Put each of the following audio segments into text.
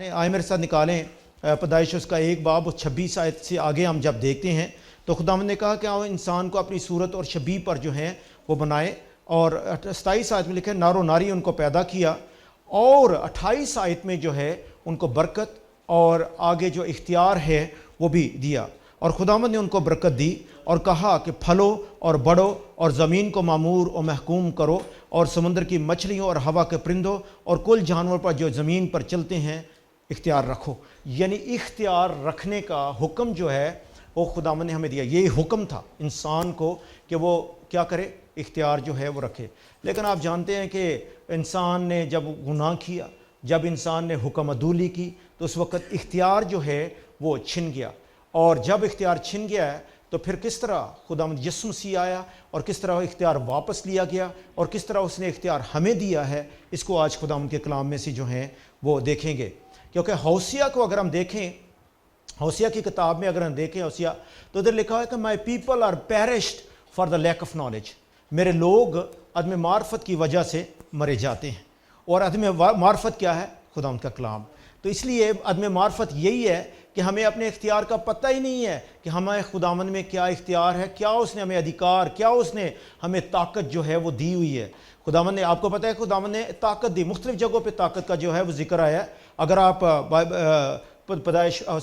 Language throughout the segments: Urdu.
آئے میرے ساتھ نکالیں پیدائش اس کا 1 باب 26 آیت سے آگے ہم جب دیکھتے ہیں تو خداوند نے کہا کہ انسان کو اپنی صورت اور شبیہ پر جو ہیں وہ بنائے، اور 27 آیت میں لکھا ہے نار و ناری ان کو پیدا کیا، اور 28 آیت میں جو ہے ان کو برکت اور آگے جو اختیار ہے وہ بھی دیا، اور خداوند نے ان کو برکت دی اور کہا کہ پھلو اور بڑھو اور زمین کو معمور و محکوم کرو، اور سمندر کی مچھلیوں اور ہوا کے پرندوں اور کل جانور پر جو زمین پر چلتے ہیں اختیار رکھو۔ یعنی اختیار رکھنے کا حکم جو ہے وہ خداوند نے ہمیں دیا۔ یہ حکم تھا انسان کو کہ وہ کیا کرے، اختیار جو ہے وہ رکھے۔ لیکن آپ جانتے ہیں کہ انسان نے جب گناہ کیا، جب انسان نے حکم عدولی کی، تو اس وقت اختیار جو ہے وہ چھن گیا، اور جب اختیار چھن گیا ہے تو پھر کس طرح خداوند یسوع مسیح آیا اور کس طرح اختیار واپس لیا گیا اور کس طرح اس نے اختیار ہمیں دیا ہے، اس کو آج خداوند کے کلام میں سے جو ہیں وہ دیکھیں گے۔ کیونکہ ہوسیہ کو اگر ہم دیکھیں، ہوسیہ کی کتاب میں اگر ہم دیکھیں ہوسیہ، تو ادھر لکھا ہے کہ my people are perished for the lack of knowledge, میرے لوگ عدم معرفت کی وجہ سے مرے جاتے ہیں۔ اور عدم معرفت کیا ہے؟ خداوند کا کلام۔ تو اس لیے عدم معرفت یہی ہے کہ ہمیں اپنے اختیار کا پتہ ہی نہیں ہے کہ ہمیں خداوند میں کیا اختیار ہے، کیا اس نے ہمیں ادھیکار، کیا اس نے ہمیں طاقت جو ہے وہ دی ہوئی ہے۔ خداوند نے، آپ کو پتہ ہے خداوند نے طاقت دی، مختلف جگہوں پہ طاقت کا جو ہے وہ ذکر آیا ہے۔ اگر آپ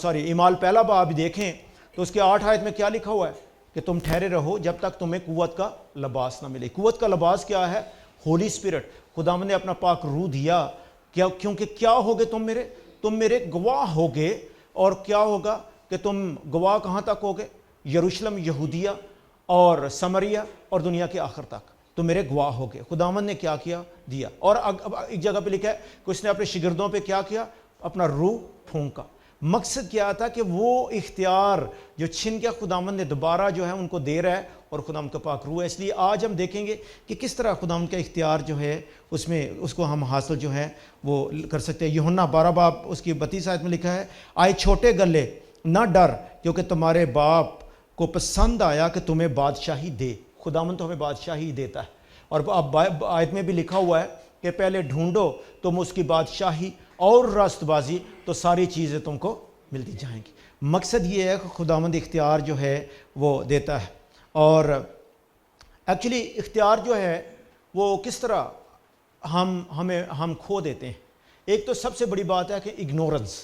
اعمال پہلا باب دیکھیں تو اس کے 8 آیت میں کیا لکھا ہوا ہے کہ تم ٹھہرے رہو جب تک تمہیں قوت کا لباس نہ ملے۔ قوت کا لباس کیا ہے؟ ہولی اسپرٹ۔ خداوند نے اپنا پاک روح دیا، کیونکہ کیا ہوگے تم میرے گواہ ہوگے، اور کیا ہوگا کہ تم گواہ کہاں تک ہوگے؟ یروشلم، یہودیہ اور سمریہ اور دنیا کے آخر تک تو میرے گواہ ہوگے۔ خداوند نے کیا کیا؟ دیا۔ اور ایک جگہ پہ لکھا ہے کہ اس نے اپنے شاگردوں پہ کیا کیا؟ اپنا روح پھونکا۔ مقصد کیا تھا کہ وہ اختیار جو چھن گیا خداوند نے دوبارہ جو ہے ان کو دے رہا ہے، اور خداوند کا پاک روح ہے۔ اس لیے آج ہم دیکھیں گے کہ کس طرح خداوند کا اختیار جو ہے اس میں اس کو ہم حاصل جو ہے وہ کر سکتے ہیں۔ یوحنا 12 باب اس کی 32 آیت میں لکھا ہے آئے چھوٹے گلے نہ ڈر، کیونکہ تمہارے باپ کو پسند آیا کہ تمہیں بادشاہی دے۔ خداوند تو ہمیں بادشاہی دیتا ہے، اور اب آیت میں بھی لکھا ہوا ہے کہ پہلے ڈھونڈو تم اس کی بادشاہی اور راست بازی، تو ساری چیزیں تم کو ملتی جائیں گی۔ مقصد یہ ہے کہ خداوند اختیار جو ہے وہ دیتا ہے، اور ایکچولی اختیار جو ہے وہ کس طرح ہم کھو دیتے ہیں۔ ایک تو سب سے بڑی بات ہے کہ اگنورنس،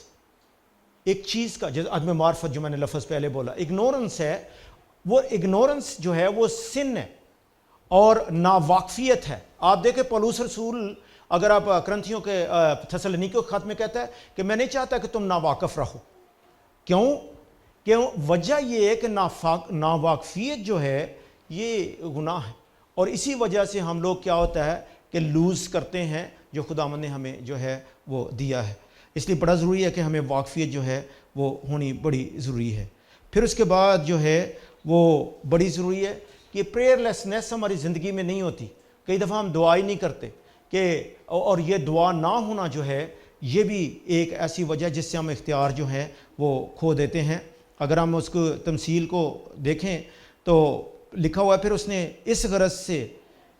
ایک چیز کا جیسے عدم معرفت جو میں نے لفظ پہلے بولا، اگنورنس ہے، وہ اگنورنس جو ہے وہ سن ہے اور ناواقفیت ہے۔ آپ دیکھیں پولس رسول اگر آپ کرنتھیوں کے تھسلنیکیوں کے خط میں کہتا ہے کہ میں نہیں چاہتا کہ تم ناواقف رہو۔ کیوں؟ وجہ یہ ہے کہ ناواقفیت جو ہے یہ گناہ ہے، اور اسی وجہ سے ہم لوگ کیا ہوتا ہے کہ لوز کرتے ہیں جو خداوند نے ہمیں جو ہے وہ دیا ہے۔ اس لیے بڑا ضروری ہے کہ ہمیں واقفیت جو ہے وہ ہونی بڑی ضروری ہے۔ پھر اس کے بعد جو ہے وہ بڑی ضروری ہے کہ پریئر لیسنس ہماری زندگی میں نہیں ہوتی۔ کئی دفعہ ہم دعا ہی نہیں کرتے اور یہ دعا نہ ہونا جو ہے یہ بھی ایک ایسی وجہ جس سے ہم اختیار جو ہیں وہ کھو دیتے ہیں۔ اگر ہم اس کو تمثیل کو دیکھیں تو لکھا ہوا ہے پھر اس نے اس غرض سے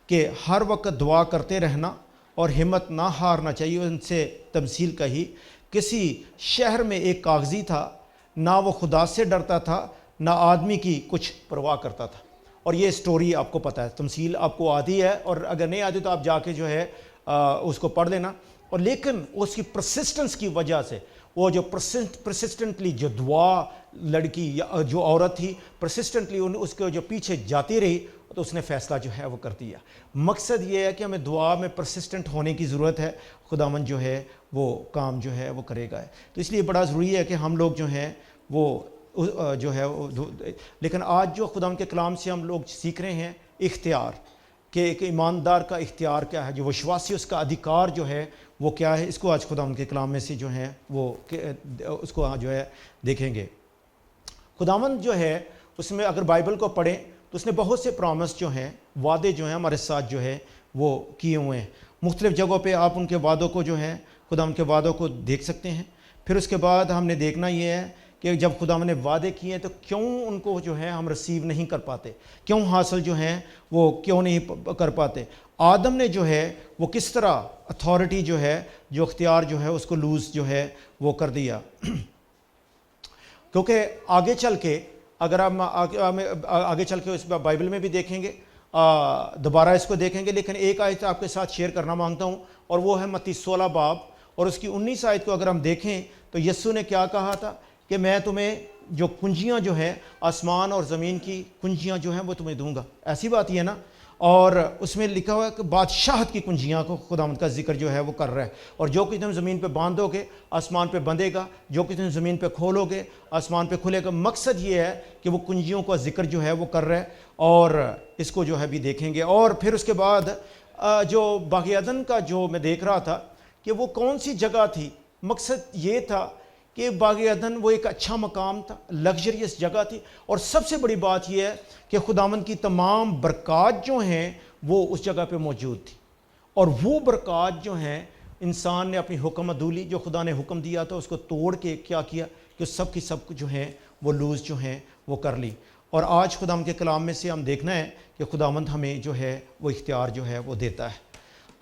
کہ ہر وقت دعا کرتے رہنا اور ہمت نہ ہارنا چاہیے، ان سے تمثیل کہی کسی شہر میں ایک کاغذی تھا، نہ وہ خدا سے ڈرتا تھا نہ آدمی کی کچھ پرواہ کرتا تھا۔ اور یہ سٹوری آپ کو پتہ ہے، تمثیل آپ کو آتی ہے، اور اگر نہیں آتی تو آپ جا کے جو ہے اس کو پڑھ لینا۔ اور لیکن اس کی پرسسٹنس کی وجہ سے وہ جو پرسسٹنٹلی جو دعا لڑکی یا جو عورت تھی پرسسٹنٹلی اس کے جو پیچھے جاتی رہی تو اس نے فیصلہ جو ہے وہ کر دیا۔ مقصد یہ ہے کہ ہمیں دعا میں پرسسٹنٹ ہونے کی ضرورت ہے، خداوند جو ہے وہ کام جو ہے وہ کرے گا۔ تو اس لیے بڑا ضروری ہے کہ ہم لوگ جو ہیں وہ جو ہے لیکن آج جو خداوند کے کلام سے ہم لوگ سیکھ رہے ہیں اختیار، کہ ایک ایماندار کا اختیار کیا ہے، جو وشواسی اس کا ادھیکار جو ہے وہ کیا ہے، اس کو آج خداوند کے کلام میں سے جو ہیں وہ اس کو جو ہے دیکھیں گے۔ خداوند جو ہے اس میں اگر بائبل کو پڑھیں تو اس نے بہت سے پرامس جو ہیں، وعدے جو ہیں ہمارے ساتھ جو ہے وہ کیے ہوئے ہیں۔ مختلف جگہوں پہ آپ ان کے وعدوں کو جو ہے خداوند کے وعدوں کو دیکھ سکتے ہیں۔ پھر اس کے بعد ہم نے دیکھنا یہ ہے کہ جب خداوند نے وعدے کیے ہیں تو کیوں ان کو جو ہے ہم ریسیو نہیں کر پاتے، کیوں حاصل جو ہیں وہ کیوں نہیں کر پاتے۔ آدم نے جو ہے وہ کس طرح اتھارٹی جو ہے, جو اختیار جو ہے اس کو لوز جو ہے وہ کر دیا. کیونکہ آگے چل کے اگر ہم آگے چل کے اس بائبل میں بھی دیکھیں گے, دوبارہ اس کو دیکھیں گے, لیکن ایک آیت آپ کے ساتھ شیئر کرنا مانگتا ہوں, اور وہ ہے متی 16 باب اور اس کی 19 آیت کو اگر ہم دیکھیں تو یسوع نے کیا کہا تھا کہ میں تمہیں جو کنجیاں جو ہیں آسمان اور زمین کی کنجیاں جو ہیں وہ تمہیں دوں گا. ایسی بات یہ ہے نا, اور اس میں لکھا ہوا ہے کہ بادشاہت کی کنجیاں کو خداوند کا ذکر جو ہے وہ کر رہا ہے, اور جو کچھ تم زمین پہ باندھو گے آسمان پہ بندھے گا, جو کچھ تم زمین پہ کھولو گے آسمان پہ کھلے گا. مقصد یہ ہے کہ وہ کنجیوں کا ذکر جو ہے وہ کر رہا ہے, اور اس کو جو ہے بھی دیکھیں گے. اور پھر اس کے بعد جو باغ عدن کا جو میں دیکھ رہا تھا کہ وہ کون سی جگہ تھی, مقصد یہ تھا کہ باغ عدن وہ ایک اچھا مقام تھا, لگژریس جگہ تھی, اور سب سے بڑی بات یہ ہے کہ خداوند کی تمام برکات جو ہیں وہ اس جگہ پہ موجود تھی. اور وہ برکات جو ہیں انسان نے اپنی حکم عدولی جو خدا نے حکم دیا تھا اس کو توڑ کے کیا کیا کہ سب کی سب جو ہیں وہ لوز جو ہیں وہ کر لی. اور آج خداوند کے کلام میں سے ہم دیکھنا ہے کہ خداوند ہمیں جو ہے وہ اختیار جو ہے وہ دیتا ہے.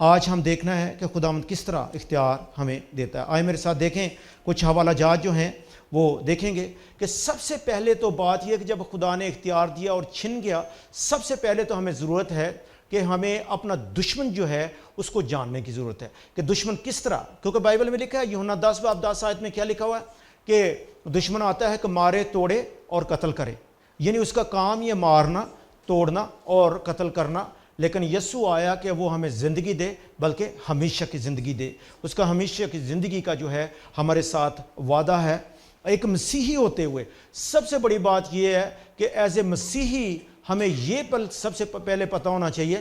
آج ہم دیکھنا ہے کہ خداوند کس طرح اختیار ہمیں دیتا ہے. آئے میرے ساتھ دیکھیں, کچھ حوالہ جات جو ہیں وہ دیکھیں گے کہ سب سے پہلے تو بات یہ کہ جب خدا نے اختیار دیا اور چھن گیا, سب سے پہلے تو ہمیں ضرورت ہے کہ ہمیں اپنا دشمن جو ہے اس کو جاننے کی ضرورت ہے کہ دشمن کس طرح, کیونکہ بائبل میں لکھا ہے یوحنا 10 باب 10 آیت میں کیا لکھا ہوا ہے کہ دشمن آتا ہے کہ مارے توڑے اور قتل کرے, یعنی اس کا کام یہ مارنا توڑنا اور قتل کرنا. لیکن یسوع آیا کہ وہ ہمیں زندگی دے, بلکہ ہمیشہ کی زندگی دے. اس کا ہمیشہ کی زندگی کا جو ہے ہمارے ساتھ وعدہ ہے. ایک مسیحی ہوتے ہوئے سب سے بڑی بات یہ ہے کہ ایز اے مسیحی ہمیں یہ سب سے پہلے پتہ ہونا چاہیے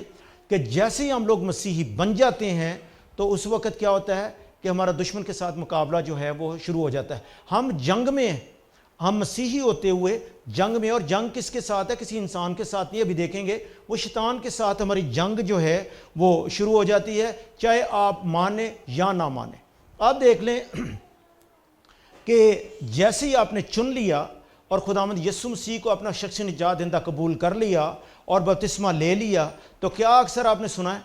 کہ جیسے ہی ہم لوگ مسیحی بن جاتے ہیں تو اس وقت کیا ہوتا ہے کہ ہمارا دشمن کے ساتھ مقابلہ جو ہے وہ شروع ہو جاتا ہے. ہم جنگ میں ہیں, ہم مسیحی ہوتے ہوئے جنگ میں, اور جنگ کس کے ساتھ ہے, کسی انسان کے ساتھ نہیں. ابھی دیکھیں گے وہ شیطان کے ساتھ ہماری جنگ جو ہے وہ شروع ہو جاتی ہے, چاہے آپ مانیں یا نہ مانیں. آپ دیکھ لیں کہ جیسے ہی آپ نے چن لیا اور خداوند یسوع مسیح کو اپنا شخصی نجات دہندہ قبول کر لیا اور بپتسمہ لے لیا, تو کیا اکثر آپ نے سنا ہے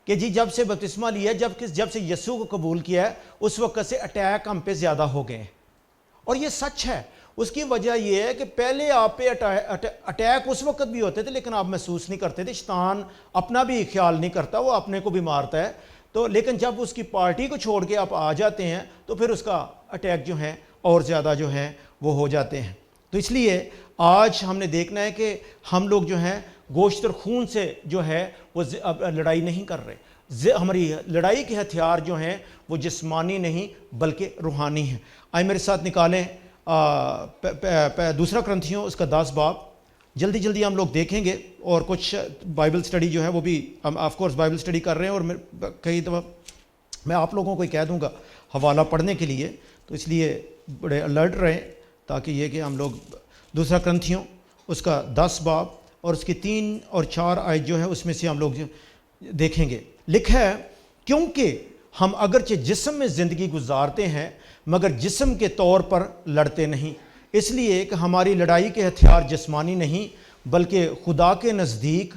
کہ جی جب سے بپتسمہ لیا, جب سے یسوع کو قبول کیا ہے اس وقت سے اٹیک ہم پہ زیادہ ہو گئے ہیں. اور یہ سچ ہے. اس کی وجہ یہ ہے کہ پہلے آپ پہ اٹیک اس وقت بھی ہوتے تھے لیکن آپ محسوس نہیں کرتے تھے. شیطان اپنا بھی خیال نہیں کرتا, وہ اپنے کو بھی مارتا ہے. تو لیکن جب اس کی پارٹی کو چھوڑ کے آپ آ جاتے ہیں تو پھر اس کا اٹیک جو ہے اور زیادہ جو ہے وہ ہو جاتے ہیں. تو اس لیے آج ہم نے دیکھنا ہے کہ ہم لوگ جو ہیں گوشت اور خون سے جو ہے وہ لڑائی نہیں کر رہے. ہماری لڑائی کے ہتھیار جو ہیں وہ جسمانی نہیں بلکہ روحانی ہیں. آئے میرے ساتھ نکالیں دوسرا کرنتھیوں اس کا 10 باب. جلدی جلدی ہم لوگ دیکھیں گے, اور کچھ بائبل سٹڈی جو ہے وہ بھی ہم آف کورس بائبل سٹڈی کر رہے ہیں, اور کئی دفعہ میں آپ لوگوں کو ہی کہہ دوں گا حوالہ پڑھنے کے لیے, تو اس لیے بڑے الرٹ رہیں تاکہ یہ کہ ہم لوگ دوسرا کرنتھیوں اس کا 10 باب اور اس کی 3 اور 4 آیت جو ہے اس میں سے ہم لوگ دیکھیں گے. لکھا ہے کیونکہ ہم اگرچہ جسم میں زندگی گزارتے ہیں مگر جسم کے طور پر لڑتے نہیں, اس لیے کہ ہماری لڑائی کے ہتھیار جسمانی نہیں بلکہ خدا کے نزدیک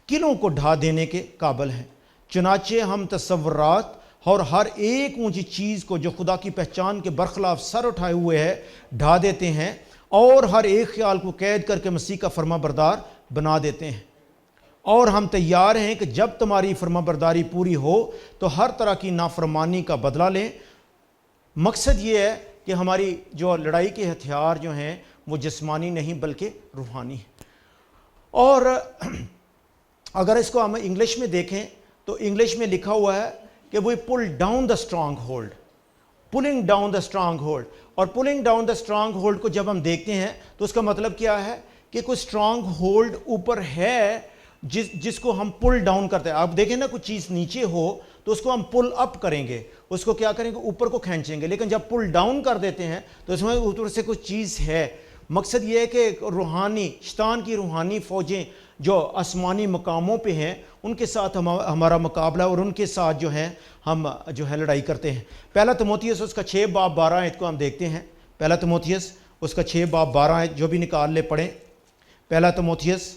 قلعوں کو ڈھا دینے کے قابل ہیں. چنانچہ ہم تصورات اور ہر ایک اونچی چیز کو جو خدا کی پہچان کے برخلاف سر اٹھائے ہوئے ہے ڈھا دیتے ہیں, اور ہر ایک خیال کو قید کر کے مسیح کا فرما بردار بنا دیتے ہیں. اور ہم تیار ہیں کہ جب تمہاری فرما برداری پوری ہو تو ہر طرح کی نافرمانی کا بدلہ لیں. مقصد یہ ہے کہ ہماری جو لڑائی کے ہتھیار جو ہیں وہ جسمانی نہیں بلکہ روحانی ہیں. اور اگر اس کو ہم انگلش میں دیکھیں تو انگلش میں لکھا ہوا ہے کہ وہ pull down the strong hold, پلنگ ڈاؤن دا اسٹرانگ ہولڈ. اور پلنگ ڈاؤن دا اسٹرانگ ہولڈ کو جب ہم دیکھتے ہیں تو اس کا مطلب کیا ہے کہ کوئی اسٹرانگ ہولڈ اوپر ہے جس کو ہم پل ڈاؤن کرتے ہیں. آپ دیکھیں نا کوئی چیز نیچے ہو تو اس کو ہم پل اپ کریں گے, اس کو کیا کریں گے اوپر کو کھینچیں گے, لیکن جب پل ڈاؤن کر دیتے ہیں تو اس میں اوپر سے کوئی چیز ہے. مقصد یہ ہے کہ روحانی شیطان کی روحانی فوجیں جو آسمانی مقاموں پہ ہیں ان کے ساتھ ہمارا مقابلہ اور ان کے ساتھ جو ہے ہم جو ہے لڑائی کرتے ہیں. پہلا تیموتھیوس اس کا 6 باب 12 آیت کو ہم دیکھتے ہیں. پہلا تیموتھیوس اس کا 6 باب 12 آیت جو بھی نکال لے پڑھیں. پہلا تیموتھیوس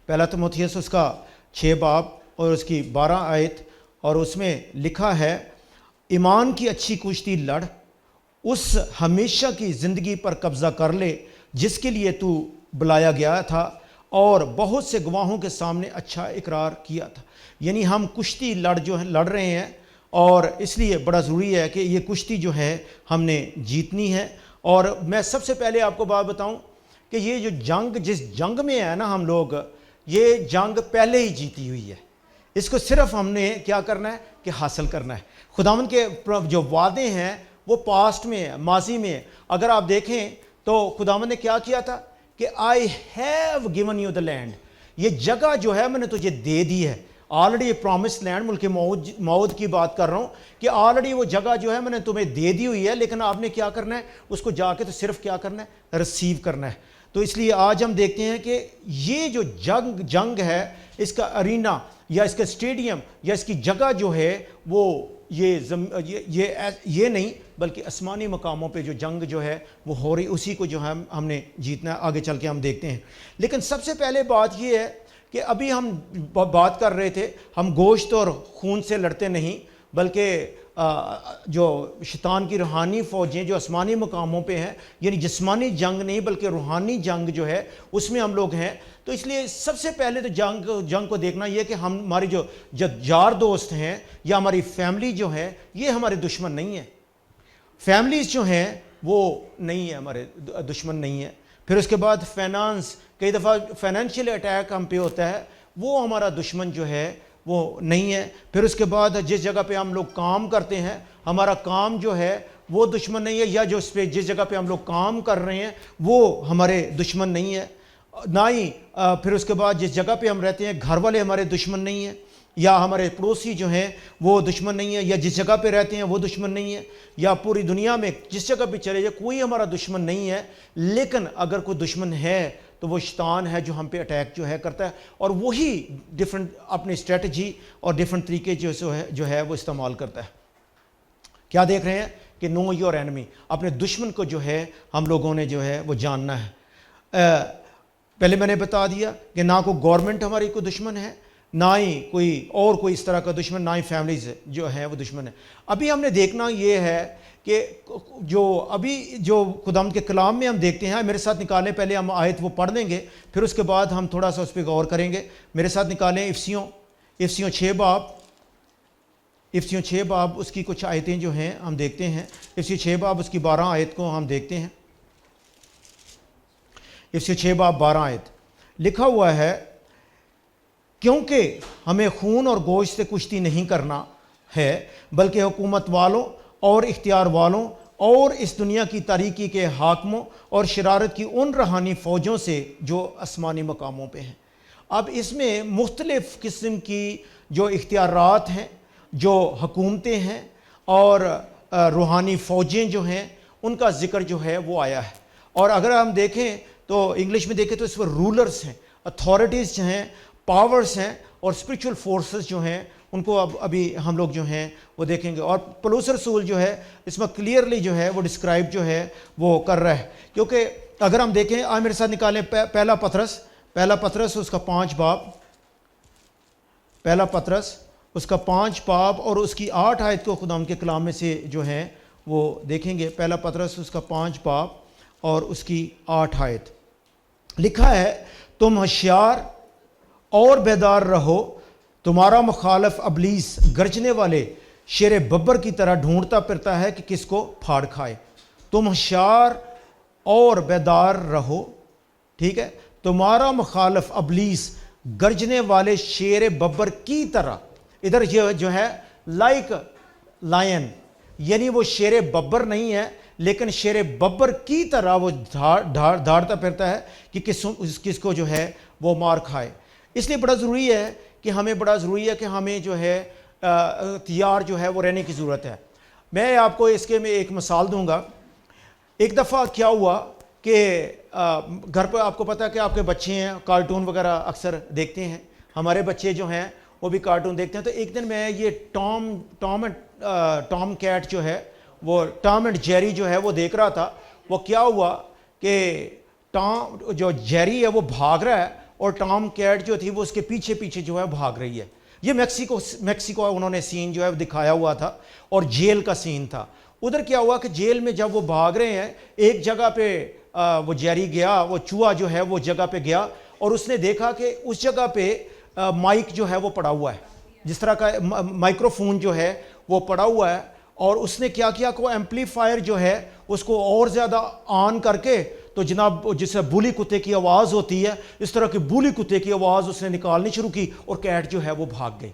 پہلا تimotheus اس کا 6 باب اور اس کی 12 آیت، اور اس میں لکھا ہے ایمان کی اچھی کشتی لڑ، اس ہمیشہ کی زندگی پر قبضہ کر لے جس کے لیے تو بلایا گیا تھا اور بہت سے گواہوں کے سامنے اچھا اقرار کیا تھا۔ یعنی ہم کشتی لڑ رہے ہیں، اور اس لیے بڑا ضروری ہے کہ یہ کشتی جو ہے ہم نے جیتنی ہے۔ اور میں سب سے پہلے آپ کو بات بتاؤں کہ یہ جو جنگ جس جنگ میں ہے نا ہم لوگ، یہ جنگ پہلے ہی جیتی ہوئی ہے، اس کو صرف ہم نے کیا کرنا ہے کہ حاصل کرنا ہے۔ خداوند کے جو وعدے ہیں وہ پاسٹ میں ہے، ماضی میں ہے۔ اگر آپ دیکھیں تو خداوند نے کیا کیا تھا کہ I have given you the land, یہ جگہ جو ہے میں نے تجھے دے دی ہے۔ آلریڈی یہ پرومس لینڈ، ملک موعود کی بات کر رہا ہوں کہ آلریڈی وہ جگہ جو ہے میں نے تمہیں دے دی ہوئی ہے، لیکن آپ نے کیا کرنا ہے، اس کو جا کے تو صرف کیا کرنا ہے، ریسیو کرنا ہے۔ تو اس لیے آج ہم دیکھتے ہیں کہ یہ جو جنگ ہے، اس کا ارینا یا اس کا اسٹیڈیم یا اس کی جگہ جو ہے وہ یہ نہیں بلکہ آسمانی مقاموں پہ جو جنگ جو ہے وہ ہو رہی، اسی کو جو ہے ہم نے جیتنا ہے۔ آگے چل کے ہم دیکھتے ہیں، لیکن سب سے پہلے بات یہ ہے کہ ابھی ہم بات کر رہے تھے، ہم گوشت اور خون سے لڑتے نہیں بلکہ جو شیطان کی روحانی فوجیں جو آسمانی مقاموں پہ ہیں، یعنی جسمانی جنگ نہیں بلکہ روحانی جنگ جو ہے اس میں ہم لوگ ہیں۔ تو اس لیے سب سے پہلے تو جنگ کو دیکھنا یہ کہ ہماری جو یار دوست ہیں یا ہماری فیملی جو ہے یہ ہمارے دشمن نہیں ہے۔ فیملیز جو ہیں وہ نہیں ہے، ہمارے دشمن نہیں ہے۔ پھر اس کے بعد فائنانس، کئی دفعہ فائنینشیل اٹیک ہم پہ ہوتا ہے، وہ ہمارا دشمن جو ہے وہ نہیں ہے۔ پھر اس کے بعد جس جگہ پہ ہم لوگ کام کرتے ہیں، ہمارا کام جو ہے وہ دشمن نہیں ہے، یا جس جگہ پہ ہم لوگ کام کر رہے ہیں وہ ہمارے دشمن نہیں ہے، نہ ہی پھر اس کے بعد جس جگہ پہ ہم رہتے ہیں گھر والے ہمارے دشمن نہیں ہیں، یا ہمارے پڑوسی جو ہیں وہ دشمن نہیں ہے، یا جس جگہ پہ رہتے ہیں وہ دشمن نہیں ہے، یا پوری دنیا میں جس جگہ پہ چلے جائے کوئی ہمارا دشمن نہیں ہے۔ لیکن اگر کوئی دشمن ہے تو وہ شیطان ہے جو ہم پہ اٹیک جو ہے کرتا ہے، اور وہی ڈیفرنٹ اپنی اسٹریٹجی اور ڈیفرنٹ طریقے جو ہے وہ استعمال کرتا ہے۔ کیا دیکھ رہے ہیں کہ نو یور اینمی، اپنے دشمن کو جو ہے ہم لوگوں نے جو ہے وہ جاننا ہے۔ پہلے میں نے بتا دیا کہ نہ کوئی گورنمنٹ ہماری کوئی دشمن ہے، نہ ہی کوئی اس طرح کا دشمن، نہ ہی فیملیز جو ہے وہ دشمن ہے۔ ابھی ہم نے دیکھنا یہ ہے کہ جو خداوند کے کلام میں ہم دیکھتے ہیں، میرے ساتھ نکالیں، پہلے ہم آیت وہ پڑھ دیں گے، پھر اس کے بعد ہم تھوڑا سا اس پہ غور کریں گے۔ میرے ساتھ نکالیں افسیوں 6 باب اس کی کچھ آیتیں جو ہیں ہم دیکھتے ہیں۔ افسیوں 6 باب اس کی 12 آیت کو ہم دیکھتے ہیں۔ افسیوں 6 باب 12 آیت لکھا ہوا ہے، کیونکہ ہمیں خون اور گوشت سے کشتی نہیں کرنا ہے بلکہ حکومت والوں اور اختیار والوں اور اس دنیا کی تاریکی کے حاکموں اور شرارت کی ان روحانی فوجوں سے جو آسمانی مقاموں پہ ہیں۔ اب اس میں مختلف قسم کی جو اختیارات ہیں، جو حکومتیں ہیں اور روحانی فوجیں جو ہیں، ان کا ذکر جو ہے وہ آیا ہے۔ اور اگر ہم دیکھیں تو انگلش میں دیکھیں تو اس پر رولرز ہیں، اتھارٹیز جو ہیں، پاورز ہیں، اور اسپرچول فورسز جو ہیں ان کو ابھی ہم لوگ جو ہیں وہ دیکھیں گے۔ اور پولس رسول جو ہے اس میں کلیئرلی جو ہے وہ ڈسکرائب جو ہے وہ کر رہا ہے، کیونکہ اگر ہم دیکھیں، آج میرے ساتھ نکالیں پہلا پطرس اس کا 5 باب، پہلا پطرس اس کا 5 باب اور اس کی 8 آیت کو خداوند کے کلام میں سے جو ہیں وہ دیکھیں گے۔ پہلا پطرس اس کا 5 باب اور اس کی 8 آیت لکھا ہے، تم ہوشیار اور بیدار رہو، تمہارا مخالف ابلیس گرجنے والے شیر ببر کی طرح ڈھونڈتا پھرتا ہے کہ کس کو پھاڑ کھائے۔ تم ہوشیار اور بیدار رہو، ٹھیک ہے، تمہارا مخالف ابلیس گرجنے والے شیر ببر کی طرح، ادھر جو ہے لائک لائن، یعنی وہ شیر ببر نہیں ہے لیکن شیر ببر کی طرح وہ دھاڑتا پھرتا ہے کہ کس کو جو ہے وہ مار کھائے۔ اس لیے بڑا ضروری ہے کہ ہمیں جو ہے تیار جو ہے وہ رہنے کی ضرورت ہے۔ میں آپ کو اس کے میں ایک مثال دوں گا۔ ایک دفعہ کیا ہوا کہ گھر پہ آپ کو پتہ ہے کہ آپ کے بچے ہیں، کارٹون وغیرہ اکثر دیکھتے ہیں، ہمارے بچے جو ہیں وہ بھی کارٹون دیکھتے ہیں۔ تو ایک دن میں یہ ٹام کیٹ جو ہے وہ ٹام اینڈ جیری جو ہے وہ دیکھ رہا تھا۔ وہ کیا ہوا کہ ٹام جو جیری ہے وہ بھاگ رہا ہے اور ٹام کیٹ جو تھی وہ اس کے پیچھے پیچھے جو ہے بھاگ رہی ہے. یہ میکسیکو انہوں نے سین جو ہے دکھایا ہوا تھا اور جیل کا سین تھا. ادھر کیا ہوا کہ جیل میں جب وہ بھاگ رہے ہیں ایک جگہ پہ وہ جیری گیا, وہ چوہا جو ہے وہ جگہ پہ گیا اور اس نے دیکھا کہ اس جگہ پہ مائک جو ہے وہ پڑا ہوا ہے, جس طرح کا مائکرو فون جو ہے وہ پڑا ہوا ہے, اور اس نے کیا کیا کہ وہ ایمپلیفائر جو ہے اس کو اور زیادہ آن کر کے, تو جناب جسے بولی کتے کی آواز ہوتی ہے اس طرح کی بولی کتے کی آواز اس نے نکالنی شروع کی اور کیٹ جو ہے وہ بھاگ گئی.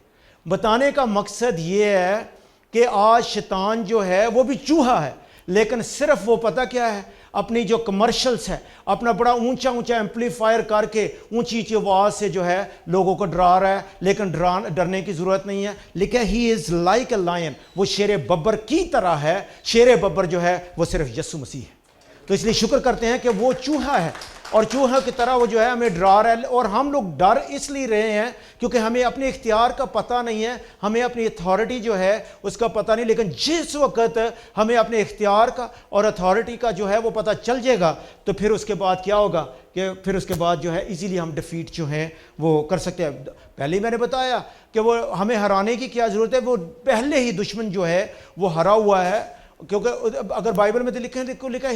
بتانے کا مقصد یہ ہے کہ آج شیطان جو ہے وہ بھی چوہا ہے, لیکن صرف وہ پتہ کیا ہے, اپنی جو کمرشلز ہے, اپنا بڑا اونچا اونچا ایمپلیفائر کر کے اونچی اونچی آواز سے جو ہے لوگوں کو ڈرا رہا ہے, لیکن ڈرنے کی ضرورت نہیں ہے. لیکن ہی از لائک اے لائن, وہ شیر ببر کی طرح ہے. شیر ببر جو ہے وہ صرف یسوع مسیح ہے. تو اس لیے شکر کرتے ہیں کہ وہ چوہا ہے اور چوہا کی طرح وہ جو ہے ہمیں ڈرا رہا ہے, اور ہم لوگ ڈر اس لیے رہے ہیں کیونکہ ہمیں اپنے اختیار کا پتہ نہیں ہے, ہمیں اپنی اتھارٹی جو ہے اس کا پتہ نہیں. لیکن جس وقت ہمیں اپنے اختیار کا اور اتھارٹی کا جو ہے وہ پتہ چل جائے گا تو پھر اس کے بعد کیا ہوگا کہ پھر اس کے بعد جو ہے ایزیلی ہم ڈیفیٹ جو ہے وہ کر سکتے ہیں. پہلے ہی میں نے بتایا کہ وہ ہمیں ہرانے کی کیا ضرورت ہے, وہ پہلے ہی دشمن جو ہے وہ ہرا ہوا ہے. کیونکہ اگر بائبل میں تو لکھا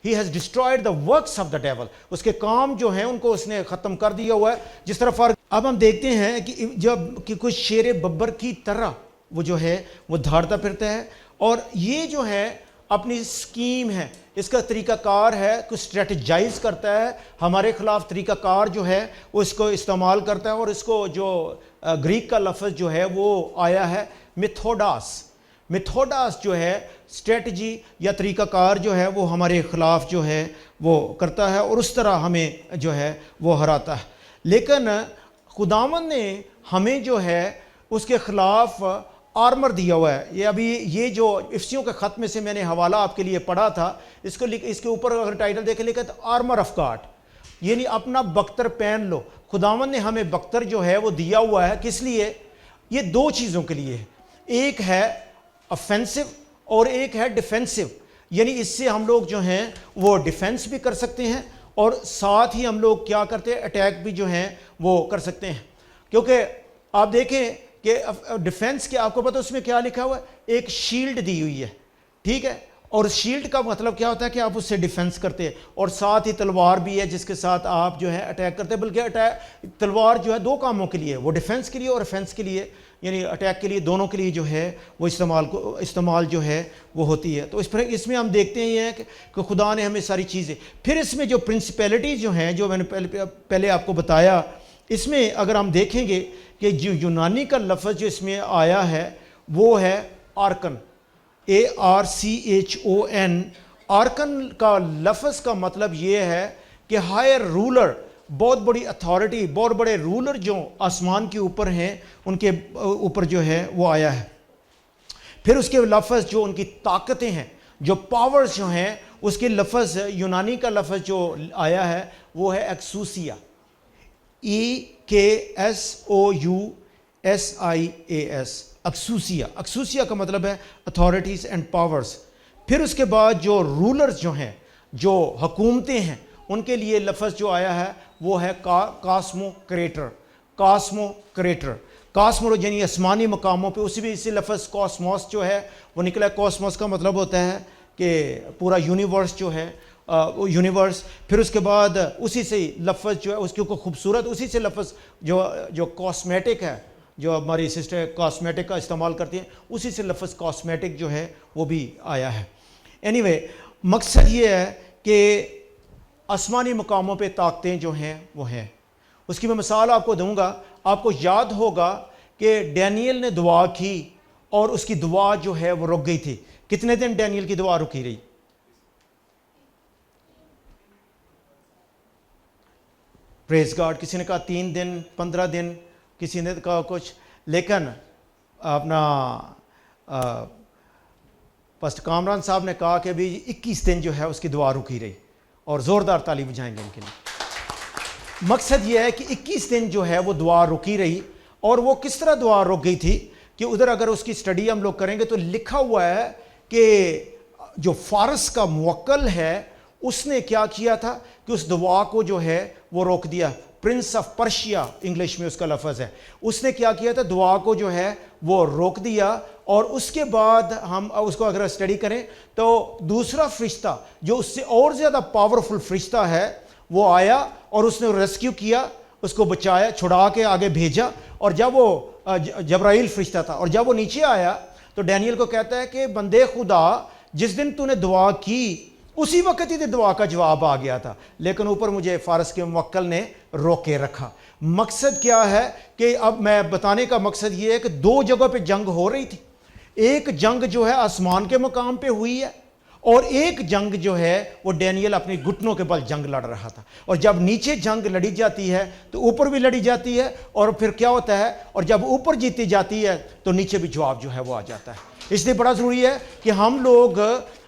He has destroyed the works of the devil. اس کے کام جو ہیں ان کو اس نے ختم کر دیا ہوا ہے. جس طرح فرق اب ہم دیکھتے ہیں کہ جب کہ کچھ شیر ببر کی طرح وہ جو ہے وہ دھاڑتا پھرتا ہے, اور یہ جو ہے اپنی سکیم ہے, اس کا طریقہ کار ہے, کچھ اسٹریٹجائز کرتا ہے ہمارے خلاف. طریقہ کار جو ہے اس کو استعمال کرتا ہے, اور اس کو جو گریک کا لفظ جو ہے وہ آیا ہے میتھوڈاس. میتھوڈاس جو ہے اسٹریٹجی یا طریقہ کار جو ہے وہ ہمارے خلاف جو ہے وہ کرتا ہے, اور اس طرح ہمیں جو ہے وہ ہراتا ہے. لیکن خداوند نے ہمیں جو ہے اس کے خلاف آرمر دیا ہوا ہے. یہ ابھی یہ جو افسیوں کے خط میں سے میں نے حوالہ آپ کے لیے پڑھا تھا, اس کے اوپر اگر ٹائٹل دیکھیں لکھا تھا آرمر آف گاڈ, یعنی اپنا بختر پہن لو. خداوند نے ہمیں بختر جو ہے وہ دیا ہوا ہے. کس لیے؟ یہ دو چیزوں کے لیے ہے. ایک ہے افینسو اور ایک ہے ڈیفینسو, یعنی اس سے ہم لوگ جو ہیں وہ ڈیفینس بھی کر سکتے ہیں اور ساتھ ہی ہم لوگ کیا کرتے ہیں, اٹیک بھی جو ہیں وہ کر سکتے ہیں. کیونکہ آپ دیکھیں کہ ڈیفینس کے آپ کو پتہ اس میں کیا لکھا ہوا ہے, ایک شیلڈ دی ہوئی ہے, ٹھیک ہے, اور شیلڈ کا مطلب کیا ہوتا ہے کہ آپ اس سے ڈیفینس کرتے ہیں, اور ساتھ ہی تلوار بھی ہے جس کے ساتھ آپ جو ہے اٹیک کرتے ہیں. بلکہ تلوار جو ہے دو کاموں کے لیے, وہ ڈیفینس کے لیے اور افینس کے لیے, یعنی اٹیک کے لیے, دونوں کے لیے جو ہے وہ استعمال جو ہے وہ ہوتی ہے. تو اس میں ہم دیکھتے ہیں کہ خدا نے ہمیں ساری چیزیں, پھر اس میں جو پرنسپیلٹیز جو ہیں جو میں نے پہلے آپ کو بتایا, اس میں اگر ہم دیکھیں گے کہ جو یونانی کا لفظ جو اس میں آیا ہے وہ ہے آرکن, ARCHON. آرکن کا لفظ کا مطلب یہ ہے کہ ہائر رولر, بہت بڑی اتھارٹی, بہت بڑے رولر جو آسمان کے اوپر ہیں ان کے اوپر جو ہے وہ آیا ہے. پھر اس کے لفظ جو ان کی طاقتیں ہیں, جو پاورز جو ہیں, اس کے لفظ یونانی کا لفظ جو آیا ہے وہ ہے ایکسوسیا, EKSOUSIAS. ایکسوسیا, ایکسوسیا کا مطلب ہے اتھارٹیز اینڈ پاورز. پھر اس کے بعد جو رولرز جو ہیں, جو حکومتیں ہیں, ان کے لیے لفظ جو آیا ہے وہ ہے کاسمو کریٹر. کاسمو کریٹر, کاسمو یعنی آسمانی مقاموں پہ, اسی بھی اسی لفظ کاسموس جو ہے وہ نکلا ہے. کاسموس کا مطلب ہوتا ہے کہ پورا یونیورس جو ہے یونیورس. پھر اس کے بعد اسی سے لفظ جو ہے اس کے اوپر خوبصورت, اسی سے لفظ جو کاسمیٹک ہے, جو ہماری سسٹر کاسمیٹک کا استعمال کرتی ہیں, اسی سے لفظ کاسمیٹک جو ہے وہ بھی آیا ہے. اینی مقصد یہ ہے کہ آسمانی مقاموں پہ طاقتیں جو ہیں وہ ہیں. اس کی میں مثال آپ کو دوں گا. آپ کو یاد ہوگا کہ ڈینیل نے دعا کی اور اس کی دعا جو ہے وہ رک گئی تھی. کتنے دن ڈینیل کی دعا رکی رہی؟ پریز گاڈ. کسی نے کہا 3 دن, 15 دن, کسی نے کہا کچھ. لیکن اپنا پاسٹر کامران صاحب نے کہا کہ ابھی 21 دن جو ہے اس کی دعا رکی رہی, اور زوردار تالی بجائیں گے ان کے لیے. مقصد یہ ہے کہ 21 دن جو ہے وہ دعا رکی رہی. اور وہ کس طرح دعا رک گئی تھی کہ ادھر اگر اس کی سٹڈی ہم لوگ کریں گے تو لکھا ہوا ہے کہ جو فارس کا موکل ہے اس نے کیا کیا تھا کہ اس دعا کو جو ہے وہ روک دیا. پرنس آف پرشیا انگلش میں اس کا لفظ ہے. اس نے کیا کیا تھا, دعا کو جو ہے وہ روک دیا. اور اس کے بعد ہم اس کو اگر اسٹڈی کریں تو دوسرا فرشتہ جو اس سے اور زیادہ پاورفل فرشتہ ہے وہ آیا اور اس نے ریسکیو کیا, اس کو بچایا, چھڑا کے آگے بھیجا. اور جب وہ جبرائیل فرشتہ تھا, اور جب وہ نیچے آیا تو ڈینیل کو کہتا ہے کہ بندے خدا, جس دن تو نے دعا کی اسی وقت ہی دعا کا جواب آ گیا تھا, لیکن اوپر مجھے فارس کے موکل نے روکے رکھا. مقصد کیا ہے کہ اب میں بتانے کا مقصد یہ ہے کہ دو جگہ پہ جنگ ہو رہی تھی. ایک جنگ جو ہے آسمان کے مقام پہ ہوئی ہے, اور ایک جنگ جو ہے وہ ڈینیل اپنی گھٹنوں کے بل جنگ لڑ رہا تھا. اور جب نیچے جنگ لڑی جاتی ہے تو اوپر بھی لڑی جاتی ہے, اور پھر کیا ہوتا ہے, اور جب اوپر جیتی جاتی ہے تو نیچے بھی جواب جو ہے وہ آ جاتا ہے. اس لیے بڑا ضروری ہے کہ ہم لوگ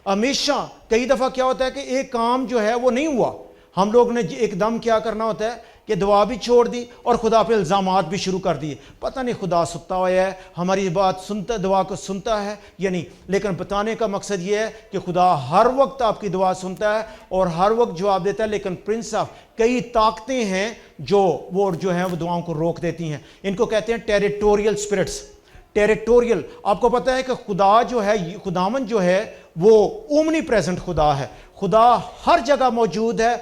ہمیشہ, کئی دفعہ کیا ہوتا ہے کہ ایک کام جو ہے وہ نہیں ہوا, ہم لوگ نے ایک دم کیا کرنا ہوتا ہے کہ دعا بھی چھوڑ دی اور خدا پہ الزامات بھی شروع کر دیے. پتہ نہیں خدا ستا ہوا ہے, ہماری بات سنتا, دعا کو سنتا ہے یا نہیں. لیکن بتانے کا مقصد یہ ہے کہ خدا ہر وقت آپ کی دعا سنتا ہے اور ہر وقت جواب دیتا ہے. لیکن پرنس آف کئی طاقتیں ہیں جو ہیں وہ دعاؤں کو روک دیتی ہیں. ان کو کہتے ہیں ٹیریٹوریل سپرٹس. ٹیریٹوریل, آپ کو پتہ ہے کہ خدا جو ہے, خداوند جو ہے وہ اومنی پریزنٹ خدا ہے. خدا ہر جگہ موجود ہے,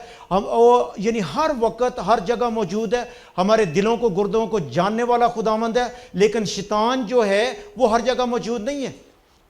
یعنی ہر وقت ہر جگہ موجود ہے. ہمارے دلوں کو, گردوں کو جاننے والا خداوند ہے. لیکن شیطان جو ہے وہ ہر جگہ موجود نہیں ہے.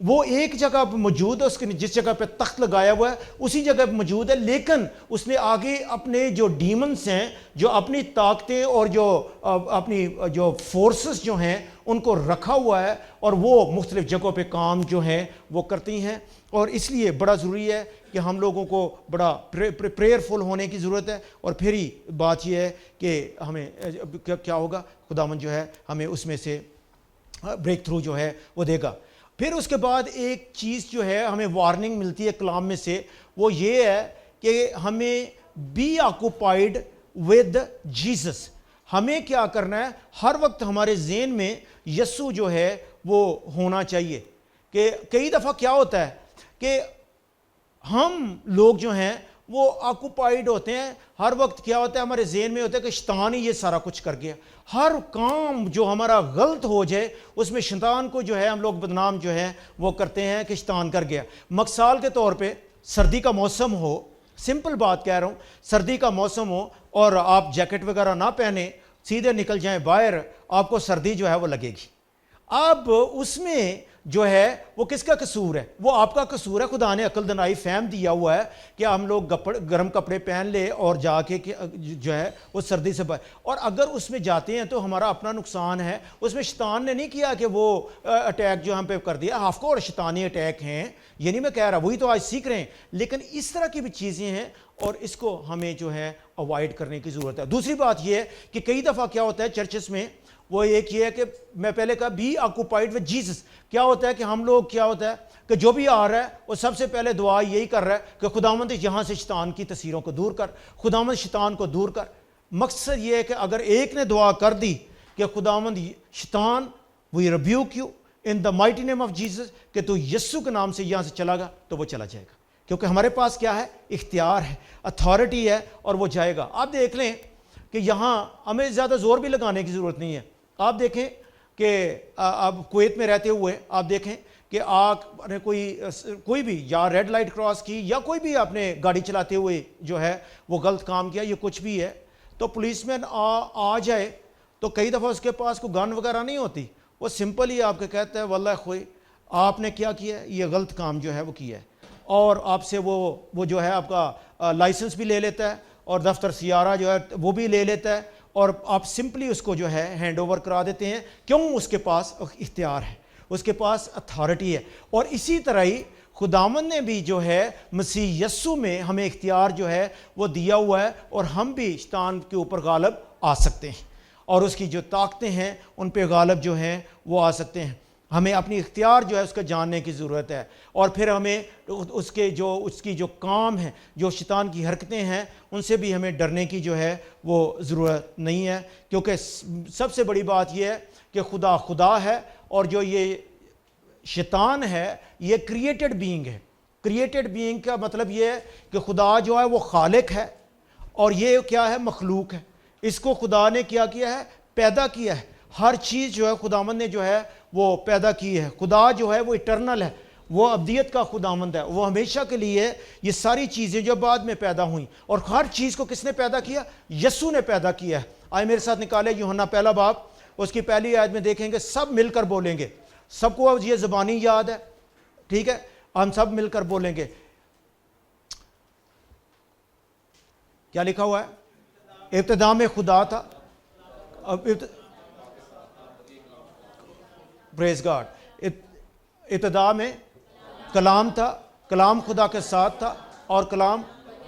وہ ایک جگہ پہ موجود ہے, اس کے جس جگہ پہ تخت لگایا ہوا ہے اسی جگہ پہ موجود ہے. لیکن اس نے آگے اپنے جو ڈیمنز ہیں, جو اپنی طاقتیں اور جو اپنی جو فورسز جو ہیں ان کو رکھا ہوا ہے, اور وہ مختلف جگہوں پہ کام جو ہیں وہ کرتی ہیں. اور اس لیے بڑا ضروری ہے کہ ہم لوگوں کو بڑا پریئرفل ہونے کی ضرورت ہے. اور پھر ہی بات یہ ہے کہ ہمیں کیا ہوگا, خداوند جو ہے ہمیں اس میں سے بریک تھرو جو ہے وہ دے گا. پھر اس کے بعد ایک چیز جو ہے ہمیں وارننگ ملتی ہے کلام میں سے, وہ یہ ہے کہ ہمیں بی آکوپائڈ ود جیسس. ہمیں کیا کرنا ہے, ہر وقت ہمارے ذہن میں یسوع جو ہے وہ ہونا چاہیے. کہ کئی دفعہ کیا ہوتا ہے کہ ہم لوگ جو ہیں وہ آکوپائڈ ہوتے ہیں, ہر وقت کیا ہوتا ہے ہمارے ذہن میں ہوتا ہے کہ شیطان ہی یہ سارا کچھ کر گیا. ہر کام جو ہمارا غلط ہو جائے اس میں شیطان کو جو ہے ہم لوگ بدنام جو ہے وہ کرتے ہیں کہ شیطان کر گیا. مثال کے طور پہ سردی کا موسم ہو, سمپل بات کہہ رہا ہوں, سردی کا موسم ہو اور آپ جیکٹ وغیرہ نہ پہنے, سیدھے نکل جائیں باہر, آپ کو سردی جو ہے وہ لگے گی. اب اس میں جو ہے وہ کس کا قصور ہے, وہ آپ کا قصور ہے. خدا نے عقل دنائی فہم دیا ہوا ہے کہ ہم لوگ گرم کپڑے پہن لے اور جا کے جو ہے وہ سردی سے اور اگر اس میں جاتے ہیں تو ہمارا اپنا نقصان ہے. اس میں شیطان نے نہیں کیا کہ وہ اٹیک جو ہم پہ کر دیا, آف کورس شیطانی اٹیک ہیں, یہ نہیں میں کہہ رہا, وہی تو آج سیکھ رہے ہیں. لیکن اس طرح کی بھی چیزیں ہیں اور اس کو ہمیں جو ہے اوائڈ کرنے کی ضرورت ہے. دوسری بات یہ ہے کہ کئی دفعہ کیا ہوتا ہے چرچز میں, وہ ایک یہ ہے کہ میں پہلے کہا بی آکوپائڈ ود جیسس. کیا ہوتا ہے کہ ہم لوگ کیا ہوتا ہے کہ جو بھی آ رہا ہے وہ سب سے پہلے دعا یہی کر رہا ہے کہ خداوند یہاں سے شیطان کی تصویروں کو دور کر, خداوند شیطان کو دور کر. مقصد یہ ہے کہ اگر ایک نے دعا کر دی کہ خداوند شیطان we rebuke you in the mighty name of Jesus, کہ تو یسوع کے نام سے یہاں سے چلا گا تو وہ چلا جائے گا, کیونکہ ہمارے پاس کیا ہے, اختیار ہے, اتھارٹی ہے, اور وہ جائے گا. آپ دیکھ لیں کہ یہاں ہمیں زیادہ زور بھی لگانے کی ضرورت نہیں ہے. آپ دیکھیں کہ اب کویت میں رہتے ہوئے آپ دیکھیں کہ آپ نے کوئی بھی یا ریڈ لائٹ کراس کی یا کوئی بھی آپ نے گاڑی چلاتے ہوئے جو ہے وہ غلط کام کیا, یہ کچھ بھی ہے, تو پولیس مین آ جائے تو کئی دفعہ اس کے پاس کوئی گن وغیرہ نہیں ہوتی, وہ سمپل ہی آپ کو کہتا ہے واللہ خوئی آپ نے کیا کیا ہے, یہ غلط کام جو ہے وہ کیا ہے, اور آپ سے وہ جو ہے آپ کا لائسنس بھی لے لیتا ہے اور دفتر سیارہ جو ہے وہ بھی لے لیتا ہے, اور آپ سمپلی اس کو جو ہے ہینڈ اوور کرا دیتے ہیں. کیوں؟ اس کے پاس اختیار ہے, اس کے پاس اتھارٹی ہے. اور اسی طرح ہی خداوند نے بھی جو ہے مسیح یسوع میں ہمیں اختیار جو ہے وہ دیا ہوا ہے, اور ہم بھی شیطان کے اوپر غالب آ سکتے ہیں, اور اس کی جو طاقتیں ہیں ان پہ غالب جو ہیں وہ آ سکتے ہیں. ہمیں اپنی اختیار جو ہے اس کا جاننے کی ضرورت ہے, اور پھر ہمیں اس کی جو کام ہے, جو شیطان کی حرکتیں ہیں, ان سے بھی ہمیں ڈرنے کی جو ہے وہ ضرورت نہیں ہے. کیونکہ سب سے بڑی بات یہ ہے کہ خدا ہے, اور جو یہ شیطان ہے یہ کریٹڈ بینگ ہے, کریٹڈ بینگ کا مطلب یہ ہے کہ خدا جو ہے وہ خالق ہے اور یہ کیا ہے؟ مخلوق ہے. اس کو خدا نے کیا ہے؟ پیدا کیا ہے. ہر چیز جو ہے خداوند نے جو ہے وہ پیدا کی ہے. خدا جو ہے وہ ایٹرنل ہے, وہ ابدیت کا خداوند ہے, وہ ہمیشہ کے لیے. یہ ساری چیزیں جو بعد میں پیدا ہوئیں, اور ہر چیز کو کس نے پیدا کیا؟ یسوع نے پیدا کیا ہے. آئے میرے ساتھ نکالے یوحنا پہلا باب, اس کی پہلی آیت میں دیکھیں گے, سب مل کر بولیں گے. سب کو یہ زبانی یاد ہے, ٹھیک ہے, ہم سب مل کر بولیں گے. کیا لکھا ہوا ہے؟ ابتدا میں خدا تھا. پریز گاڈ. ابتدا میں کلام تھا, کلام خدا کے ساتھ تھا اور کلام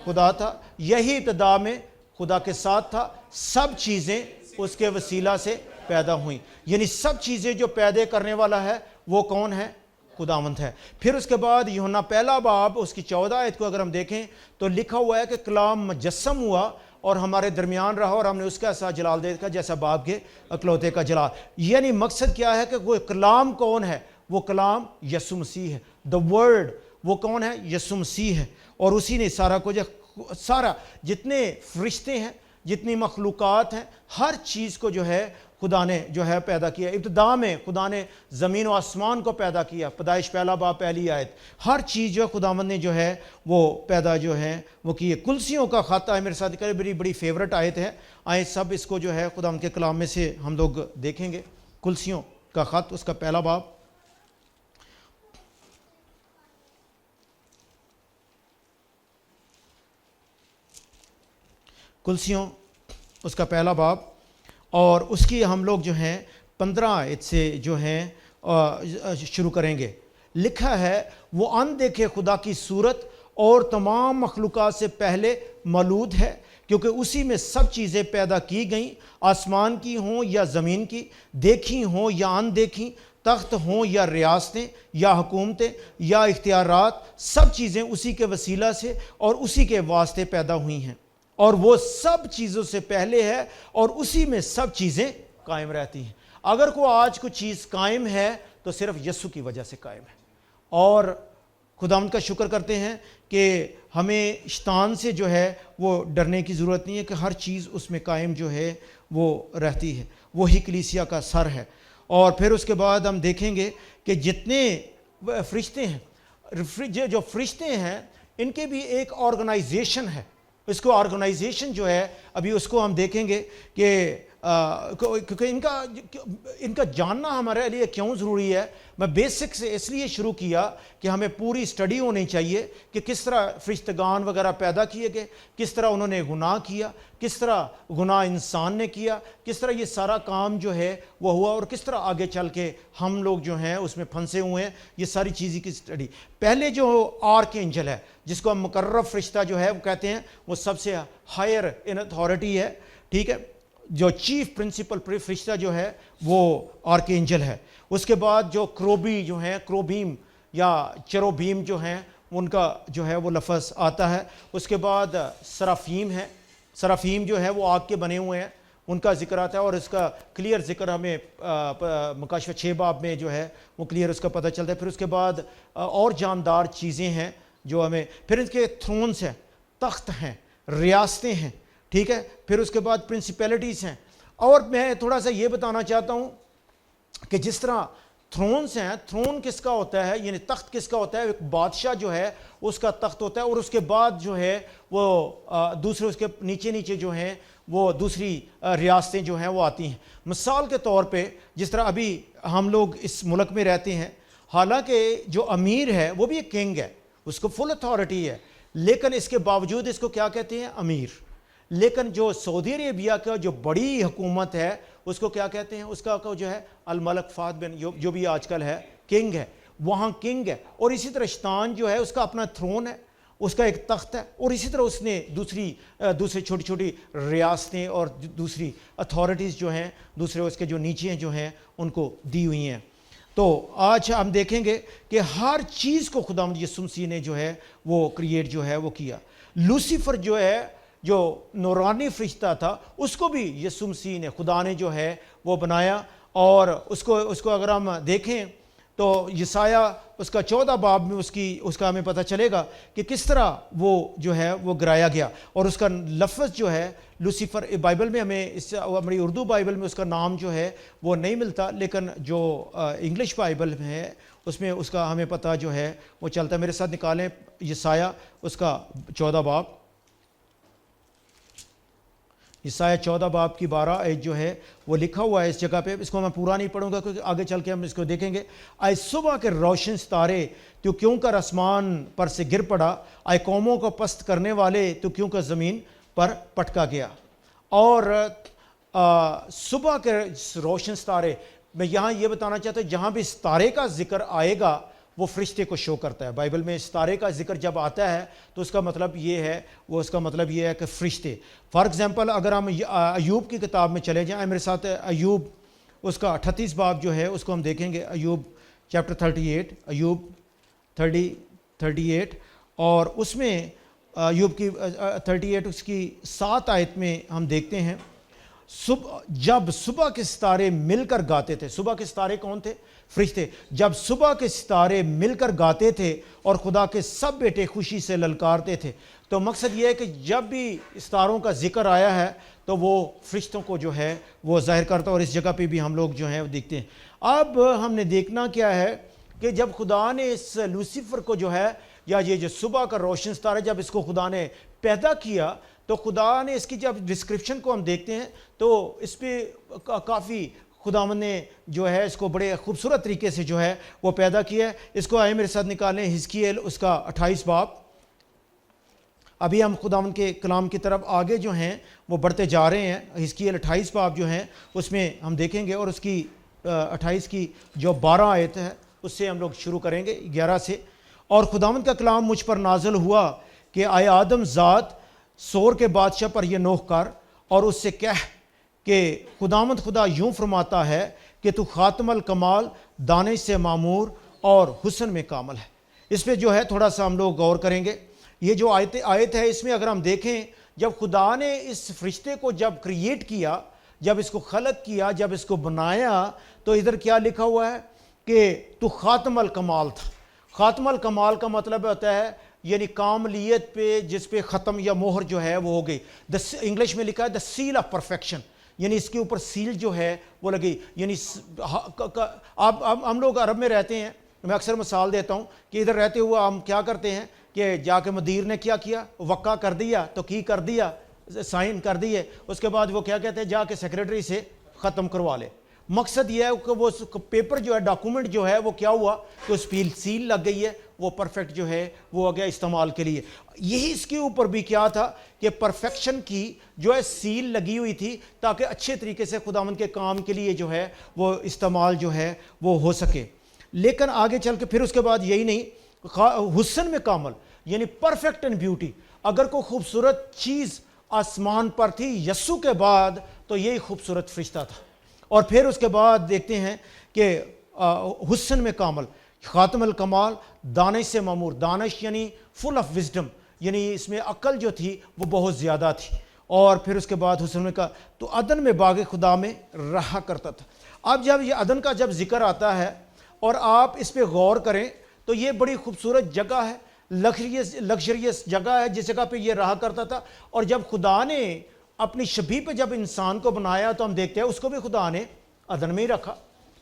خدا تھا. یہی ابتدا میں خدا کے ساتھ تھا. سب چیزیں اس کے وسیلہ سے پیدا ہوئیں. یعنی سب چیزیں جو پیدا کرنے والا ہے وہ کون ہے؟ خداوند ہے. پھر اس کے بعد یوحنا پہلا باب اس کی 14 آیت کو اگر ہم دیکھیں تو لکھا ہوا ہے کہ کلام مجسم ہوا اور ہمارے درمیان رہا, اور ہم نے اس کا ایسا جلال دیکھا جیسا باپ کے اکلوتے کا جلال. یعنی مقصد کیا ہے کہ وہ کلام کون ہے؟ وہ کلام یسوع مسیح ہے. دا ورڈ وہ کون ہے؟ یسوع مسیح ہے. اور اسی نے سارا کچھ, سارا جتنے فرشتے ہیں, جتنی مخلوقات ہیں, ہر چیز کو جو ہے خدا نے جو ہے پیدا کیا. ابتدا میں خدا نے زمین و آسمان کو پیدا کیا. پیدائش پہلا باب پہلی آیت. ہر چیز جو خداوند نے جو ہے وہ پیدا جو ہے وہ کی ہے. کلسیوں کا خط ہے میرے ساتھ, بڑی فیورٹ آیت ہے. آئے سب اس کو جو ہے خداوند کے کلام میں سے ہم لوگ دیکھیں گے. کلسیوں کا خط اس کا پہلا باب, کلسیوں اس کا پہلا باب, اور اس کی ہم لوگ جو ہیں 15 آیت سے جو ہیں شروع کریں گے. لکھا ہے, وہ اندیکھے خدا کی صورت اور تمام مخلوقات سے پہلے مولود ہے, کیونکہ اسی میں سب چیزیں پیدا کی گئیں, آسمان کی ہوں یا زمین کی, دیکھی ہوں یا اندیکھی, تخت ہوں یا ریاستیں یا حکومتیں یا اختیارات, سب چیزیں اسی کے وسیلہ سے اور اسی کے واسطے پیدا ہوئی ہیں. اور وہ سب چیزوں سے پہلے ہے اور اسی میں سب چیزیں قائم رہتی ہیں. اگر کوئی آج کوئی چیز قائم ہے تو صرف یسوع کی وجہ سے قائم ہے. اور خداوند کا شکر کرتے ہیں کہ ہمیں شیطان سے جو ہے وہ ڈرنے کی ضرورت نہیں ہے, کہ ہر چیز اس میں قائم جو ہے وہ رہتی ہے. وہی کلیسیا کا سر ہے. اور پھر اس کے بعد ہم دیکھیں گے کہ جتنے فرشتے ہیں, جو فرشتے ہیں ان کے بھی ایک آرگنائزیشن ہے. اس کو آرگنائزیشن جو ہے ابھی اس کو ہم دیکھیں گے کہ کیونکہ ان کا جاننا ہمارے لیے کیوں ضروری ہے. میں بیسک سے اس لیے شروع کیا کہ ہمیں پوری اسٹڈی ہونی چاہیے کہ کس طرح فرشتگان وغیرہ پیدا کیے گئے, کس طرح انہوں نے گناہ کیا, کس طرح گناہ انسان نے کیا, کس طرح یہ سارا کام جو ہے وہ ہوا, اور کس طرح آگے چل کے ہم لوگ جو ہیں اس میں پھنسے ہوئے ہیں. یہ ساری چیزیں کی اسٹڈی. پہلے جو آرک اینجل ہے, جس کو ہم مقرب فرشتہ جو ہے وہ کہتے ہیں, وہ سب سے ہائر ان اتھارٹی ہے, ٹھیک ہے. جو چیف پرنسپل فرشتہ جو ہے وہ آرک اینجل ہے. اس کے بعد جو کروبی جو ہیں, کروبیم یا چروبیم جو ہیں, ان کا جو ہے وہ لفظ آتا ہے. اس کے بعد سرافیم ہے. سرافیم جو ہے وہ آگ کے بنے ہوئے ہیں, ان کا ذکر آتا ہے, اور اس کا کلیئر ذکر ہمیں مکاشفہ 6 باب میں جو ہے وہ کلیئر اس کا پتہ چلتا ہے. پھر اس کے بعد اور جاندار چیزیں ہیں جو ہمیں, پھر ان کے تھرونز ہیں, تخت ہیں, ریاستیں ہیں, ٹھیک ہے. پھر اس کے بعد پرنسپیلٹیز ہیں. اور میں تھوڑا سا یہ بتانا چاہتا ہوں کہ جس طرح تھرونز ہیں, تھرون کس کا ہوتا ہے, یعنی تخت کس کا ہوتا ہے, ایک بادشاہ جو ہے اس کا تخت ہوتا ہے, اور اس کے بعد جو ہے وہ دوسرے اس کے نیچے جو ہیں وہ دوسری ریاستیں جو ہیں وہ آتی ہیں. مثال کے طور پہ جس طرح ابھی ہم لوگ اس ملک میں رہتے ہیں, حالانکہ جو امیر ہے وہ بھی ایک کنگ ہے, اس کو فل اتھارٹی ہے, لیکن اس کے باوجود اس کو کیا کہتے ہیں؟ امیر. لیکن جو سعودی عربیہ کا جو بڑی حکومت ہے اس کو کیا کہتے ہیں؟ اس کا جو ہے الملک فہد بن, جو بھی آج کل ہے, کنگ ہے, وہاں کنگ ہے. اور اسی طرح شیطان جو ہے اس کا اپنا تھرون ہے, اس کا ایک تخت ہے, اور اسی طرح اس نے دوسری چھوٹی چھوٹی ریاستیں اور دوسری اتھارٹیز جو ہیں دوسرے اس کے جو نیچے جو ہیں ان کو دی ہوئی ہیں. تو آج ہم دیکھیں گے کہ ہر چیز کو خداوند یسوع مسیح نے جو ہے وہ کریٹ جو ہے وہ کیا. لوسیفر جو ہے, جو نورانی فرشتہ تھا, اس کو بھی یسوع مسیح نے, خدا نے جو ہے وہ بنایا. اور اس کو اگر ہم دیکھیں تو یسایہ اس کا 14 باب میں اس کا ہمیں پتہ چلے گا کہ کس طرح وہ جو ہے وہ گرایا گیا، اور اس کا لفظ جو ہے لوسیفر، بائبل میں ہمیں ہماری اردو بائبل میں اس کا نام جو ہے وہ نہیں ملتا، لیکن جو انگلش بائبل میں ہے اس میں اس کا ہمیں پتہ جو ہے وہ چلتا ہے۔ میرے ساتھ نکالیں یسایہ اس کا 14 باب، یسایہ 14 باب کی 12 آیت جو ہے وہ لکھا ہوا ہے اس جگہ پہ۔ اس کو میں پورا نہیں پڑھوں گا کیونکہ آگے چل کے ہم اس کو دیکھیں گے۔ آئے صبح کے روشن ستارے تو کیوں کر آسمان پر سے گر پڑا، آئے قوموں کو پست کرنے والے تو کیوں کر زمین پر پٹکا گیا۔ اور صبح کے روشن ستارے، میں یہاں یہ بتانا چاہتا ہوں جہاں بھی ستارے کا ذکر آئے گا وہ فرشتے کو شو کرتا ہے۔ بائبل میں ستارے کا ذکر جب آتا ہے تو اس کا مطلب یہ ہے، وہ اس کا مطلب یہ ہے کہ فرشتے۔ فار ایگزامپل اگر ہم ایوب کی کتاب میں چلے جائیں، میرے ساتھ ایوب اس کا 38 باب جو ہے اس کو ہم دیکھیں گے، ایوب چیپٹر 38، ایوب 38، اور اس میں ایوب کی 38 اس کی 7 آیت میں ہم دیکھتے ہیں، جب صبح کے ستارے مل کر گاتے تھے۔ صبح کے ستارے کون تھے؟ فرشتے۔ جب صبح کے ستارے مل کر گاتے تھے اور خدا کے سب بیٹے خوشی سے للکارتے تھے۔ تو مقصد یہ ہے کہ جب بھی ستاروں کا ذکر آیا ہے تو وہ فرشتوں کو جو ہے وہ ظاہر کرتا ہے، اور اس جگہ پہ بھی ہم لوگ جو ہیں وہ دیکھتے ہیں۔ اب ہم نے دیکھنا کیا ہے کہ جب خدا نے اس لوسیفر کو جو ہے، یا یہ جو صبح کا روشن ستارہ، جب اس کو خدا نے پیدا کیا تو خدا نے اس کی جب ڈسکرپشن کو ہم دیکھتے ہیں تو اس پہ کافی خداوند نے جو ہے اس کو بڑے خوبصورت طریقے سے جو ہے وہ پیدا کیا ہے۔ اس کو آئے میرے ساتھ نکالیں، حزقیل اس کا 28 باب۔ ابھی ہم خداوند کے کلام کی طرف آگے جو ہیں وہ بڑھتے جا رہے ہیں۔ حزقیل 28 باب جو ہیں اس میں ہم دیکھیں گے، اور اس کی 28 کی جو 12 آیت ہے اس سے ہم لوگ شروع کریں گے 11 سے۔ اور خداوند کا کلام مجھ پر نازل ہوا کہ آئے آدم ذات، سور کے بادشاہ پر یہ نوح کر اور اس سے کہہ کہ خداوند خدا یوں فرماتا ہے کہ تو خاتم الکمال، دانش سے معمور اور حسن میں کامل ہے۔ اس پہ جو ہے تھوڑا سا ہم لوگ غور کریں گے۔ یہ جو آیت ہے اس میں اگر ہم دیکھیں، جب خدا نے اس فرشتے کو جب کریٹ کیا، جب اس کو خلق کیا، جب اس کو بنایا، تو ادھر کیا لکھا ہوا ہے کہ تو خاتم الکمال تھا۔ خاتم الکمال کا مطلب ہوتا ہے یعنی کاملیت پہ جس پہ ختم یا مہر جو ہے وہ ہو گئی۔ انگلش میں لکھا ہے دا سیل آف پرفیکشن، یعنی اس کے اوپر سیل جو ہے وہ لگی۔ یعنی ہم لوگ عرب میں رہتے ہیں، میں اکثر مثال دیتا ہوں کہ ادھر رہتے ہوئے ہم کیا کرتے ہیں کہ جا کے مدیر نے کیا کیا، وقع کر دیا تو کی کر دیا، سائن کر دیے، اس کے بعد وہ کیا کہتے ہیں جا کے سیکریٹری سے ختم کروا لے۔ مقصد یہ ہے کہ وہ پیپر جو ہے، ڈاکومنٹ جو ہے وہ کیا ہوا کہ اس پہ سیل لگ گئی ہے، وہ پرفیکٹ جو ہے وہ آ گیا استعمال کے لیے۔ یہی اس کے اوپر بھی کیا تھا کہ پرفیکشن کی جو ہے سیل لگی ہوئی تھی تاکہ اچھے طریقے سے خداوند کے کام کے لیے جو ہے وہ استعمال جو ہے وہ ہو سکے۔ لیکن آگے چل کے پھر اس کے بعد یہی نہیں، حسن میں کامل یعنی پرفیکٹ اینڈ بیوٹی۔ اگر کوئی خوبصورت چیز آسمان پر تھی یسوع کے بعد تو یہی خوبصورت فرشتہ تھا۔ اور پھر اس کے بعد دیکھتے ہیں کہ حسن میں کامل، خاتم الکمال، دانش سے معمور۔ دانش یعنی فل آف وزڈم، یعنی اس میں عقل جو تھی وہ بہت زیادہ تھی۔ اور پھر اس کے بعد حسن میں کا تو عدن میں باغ خدا میں رہا کرتا تھا۔ اب جب یہ عدن کا جب ذکر آتا ہے اور آپ اس پہ غور کریں تو یہ بڑی خوبصورت جگہ ہے، لگژریس جگہ ہے جس جگہ پہ یہ رہا کرتا تھا۔ اور جب خدا نے اپنی شبیہ پہ جب انسان کو بنایا تو ہم دیکھتے ہیں اس کو بھی خدا نے عدن میں ہی رکھا،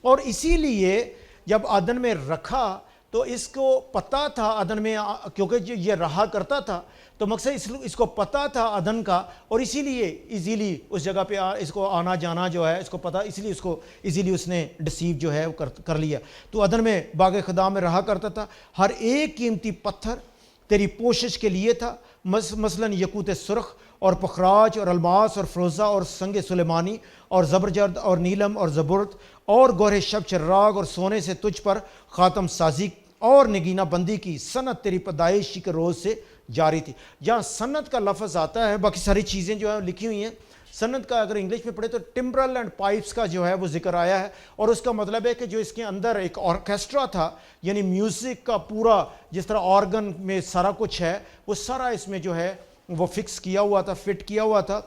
اور اسی لیے جب عدن میں رکھا تو اس کو پتہ تھا عدن میں، کیونکہ یہ رہا کرتا تھا تو مقصد اس کو پتہ تھا عدن کا، اور اسی لیے ایزیلی اس جگہ پہ اس کو آنا جانا جو ہے اس کو پتہ، اسی لیے اس کو ایزیلی اس نے ڈسیو جو ہے وہ کر لیا۔ تو عدن میں باغ خدا میں رہا کرتا تھا۔ ہر ایک قیمتی پتھر تیری پوشش کے لیے تھا، مثلاً یقوت سرخ اور پخراج اور الماس اور فروزہ اور سنگ سلیمانی اور زبرجد اور نیلم اور زبرد اور گوہر شب چراغ، اور سونے سے تجھ پر خاتم سازی اور نگینہ بندی کی صنعت تیری پیدائشی کے روز سے جاری تھی۔ جہاں صنعت کا لفظ آتا ہے، باقی ساری چیزیں جو ہیں لکھی ہوئی ہیں، صنعت کا اگر انگلش میں پڑھے تو ٹمبرل اینڈ پائپس کا جو ہے وہ ذکر آیا ہے، اور اس کا مطلب ہے کہ جو اس کے اندر ایک آرکیسٹرا تھا، یعنی میوزک کا پورا جس طرح آرگن میں سارا کچھ ہے وہ سارا اس میں جو ہے وہ فکس کیا ہوا تھا، فٹ کیا ہوا تھا۔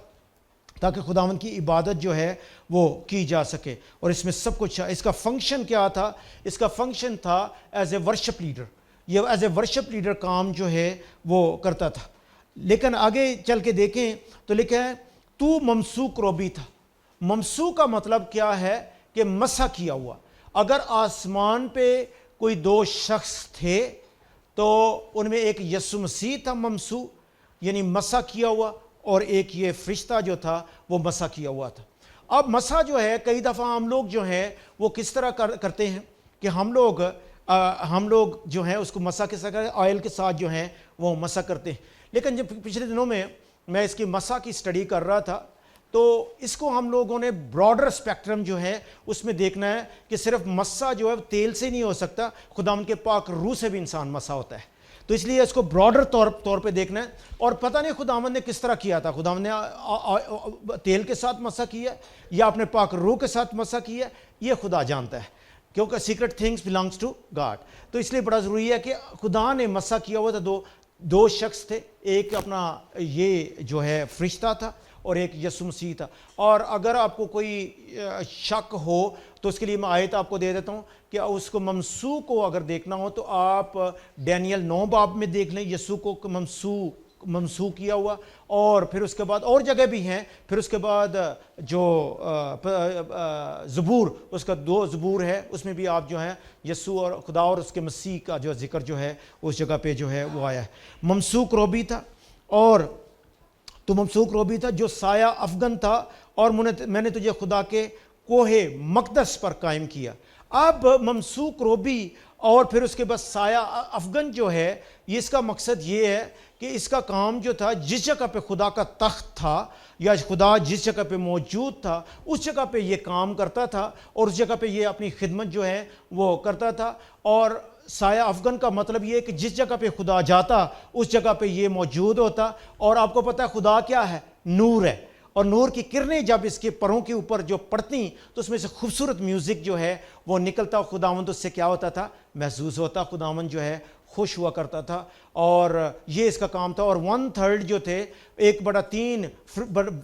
تاکہ خداوند کی عبادت جو ہے وہ کی جا سکے. اور اس میں سب کچھ اس کا فنکشن کیا تھا؟ اس کا فنکشن تھا ایز اے ورشپ لیڈر. یہ ایز اے ورشپ لیڈر کام جو ہے وہ کرتا تھا. لیکن آگے چل کے دیکھیں تو لکھا ہے تو ممسوک روبی تھا. ممسوک کا مطلب کیا ہے؟ کہ مسح کیا ہوا. اگر آسمان پہ کوئی دو شخص تھے تو ان میں ایک یسوع مسیح تھا ممسوح یعنی مسح کیا ہوا، اور ایک یہ فرشتہ جو تھا وہ مسح کیا ہوا تھا. اب مسح جو ہے کئی دفعہ ہم لوگ جو ہیں وہ کس طرح کرتے ہیں کہ ہم لوگ جو ہیں اس کو مسح کے ساتھ آئل کے ساتھ جو ہیں وہ مسح کرتے ہیں. لیکن جب پچھلے دنوں میں اس کی مسح کی سٹڈی کر رہا تھا تو اس کو ہم لوگوں نے براڈر اسپیکٹرم جو ہے اس میں دیکھنا ہے کہ صرف مسح جو ہے تیل سے نہیں ہو سکتا، خداوند کے پاک روح سے بھی انسان مسح ہوتا ہے. تو اس لیے اس کو براڈر طور پہ دیکھنا ہے. اور پتہ نہیں خداوند نے کس طرح کیا تھا. خداوند نے تیل کے ساتھ مسح کیا یا اپنے پاک روح کے ساتھ مسح کیا، یہ خدا جانتا ہے، کیونکہ secret things belongs to God. تو اس لیے بڑا ضروری ہے کہ خدا نے مسح کیا ہوا تھا. دو شخص تھے، ایک اپنا یہ جو ہے فرشتہ تھا اور ایک یسوع مسیح تھا. اور اگر آپ کو کوئی شک ہو تو اس کے لیے میں آیت آپ کو دے دیتا ہوں کہ اس کو ممسوح کو اگر دیکھنا ہو تو آپ ڈینیل 9 باب میں دیکھ لیں یسوع کو ممسوح کیا ہوا. اور پھر اس کے بعد اور جگہ بھی ہیں. پھر اس کے بعد جو زبور، اس کا 2 زبور ہے، اس میں بھی آپ جو ہیں یسوع اور خدا اور اس کے مسیح کا جو ذکر جو ہے اس جگہ پہ جو ہے وہ آیا ہے. ممسوک روبی تھا، اور تو ممسوک روبی تھا جو سایہ افغن تھا، اور میں نے تجھے خدا کے کوہ مقدس پر قائم کیا. اب ممسوک روبی اور پھر اس کے بعد سایہ افغن جو ہے، یہ اس کا مقصد یہ ہے کہ اس کا کام جو تھا جس جگہ پہ خدا کا تخت تھا یا خدا جس جگہ پہ موجود تھا اس جگہ پہ یہ کام کرتا تھا، اور اس جگہ پہ یہ اپنی خدمت جو ہے وہ کرتا تھا. اور سایہ افغن کا مطلب یہ ہے کہ جس جگہ پہ خدا جاتا اس جگہ پہ یہ موجود ہوتا. اور آپ کو پتہ ہے خدا کیا ہے؟ نور ہے. اور نور کی کرنیں جب اس کے پروں کے اوپر جو پڑتی تو اس میں سے خوبصورت میوزک جو ہے وہ نکلتا. خداوند اس سے کیا ہوتا تھا؟ محظوظ ہوتا. خداوند جو ہے خوش ہوا کرتا تھا. اور یہ اس کا کام تھا. اور 1/3 جو تھے، 1/3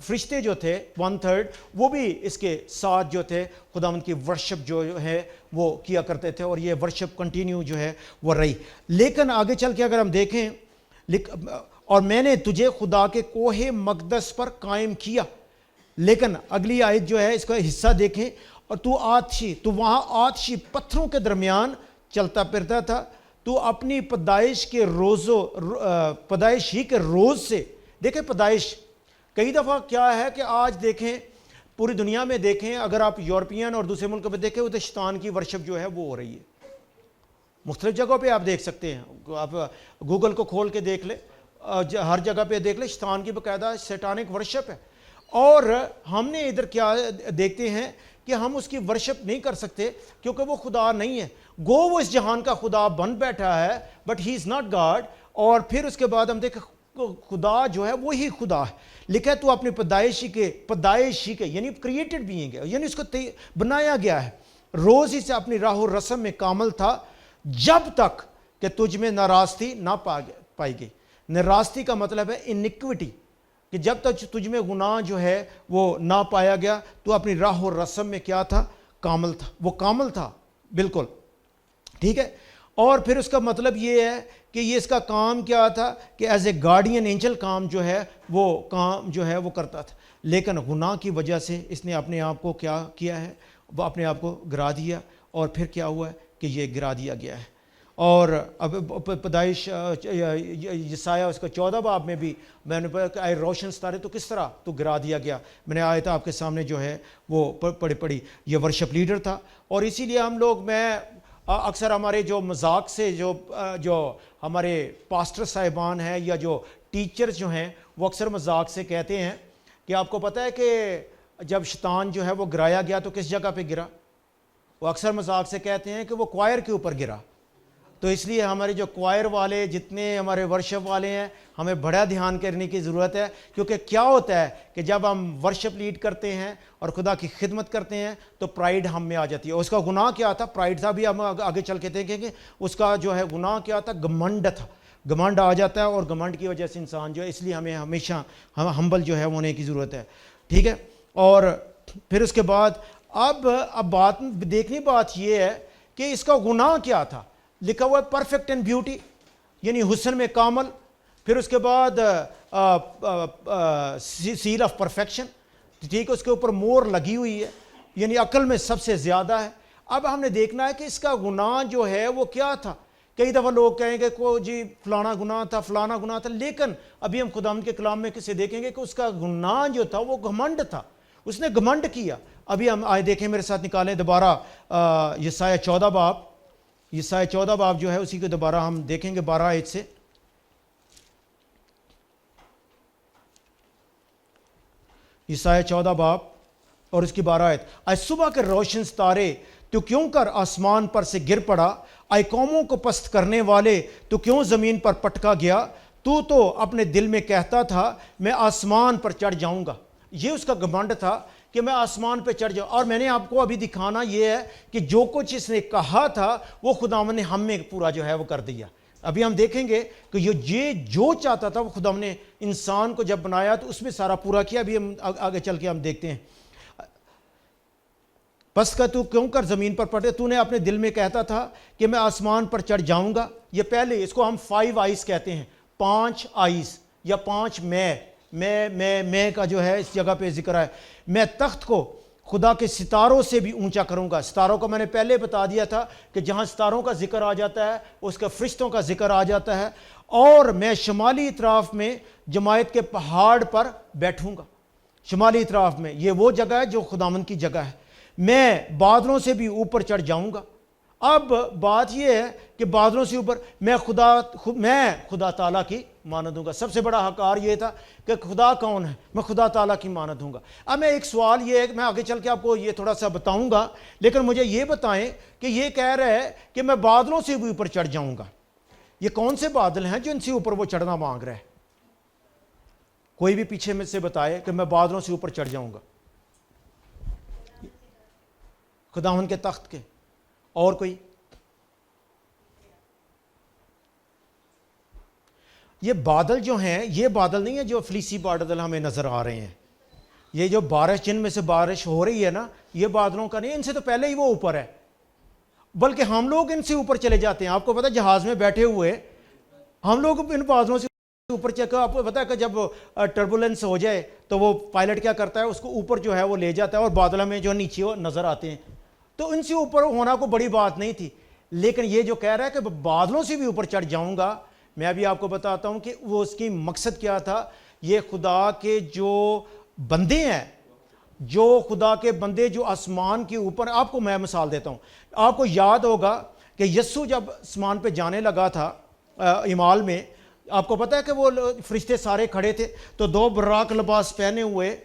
فرشتے جو تھے 1/3 وہ بھی اس کے ساتھ جو تھے خداوند کی ورشپ جو ہے وہ کیا کرتے تھے. اور یہ ورشپ کنٹینیو جو ہے وہ رہی. لیکن آگے چل کے اگر ہم دیکھیں، اور میں نے تجھے خدا کے کوہ مقدس پر قائم کیا. لیکن اگلی آیت جو ہے اس کا حصہ دیکھیں، اور تو وہاں آتشی پتھروں کے درمیان چلتا پھرتا تھا. تو اپنی پیدائش ہی کے روز سے، دیکھیں پیدائش کئی دفعہ کیا ہے کہ آج دیکھیں پوری دنیا میں دیکھیں، اگر آپ یورپین اور دوسرے ملکوں میں دیکھیں ادھر شیطان کی ورشپ جو ہے وہ ہو رہی ہے. مختلف جگہوں پہ آپ دیکھ سکتے ہیں، آپ گوگل کو کھول کے دیکھ لیں، ہر جگہ پہ دیکھ لیں شیطان کی باقاعدہ سیٹانک ورشپ ہے. اور ہم نے ادھر کیا دیکھتے ہیں کہ ہم اس کی ورشپ نہیں کر سکتے کیونکہ وہ خدا نہیں ہے. وہ اس جہان کا خدا بن بیٹھا ہے، but he is not God. اور پھر اس کے بعد ہم دیکھیں خدا جو ہے وہی خدا ہے. لکھا ہے تو اپنی پیدائشی کے یعنی کریٹڈ بینگ ہے، یعنی اس کو بنایا گیا ہے. روز ہی سے اپنی راہ و رسم میں کامل تھا جب تک کہ تجھ میں ناراستی نہ پائی گئی. ناراستی کا مطلب ہے انیکوٹی، کہ جب تک تجھ میں گناہ جو ہے وہ نہ پایا گیا تو اپنی راہ و رسم میں کیا تھا؟ کامل تھا. وہ کامل تھا بالکل، ٹھیک ہے. اور پھر اس کا مطلب یہ ہے کہ یہ اس کا کام کیا تھا کہ ایز اے گارڈین اینجل کام جو ہے وہ کام جو ہے وہ کرتا تھا. لیکن گناہ کی وجہ سے اس نے اپنے آپ کو کیا کیا ہے؟ وہ اپنے آپ کو گرا دیا. اور پھر کیا ہوا ہے کہ یہ گرا دیا گیا ہے. اور اب پیدائش یسایہ اس کا 14 باب میں بھی میں نے پڑھا کہ اے روشن ستارے تو کس طرح تو گرا دیا گیا. میں نے آیت آپ کے سامنے جو ہے وہ پڑھی. یہ ورشپ لیڈر تھا. اور اسی لیے ہم لوگ اکثر ہمارے جو مذاق سے جو ہمارے پاسٹر صاحبان ہیں یا جو ٹیچرز جو ہیں وہ اکثر مذاق سے کہتے ہیں کہ آپ کو پتہ ہے کہ جب شیطان جو ہے وہ گرایا گیا تو کس جگہ پہ گرا؟ وہ اکثر مذاق سے کہتے ہیں کہ وہ کوائر کے اوپر گرا. تو اس لیے ہمارے جو کوائر والے جتنے ہمارے ورشپ والے ہیں ہمیں بڑا دھیان کرنے کی ضرورت ہے. کیونکہ کیا ہوتا ہے کہ جب ہم ورشپ لیڈ کرتے ہیں اور خدا کی خدمت کرتے ہیں تو پرائیڈ ہم میں آ جاتی ہے. اس کا گناہ کیا تھا؟ پرائیڈ تھا. بھی ہم آگے چل کے دیکھیں گے اس کا جو ہے گناہ کیا تھا؟ گمنڈ تھا. گمنڈ آ جاتا ہے اور گمنڈ کی وجہ سے انسان جو ہے، اس لیے ہمیں ہمیشہ ہمبل جو ہے ہونے کی ضرورت ہے. ٹھیک ہے. اور پھر اس کے بعد اب بات دیکھنی بات یہ ہے کہ اس کا گناہ کیا تھا. لکھا ہوا ہے پرفیکٹ اینڈ بیوٹی، یعنی حسن میں کامل. پھر اس کے بعد سیل آف پرفیکشن، ٹھیک ہے، اس کے اوپر مور لگی ہوئی ہے، یعنی عقل میں سب سے زیادہ ہے. اب ہم نے دیکھنا ہے کہ اس کا گناہ جو ہے وہ کیا تھا. کئی دفعہ لوگ کہیں گے کہ جی فلانا گناہ تھا، فلانا گناہ تھا، لیکن ابھی ہم خداوند کے کلام میں کسے دیکھیں گے کہ اس کا گناہ جو تھا وہ گھمنڈ تھا. اس نے گھمنڈ کیا. ابھی ہم آئے دیکھیں، میرے ساتھ نکالیں دوبارہ یسایہ 14 باب. یسایہ 14 باب جو ہے اسی کو دوبارہ ہم دیکھیں گے 12 آیت سے. یسایہ 14 باب اور اس کی 12 آیت. اے صبح کے روشن ستارے تو کیوں کر آسمان پر سے گر پڑا، اے قوموں کو پست کرنے والے تو کیوں زمین پر پٹکا گیا. تو اپنے دل میں کہتا تھا میں آسمان پر چڑھ جاؤں گا. یہ اس کا گھمنڈ تھا کہ میں آسمان پہ چڑھ جاؤں. اور میں نے آپ کو ابھی دکھانا یہ ہے کہ جو کچھ اس نے کہا تھا وہ خداوند نے ہم میں پورا جو ہے وہ کر دیا. ابھی ہم دیکھیں گے کہ یہ جو چاہتا تھا وہ خداوند نے انسان کو جب بنایا تو اس میں سارا پورا کیا. ابھی ہم آگے چل کے ہم دیکھتے ہیں. پس کا تو کیوں کر زمین پر پڑے، تو نے اپنے دل میں کہتا تھا کہ میں آسمان پر چڑھ جاؤں گا. یہ پہلے اس کو ہم 5 آئیز کہتے ہیں، 5 آئیز یا 5 میں کا جو ہے اس جگہ پہ ذکر ہے. میں تخت کو خدا کے ستاروں سے بھی اونچا کروں گا. ستاروں کا میں نے پہلے بتا دیا تھا کہ جہاں ستاروں کا ذکر آ جاتا ہے اس کا فرشتوں کا ذکر آ جاتا ہے. اور میں شمالی اطراف میں جماعت کے پہاڑ پر بیٹھوں گا. شمالی اطراف میں یہ وہ جگہ ہے جو خداوند کی جگہ ہے. میں بادلوں سے بھی اوپر چڑھ جاؤں گا. اب بات یہ ہے کہ بادلوں سے اوپر میں خدا تعالیٰ کی مانند ہوں گا. سب سے بڑا حقار یہ تھا کہ خدا کون ہے، میں خدا تعالیٰ کی مانند ہوں گا. اب میں ایک سوال یہ ہے کہ میں آگے چل کے آپ کو یہ تھوڑا سا بتاؤں گا، لیکن مجھے یہ بتائیں کہ یہ کہہ رہا ہے کہ میں بادلوں سے بھی اوپر چڑھ جاؤں گا. یہ کون سے بادل ہیں جو ان سے اوپر وہ چڑھنا مانگ رہا ہے؟ کوئی بھی پیچھے میں سے بتائے کہ میں بادلوں سے اوپر چڑھ جاؤں گا. خداوند کے تخت کے. اور کوئی؟ یہ بادل جو ہیں یہ بادل نہیں ہے جو فلیسی بادل ہمیں نظر آ رہے ہیں. یہ جو بارش جن میں سے بارش ہو رہی ہے نا، یہ بادلوں کا نہیں، ان سے تو پہلے ہی وہ اوپر ہے، بلکہ ہم لوگ ان سے اوپر چلے جاتے ہیں. آپ کو پتہ ہے جہاز میں بیٹھے ہوئے ہم لوگ ان بادلوں سے اوپر چل کر، آپ کو پتہ ہے کہ جب ٹربولنس ہو جائے تو وہ پائلٹ کیا کرتا ہے، اس کو اوپر جو ہے وہ لے جاتا ہے اور بادل میں جو نیچے وہ نظر آتے ہیں. تو ان سے اوپر ہونا کوئی بڑی بات نہیں تھی. لیکن یہ جو کہہ رہا ہے کہ بادلوں سے بھی اوپر چڑھ جاؤں گا، میں ابھی آپ کو بتاتا ہوں کہ وہ اس کی مقصد کیا تھا. یہ خدا کے جو بندے ہیں، جو خدا کے بندے جو آسمان کے اوپر، آپ کو میں مثال دیتا ہوں. آپ کو یاد ہوگا کہ یسوع جب آسمان پہ جانے لگا تھا اعمال میں، آپ کو پتہ ہے کہ وہ فرشتے سارے کھڑے تھے، تو 2 براق لباس پہنے ہوئے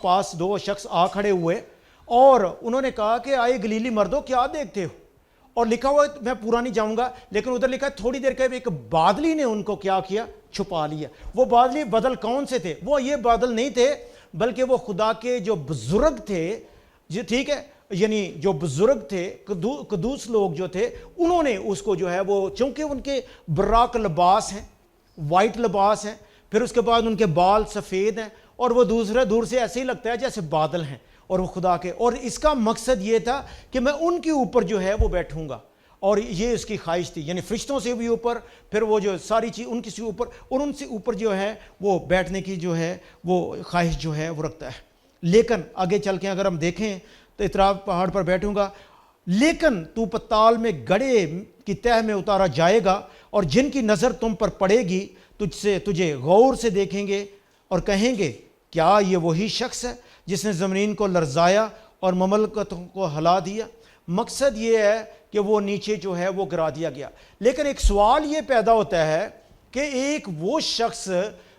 پاس 2 شخص آ کھڑے ہوئے اور انہوں نے کہا کہ آئے گلیلی مردوں کیا دیکھتے ہو. اور لکھا ہوا میں پورا نہیں جاؤں گا، لیکن ادھر لکھا ہے تھوڑی دیر کے ایک بادلی نے ان کو کیا کیا، چھپا لیا. وہ بادلی بدل کون سے تھے؟ وہ یہ بادل نہیں تھے، بلکہ وہ خدا کے جو بزرگ تھے، جی ٹھیک ہے، یعنی جو بزرگ تھے، قدوس لوگ جو تھے، انہوں نے اس کو جو ہے وہ، چونکہ ان کے براق لباس ہیں، وائٹ لباس ہیں، پھر اس کے بعد ان کے بال سفید ہیں، اور وہ دوسرے دور سے ایسے ہی لگتا ہے جیسے بادل ہیں، اور وہ خدا کے. اور اس کا مقصد یہ تھا کہ میں ان کے اوپر جو ہے وہ بیٹھوں گا. اور یہ اس کی خواہش تھی، یعنی فرشتوں سے بھی اوپر، پھر وہ جو ساری چیز ان کی سے اوپر، اور ان سے اوپر جو ہے وہ بیٹھنے کی جو ہے وہ خواہش جو ہے وہ رکھتا ہے. لیکن آگے چل کے اگر ہم دیکھیں تو اطراف پہاڑ پر بیٹھوں گا، لیکن تو پتال میں گڑھے کی تہ میں اتارا جائے گا، اور جن کی نظر تم پر پڑے گی تجھے غور سے دیکھیں گے اور کہیں گے کیا یہ وہی شخص ہے جس نے زمین کو لرزایا اور مملکتوں کو ہلا دیا. مقصد یہ ہے کہ وہ نیچے جو ہے وہ گرا دیا گیا. لیکن ایک سوال یہ پیدا ہوتا ہے کہ ایک وہ شخص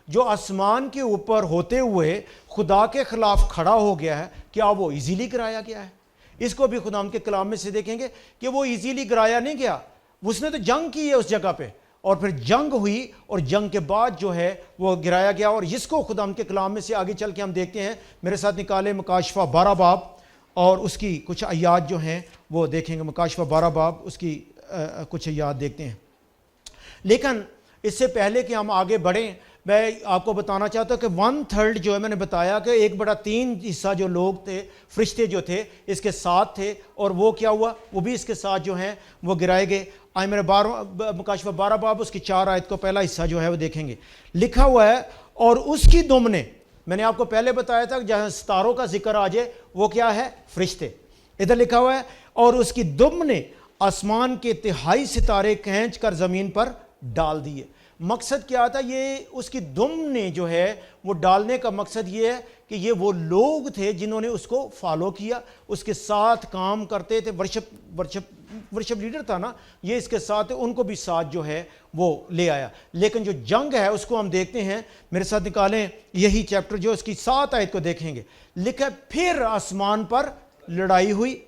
جو آسمان کے اوپر ہوتے ہوئے خدا کے خلاف کھڑا ہو گیا ہے، کیا وہ ایزیلی گرایا گیا ہے؟ اس کو بھی خدا کے کلام میں سے دیکھیں گے کہ وہ ایزیلی گرایا نہیں گیا. اس نے تو جنگ کی ہے اس جگہ پہ، اور پھر جنگ ہوئی، اور جنگ کے بعد جو ہے وہ گرایا گیا. اور اس کو خدا کے کلام میں سے آگے چل کے ہم دیکھتے ہیں. میرے ساتھ نکالے مکاشفہ 12 باب اور اس کی کچھ آیات جو ہیں وہ دیکھیں گے. مکاشفہ 12 باب اس کی کچھ آیات دیکھتے ہیں. لیکن اس سے پہلے کہ ہم آگے بڑھیں، میں آپ کو بتانا چاہتا ہوں کہ 1/3 جو ہے میں نے بتایا کہ 1/3 حصہ جو لوگ تھے فرشتے جو تھے اس کے ساتھ تھے، اور وہ کیا ہوا، وہ بھی اس کے ساتھ جو ہیں وہ گرائے گئے۔ آئے میرے مکاشفہ 12 باب اس کی 4 آیت کو پہلا حصہ جو ہے وہ دیکھیں گے، لکھا ہوا ہے اور اس کی دم نے، میں نے آپ کو پہلے بتایا تھا کہ جہاں ستاروں کا ذکر آ جائے وہ کیا ہے، فرشتے، ادھر لکھا ہوا ہے اور اس کی دم نے آسمان کے تہائی ستارے کھینچ کر زمین پر ڈال دیے۔ مقصد کیا تھا، یہ اس کی دم نے جو ہے وہ ڈالنے کا مقصد یہ ہے کہ یہ وہ لوگ تھے جنہوں نے اس کو فالو کیا، اس کے ساتھ کام کرتے تھے، ورشپ لیڈر تھا نا یہ، اس کے ساتھ ان کو بھی ساتھ جو ہے وہ لے آیا۔ لیکن جو جنگ ہے اس کو ہم دیکھتے ہیں، میرے ساتھ نکالیں یہی چیپٹر جو اس کی 7 آیت کو دیکھیں گے، لکھا ہے پھر آسمان پر لڑائی ہوئی،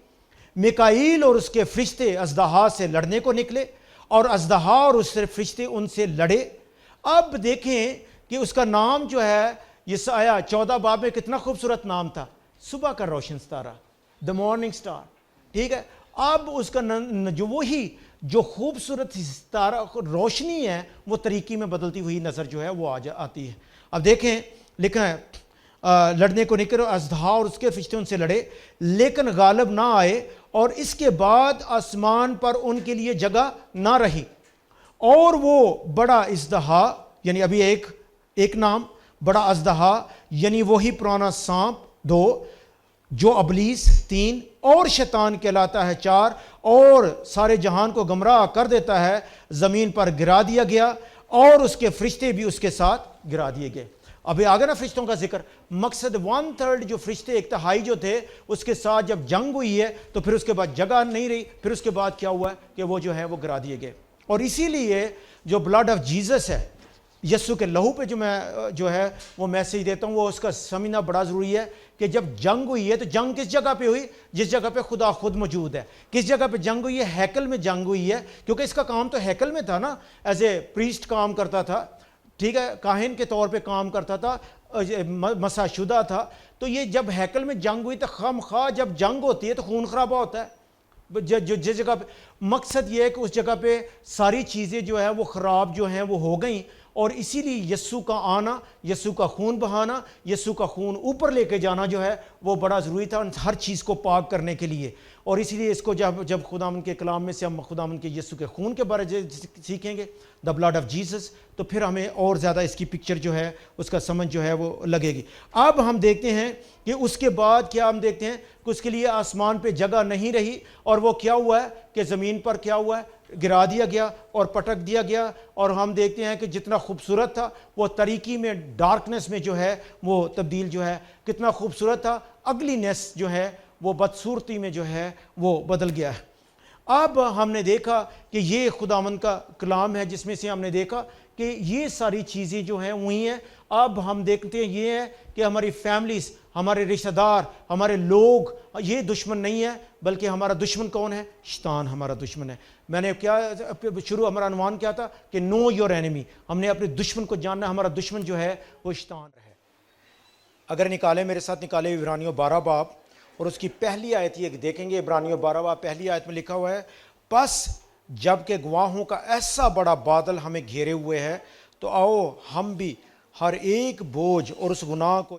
میکائیل اور اس کے فرشتے اژدہا سے لڑنے کو نکلے اور اژدہا اور اس سے فرشتے ان سے لڑے۔ اب دیکھیں کہ اس کا نام جو ہے یسعیاہ 14 باب میں کتنا خوبصورت نام تھا، صبح کا روشن ستارہ، دا مارننگ سٹار، ٹھیک ہے۔ اب اس کا جو وہی جو خوبصورت ستارہ روشنی ہے وہ طریقے میں بدلتی ہوئی نظر جو ہے وہ آتی ہے۔ اب دیکھیں لکھا ہے لڑنے کو نکلے، اژدہا اور اس کے فرشتے ان سے لڑے لیکن غالب نہ آئے، اور اس کے بعد آسمان پر ان کے لیے جگہ نہ رہی، اور وہ بڑا اژدہا، یعنی ابھی ایک نام بڑا اژدہا، یعنی وہی پرانا سانپ 2، جو ابلیس 3 اور شیطان کہلاتا ہے 4، اور سارے جہان کو گمراہ کر دیتا ہے، زمین پر گرا دیا گیا اور اس کے فرشتے بھی اس کے ساتھ گرا دیے گئے۔ ابھی آگے نا فرشتوں کا ذکر، مقصد 1/3 جو فرشتے 1/3 جو تھے اس کے ساتھ جب جنگ ہوئی ہے تو پھر اس کے بعد جگہ نہیں رہی، پھر اس کے بعد کیا ہوا ہے کہ وہ جو ہے وہ گرا دیے گئے۔ اور اسی لیے جو بلڈ آف جیزس ہے، یسوع کے لہو پہ جو ہے وہ میسیج دیتا ہوں، وہ اس کا سمجھنا بڑا ضروری ہے کہ جب جنگ ہوئی ہے تو جنگ کس جگہ پہ ہوئی، جس جگہ پہ خدا خود موجود ہے۔ کس جگہ پہ جنگ ہوئی ہے، ہیکل میں جنگ ہوئی ہے، کیونکہ اس کا کام تو ہیکل میں تھا نا، ایز اے پریسٹ کام کرتا تھا، ٹھیک ہے، کاہن کے طور پہ کام کرتا تھا، مسح شدہ تھا۔ تو یہ جب ہیکل میں جنگ ہوئی تو خواہ جب جنگ ہوتی ہے تو خون خرابہ ہوتا ہے، جس جگہ پہ مقصد یہ ہے کہ اس جگہ پہ ساری چیزیں جو ہے وہ خراب جو ہیں وہ ہو گئیں، اور اسی لیے یسوع کا آنا، یسوع کا خون بہانا، یسوع کا خون اوپر لے کے جانا جو ہے وہ بڑا ضروری تھا ہر چیز کو پاک کرنے کے لیے۔ اور اسی لیے اس کو جب خداوند کے کلام میں سے ہم خداوند کے یسوع کے خون کے بارے میں سیکھیں گے، دا بلڈ آف جیسس، تو پھر ہمیں اور زیادہ اس کی پکچر جو ہے اس کا سمجھ جو ہے وہ لگے گی۔ اب ہم دیکھتے ہیں کہ اس کے بعد کیا ہم دیکھتے ہیں کہ اس کے لیے آسمان پہ جگہ نہیں رہی، اور وہ کیا ہوا ہے کہ زمین پر کیا ہوا ہے، گرا دیا گیا اور پٹک دیا گیا۔ اور ہم دیکھتے ہیں کہ جتنا خوبصورت تھا وہ تاریکی میں، ڈارکنس میں جو ہے وہ تبدیل جو ہے، کتنا خوبصورت تھا، اگلینس جو ہے وہ بدصورتی میں جو ہے وہ بدل گیا ہے۔ اب ہم نے دیکھا کہ یہ خداوند کا کلام ہے جس میں سے ہم نے دیکھا کہ یہ ساری چیزیں جو ہیں وہی ہیں۔ اب ہم دیکھتے ہیں یہ ہے کہ ہماری فیملیز، ہمارے رشتہ دار، ہمارے لوگ، یہ دشمن نہیں ہے، بلکہ ہمارا دشمن کون ہے؟ شیطان ہمارا دشمن ہے۔ میں نے کیا ہمارا عنوان کیا تھا کہ نو یور اینیمی، ہم نے اپنے دشمن کو جاننا، ہمارا دشمن جو ہے وہ شیطان ہے۔ اگر نکالیں، میرے ساتھ نکالے عبرانیوں 12 باب اور اس کی پہلی آیت یہ دیکھیں گے۔ عبرانیوں 12 باب پہلی آیت میں لکھا ہوا ہے، پس جب کہ گواہوں کا ایسا بڑا بادل ہمیں گھیرے ہوئے ہے تو آؤ ہم بھی ہر ایک بوجھ اور اس گناہ کو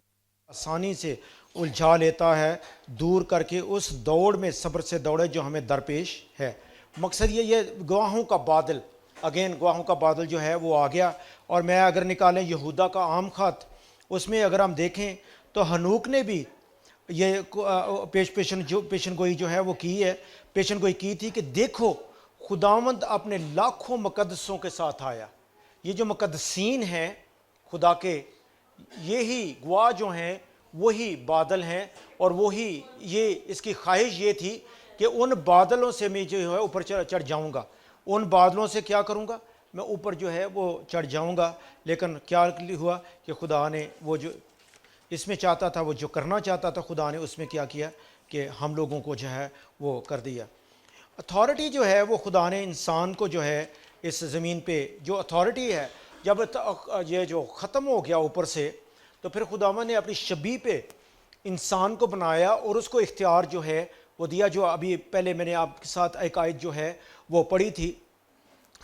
آسانی سے الجھا لیتا ہے دور کر کے اس دوڑ میں صبر سے دوڑے جو ہمیں درپیش ہے۔ مقصد یہ گواہوں کا بادل، اگین گواہوں کا بادل جو ہے وہ آ گیا۔ اور میں اگر نکالیں یہودا کا عام خط، اس میں اگر ہم دیکھیں تو ہنوک نے بھی یہ پیشن گوئی جو ہے وہ کی ہے، پیشن گوئی کی تھی کہ دیکھو خداوند اپنے لاکھوں مقدسوں کے ساتھ آیا۔ یہ جو مقدسین ہیں خدا کے، یہی گواہ جو ہیں وہی بادل ہیں، اور وہی یہ اس کی خواہش یہ تھی کہ ان بادلوں سے میں جو ہے اوپر چڑھ جاؤں گا، ان بادلوں سے کیا کروں گا، میں اوپر جو ہے وہ چڑھ جاؤں گا۔ لیکن کیا ہوا کہ خدا نے وہ جو اس میں چاہتا تھا، وہ جو کرنا چاہتا تھا، خدا نے اس میں کیا کیا کہ ہم لوگوں کو جو ہے وہ کر دیا۔ اتھارٹی جو ہے وہ خدا نے انسان کو جو ہے اس زمین پہ جو اتھارٹی ہے، جب یہ جو ختم ہو گیا اوپر سے، تو پھر خداوند نے اپنی شبیہ پہ انسان کو بنایا اور اس کو اختیار جو ہے وہ دیا، جو ابھی پہلے میں نے آپ کے ساتھ ایک آیت جو ہے وہ پڑھی تھی،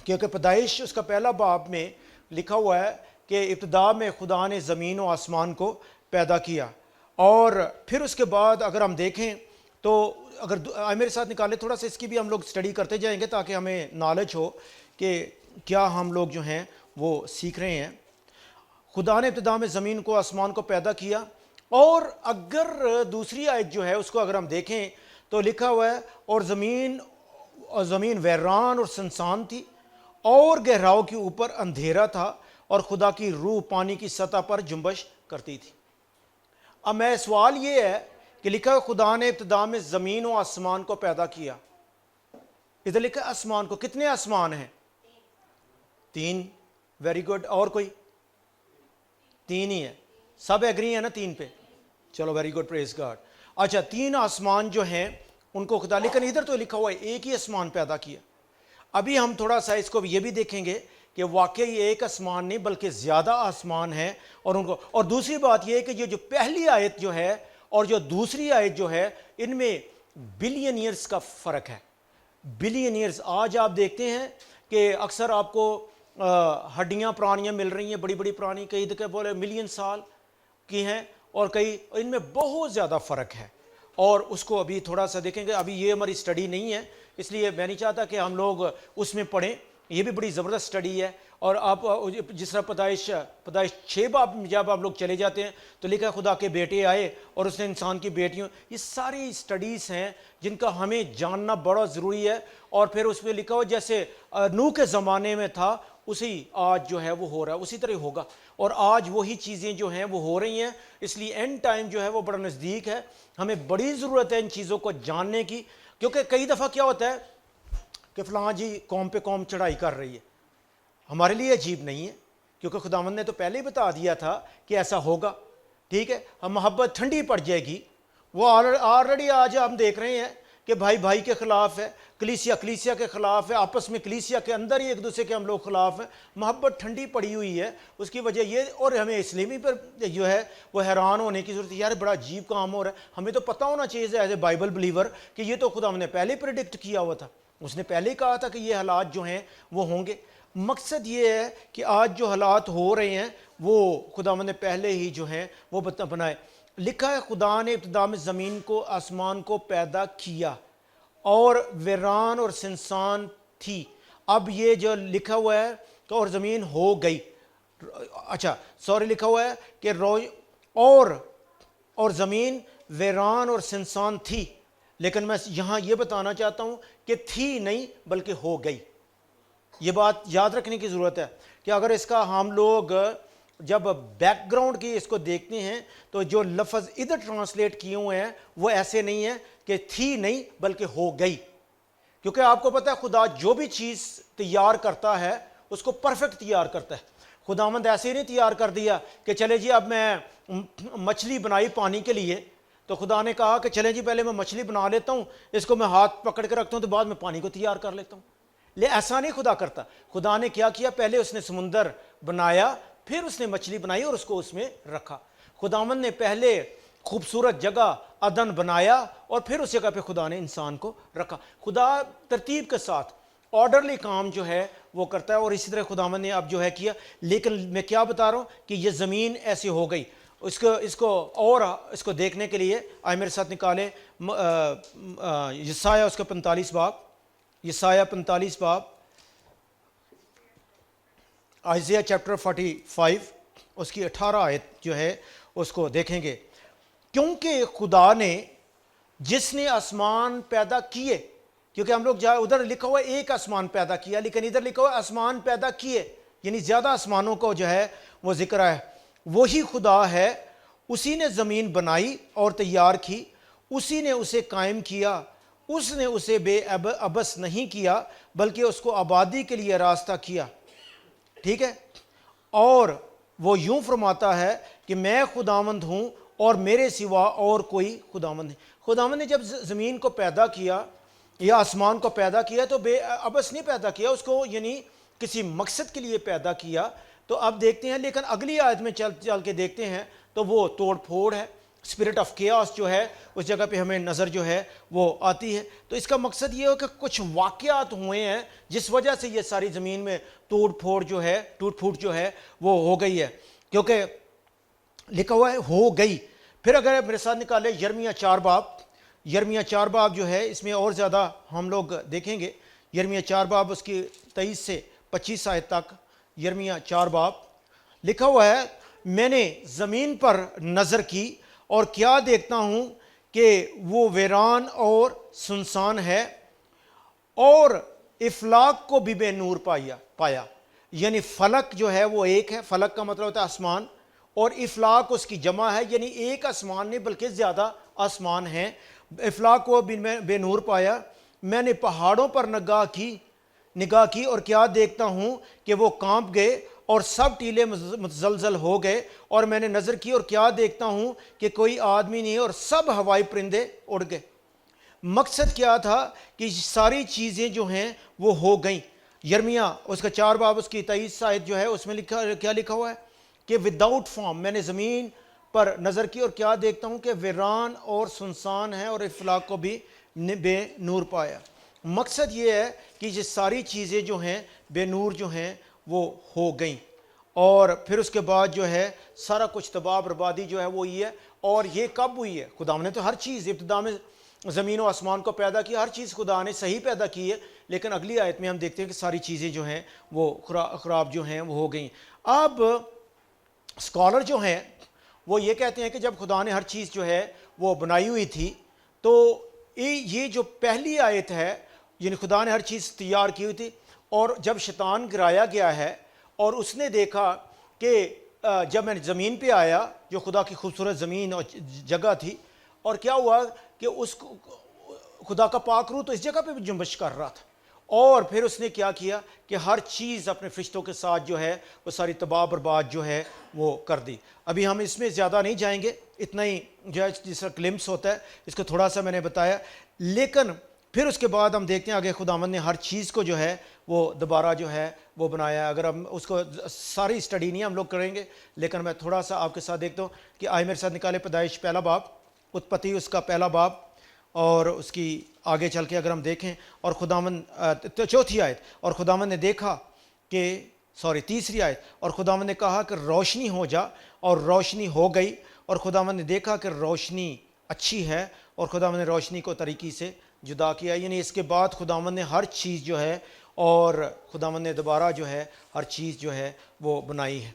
کیونکہ پیدائش اس کا پہلا باب میں لکھا ہوا ہے کہ ابتدا میں خدا نے زمین و آسمان کو پیدا کیا، اور پھر اس کے بعد اگر ہم دیکھیں تو اگر میرے ساتھ نکالے تھوڑا سا، اس کی بھی ہم لوگ اسٹڈی کرتے جائیں گے تاکہ ہمیں نالج ہو کہ کیا ہم لوگ جو ہیں وہ سیکھ رہے ہیں۔ خدا نے ابتدا میں زمین کو آسمان کو پیدا کیا، اور اگر دوسری آیت جو ہے اس کو اگر ہم دیکھیں تو لکھا ہوا ہے اور زمین ویران اور سنسان تھی، اور گہراؤں کے اوپر اندھیرا تھا، اور خدا کی روح پانی کی سطح پر جنبش کرتی تھی۔ اب میں سوال یہ ہے کہ لکھا ہے خدا نے ابتدا میں زمین و آسمان کو پیدا کیا، ادھر لکھا ہے آسمان کو، کتنے آسمان ہیں؟ 3۔ ویری گڈ، اور کوئی؟ 3 ہی ہے، سب ایگری ہیں نا 3 پہ؟ چلو ویری گڈ، پریز گاڈ۔ اچھا 3 آسمان جو ہیں ان کو خدا، لیکن ادھر تو لکھا ہوا ہے ایک ہی آسمان پیدا کیا۔ ابھی ہم تھوڑا سا اس کو یہ بھی دیکھیں گے کہ واقعی ایک آسمان نہیں بلکہ زیادہ آسمان ہیں، اور ان کو، اور دوسری بات یہ ہے کہ یہ جو پہلی آیت جو ہے اور جو دوسری آیت جو ہے ان میں بلین ایئرز کا فرق ہے۔ بلین ایئرز، آج آپ دیکھتے ہیں کہ اکثر آپ کو ہڈیاں پرانیاں مل رہی ہیں، بڑی بڑی پرانی، کئی دفعہ بولے ملین سال کی ہیں، اور کئی، ان میں بہت زیادہ فرق ہے، اور اس کو ابھی تھوڑا سا دیکھیں گے۔ ابھی یہ ہماری اسٹڈی نہیں ہے، اس لیے میں نہیں چاہتا کہ ہم لوگ اس میں پڑھیں، یہ بھی بڑی زبردست اسٹڈی ہے۔ اور آپ جس طرح پیدائش 6 باب جب آپ لوگ چلے جاتے ہیں تو لکھا ہے خدا کے بیٹے آئے اور اس نے انسان کی بیٹیوں، یہ ساری اسٹڈیز ہیں جن کا ہمیں جاننا بڑا ضروری ہے۔ اور پھر اس پہ لکھا ہوا جیسے نوح کے زمانے میں تھا اسی آج جو ہے وہ ہو رہا ہے، اسی طرح ہوگا، اور آج وہی چیزیں جو ہیں وہ ہو رہی ہیں۔ اس لیے اینڈ ٹائم جو ہے وہ بڑا نزدیک ہے، ہمیں بڑی ضرورت ہے ان چیزوں کو جاننے کی، کیونکہ کئی دفعہ کیا ہوتا ہے کہ فلاں جی قوم پہ قوم چڑھائی کر رہی ہے، ہمارے لیے عجیب نہیں ہے، کیونکہ خداوند نے تو پہلے ہی بتا دیا تھا کہ ایسا ہوگا، ٹھیک ہے۔ ہم محبت ٹھنڈی پڑ جائے گی، وہ آلریڈی آج ہم دیکھ رہے ہیں کہ بھائی بھائی کے خلاف ہے، کلیسیا کے خلاف ہے، آپس میں کلیسیا کے اندر ہی ایک دوسرے کے ہم لوگ خلاف ہیں، محبت ٹھنڈی پڑی ہوئی ہے۔ اس کی وجہ یہ، اور ہمیں اسلامی پر جو ہے وہ حیران ہونے کی ضرورت ہے، یار بڑا عجیب کام ہو رہا ہے۔ ہمیں تو پتہ ہونا چاہیے ایز اے بائبل بلیور کہ یہ تو خدا نے پہلے پریڈکٹ کیا ہوا تھا، اس نے پہلے کہا تھا کہ یہ حالات جو ہیں وہ ہوں گے۔ مقصد یہ ہے کہ آج جو حالات ہو رہے ہیں وہ خداوند نے پہلے ہی جو ہیں وہ بنائے۔ لکھا ہے خدا نے ابتدا میں زمین کو آسمان کو پیدا کیا، اور ویران اور سنسان تھی۔ اب یہ جو لکھا ہوا ہے کہ اور زمین ہو گئی، اچھا سوری، لکھا ہوا ہے کہ اور زمین ویران اور سنسان تھی، لیکن میں یہاں یہ بتانا چاہتا ہوں کہ تھی نہیں بلکہ ہو گئی۔ یہ بات یاد رکھنے کی ضرورت ہے کہ اگر اس کا ہم لوگ جب بیک گراؤنڈ کی اس کو دیکھتے ہیں تو جو لفظ ادھر ٹرانسلیٹ کیے ہوئے ہیں وہ ایسے نہیں ہیں کہ تھی نہیں بلکہ ہو گئی، کیونکہ آپ کو پتہ ہے خدا جو بھی چیز تیار کرتا ہے اس کو پرفیکٹ تیار کرتا ہے۔ خداوند ایسے ہی نہیں تیار کر دیا کہ چلے جی اب میں مچھلی بنائی پانی کے لیے، تو خدا نے کہا کہ چلیں جی پہلے میں مچھلی بنا لیتا ہوں، اس کو میں ہاتھ پکڑ کے رکھتا ہوں تو بعد میں پانی کو تیار کر لیتا ہوں۔ ایسا نہیں خدا کرتا۔ خدا نے کیا کیا، پہلے اس نے سمندر بنایا، پھر اس نے مچھلی بنائی اور اس کو اس میں رکھا۔ خداوند نے پہلے خوبصورت جگہ عدن بنایا اور پھر اس جگہ پہ خدا نے انسان کو رکھا۔ خدا ترتیب کے ساتھ آرڈرلی کام جو ہے وہ کرتا ہے، اور اسی طرح خداوند نے اب جو ہے کیا۔ لیکن میں کیا بتا رہا ہوں کہ یہ زمین ایسی ہو گئی۔ اس کو دیکھنے کے لیے آئے میرے ساتھ نکالے یسایہ اس کا 45 باب، یسایہ 45 باب، آئزیہ چیپٹر 45 اس کی 18 آیت جو ہے اس کو دیکھیں گے۔ کیونکہ خدا نے جس نے آسمان پیدا کیے، کیونکہ ہم لوگ جائے ادھر لکھا ہوا ایک آسمان پیدا کیا، لیکن ادھر لکھا ہوا آسمان پیدا کیے، یعنی زیادہ آسمانوں کو جو ہے وہ ذکر ہے۔ وہی خدا ہے، اسی نے زمین بنائی اور تیار کی، اسی نے اسے قائم کیا، اس نے اسے بے عبث نہیں کیا بلکہ اس کو آبادی کے لیے راستہ کیا، ٹھیک ہے۔ اور وہ یوں فرماتا ہے کہ میں خداوند ہوں اور میرے سوا اور کوئی خداوند نہیں۔ خداوند نے جب زمین کو پیدا کیا یا آسمان کو پیدا کیا تو بے عبث نہیں پیدا کیا، اس کو یعنی کسی مقصد کے لیے پیدا کیا۔ تو اب دیکھتے ہیں، لیکن اگلی آیت میں چل کے دیکھتے ہیں تو وہ توڑ پھوڑ ہے، اسپرٹ آف کیاس جو ہے اس جگہ پہ ہمیں نظر جو ہے وہ آتی ہے۔ تو اس کا مقصد یہ ہو کہ کچھ واقعات ہوئے ہیں جس وجہ سے یہ ساری زمین میں ٹوٹ پھوٹ جو ہے وہ ہو گئی ہے، کیونکہ لکھا ہوا ہے ہو گئی۔ پھر اگر میرے ساتھ نکالے یرمیہ 4 باب جو ہے، اس میں اور زیادہ ہم لوگ دیکھیں گے۔ یرمیہ 4 باب اس کی 23 سے 25 آیت تک، یرمیہ 4 باب لکھا ہوا ہے، میں نے زمین پر نظر کی اور کیا دیکھتا ہوں کہ وہ ویران اور سنسان ہے، اور افلاک کو بھی بے نور پایا۔ یعنی فلک جو ہے وہ ایک ہے، فلک کا مطلب ہوتا ہے آسمان، اور افلاک اس کی جمع ہے، یعنی ایک آسمان نہیں بلکہ زیادہ آسمان ہیں۔ افلاک کو بھی بے نور پایا۔ میں نے پہاڑوں پر نگاہ کی اور کیا دیکھتا ہوں کہ وہ کانپ گئے اور سب ٹیلے متزلزل ہو گئے، اور میں نے نظر کی اور کیا دیکھتا ہوں کہ کوئی آدمی نہیں، اور سب ہوائی پرندے اڑ گئے۔ مقصد کیا تھا کہ ساری چیزیں جو ہیں وہ ہو گئیں۔ یرمیہ اس کا 4 باب اس کی 23 آیت جو ہے اس میں کیا لکھا ہوا ہے کہ وداؤٹ فارم، میں نے زمین پر نظر کی اور کیا دیکھتا ہوں کہ ویران اور سنسان ہے، اور افلاک کو بھی بے نور پایا۔ مقصد یہ ہے کہ یہ ساری چیزیں جو ہیں بے نور جو ہیں وہ ہو گئیں، اور پھر اس کے بعد جو ہے سارا کچھ تباہ بربادی جو ہے وہ یہ ہے۔ اور یہ کب ہوئی ہے؟ خدا نے تو ہر چیز ابتدا میں زمین و آسمان کو پیدا کیا، ہر چیز خدا نے صحیح پیدا کی ہے، لیکن اگلی آیت میں ہم دیکھتے ہیں کہ ساری چیزیں جو ہیں وہ خراب جو ہیں وہ ہو گئیں۔ اب اسکالر جو ہیں وہ یہ کہتے ہیں کہ جب خدا نے ہر چیز جو ہے وہ بنائی ہوئی تھی، تو یہ جو پہلی آیت ہے، یعنی خدا نے ہر چیز تیار کی ہوئی تھی، اور جب شیطان گرایا گیا ہے اور اس نے دیکھا کہ جب میں زمین پہ آیا جو خدا کی خوبصورت زمین اور جگہ تھی، اور کیا ہوا کہ اس خدا کا پاک روح تو اس جگہ پہ بھی جنبش کر رہا تھا، اور پھر اس نے کیا کیا کہ ہر چیز اپنے فرشتوں کے ساتھ جو ہے وہ ساری تباہ برباد جو ہے وہ کر دی۔ ابھی ہم اس میں زیادہ نہیں جائیں گے، اتنا ہی جو ہے جس طرح کلمپس ہوتا ہے اس کو تھوڑا سا میں نے بتایا، لیکن پھر اس کے بعد ہم دیکھتے ہیں آگے خداوند نے ہر چیز کو جو ہے وہ دوبارہ جو ہے وہ بنایا۔ اگر ہم اس کو ساری اسٹڈی نہیں ہم لوگ کریں گے، لیکن میں تھوڑا سا آپ کے ساتھ دیکھتا ہوں کہ آئے میرے ساتھ نکالے پیدائش 1 باب، اتپتی اس کا 1 باب، اور اس کی آگے چل کے اگر ہم دیکھیں، اور خداوند 4 آیت، اور خداوند نے دیکھا کہ 3 آیت، اور خداوند نے کہا کہ روشنی ہو جا، اور روشنی ہو گئی، اور خداوند نے دیکھا کہ روشنی اچھی ہے، اور خداوند نے روشنی کو طریقے سے جدا کیا۔ یعنی اس کے بعد خداوند نے ہر چیز جو ہے، اور خداوند نے دوبارہ جو ہے ہر چیز جو ہے وہ بنائی ہے۔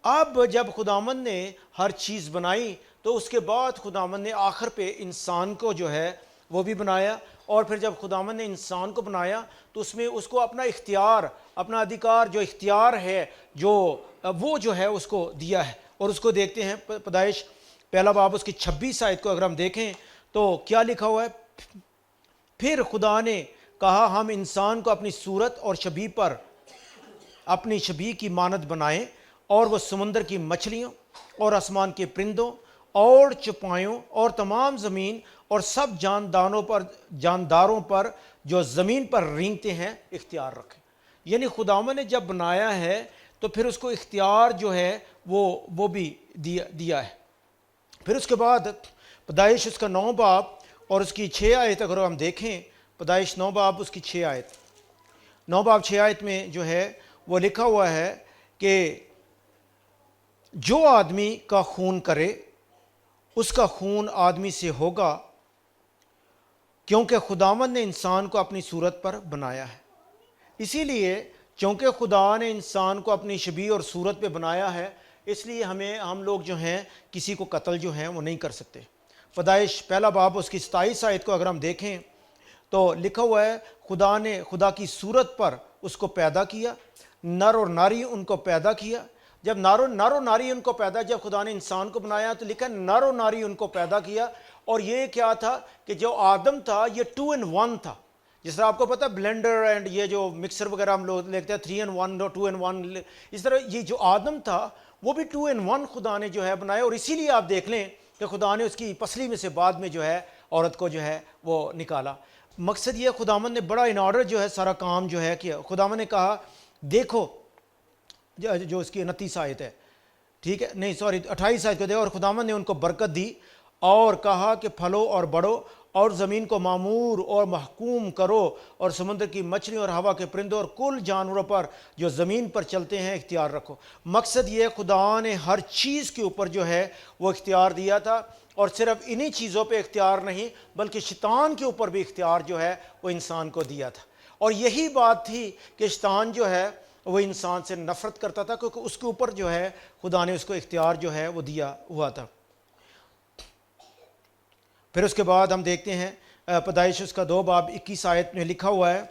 اب جب خداوند نے ہر چیز بنائی تو اس کے بعد خداوند نے آخر پہ انسان کو جو ہے وہ بھی بنایا، اور پھر جب خداوند نے انسان کو بنایا تو اس میں اس کو اپنا اختیار، اپنا ادھیکار جو اختیار ہے وہ جو ہے اس کو دیا ہے۔ اور اس کو دیکھتے ہیں پیدائش 1 باب اس کی 26 آیت کو اگر ہم دیکھیں تو کیا لکھا ہوا ہے، پھر خدا نے کہا ہم انسان کو اپنی صورت اور شبیہ پر اپنی شبیہ کی مانند بنائیں، اور وہ سمندر کی مچھلیوں اور آسمان کے پرندوں اور چپائیوں اور تمام زمین اور سب جانداروں پر جو زمین پر رینگتے ہیں اختیار رکھیں۔ یعنی خداوند نے جب بنایا ہے تو پھر اس کو اختیار جو ہے وہ بھی دیا ہے۔ پھر اس کے بعد پیدائش اس کا 9 باب اور اس کی 6 آیت اگر ہم دیکھیں، پیدائش 9 باب اس کی 6 آیت، 9 باب 6 آیت میں جو ہے وہ لکھا ہوا ہے کہ جو آدمی کا خون کرے اس کا خون آدمی سے ہوگا، کیونکہ خداوند نے انسان کو اپنی صورت پر بنایا ہے۔ اسی لیے چونکہ خدا نے انسان کو اپنی شبیہ اور صورت پہ بنایا ہے، اس لیے ہم لوگ جو ہیں کسی کو قتل جو ہیں وہ نہیں کر سکتے۔ پیدائش 1 باب اس کی 27 آیت کو اگر ہم دیکھیں تو لکھا ہوا ہے خدا نے خدا کی صورت پر اس کو پیدا کیا، نر اور ناری ان کو پیدا کیا۔ جب نر و ناری ان کو پیدا، جب خدا نے انسان کو بنایا تو لکھا نر و ناری ان کو پیدا کیا۔ اور یہ کیا تھا کہ جو آدم تھا یہ 2 in 1 تھا، جس طرح آپ کو پتہ بلینڈر اینڈ یہ جو مکسر وغیرہ ہم لوگ لیتے ہیں 3 in 1 اور 2 in 1، اس طرح یہ جو آدم تھا وہ بھی 2 in 1 خدا نے جو ہے بنایا۔ اور اسی لیے آپ دیکھ لیں کہ خدا نے اس کی پسلی میں سے بعد میں جو ہے عورت کو جو ہے وہ نکالا۔ مقصد یہ خداوند نے بڑا ان آرڈر جو ہے سارا کام جو ہے کیا۔ خداوند نے کہا دیکھو، جو اس کی 29 آیت ہے ٹھیک ہے، نہیں سوری 28 آیت کو دیکھو، اور خداوند نے ان کو برکت دی اور کہا کہ پھلو اور بڑھو اور زمین کو معمور اور محکوم کرو اور سمندر کی مچھلیوں اور ہوا کے پرندوں اور کل جانوروں پر جو زمین پر چلتے ہیں اختیار رکھو۔ مقصد یہ خدا نے ہر چیز کے اوپر جو ہے وہ اختیار دیا تھا، اور صرف انہی چیزوں پہ اختیار نہیں بلکہ شیطان کے اوپر بھی اختیار جو ہے وہ انسان کو دیا تھا۔ اور یہی بات تھی کہ شیطان جو ہے وہ انسان سے نفرت کرتا تھا، کیونکہ اس کے اوپر جو ہے خدا نے اس کو اختیار جو ہے وہ دیا ہوا تھا۔ پھر اس کے بعد ہم دیکھتے ہیں پیدائش اس کا 2 باب 21 آیت میں لکھا ہوا ہے،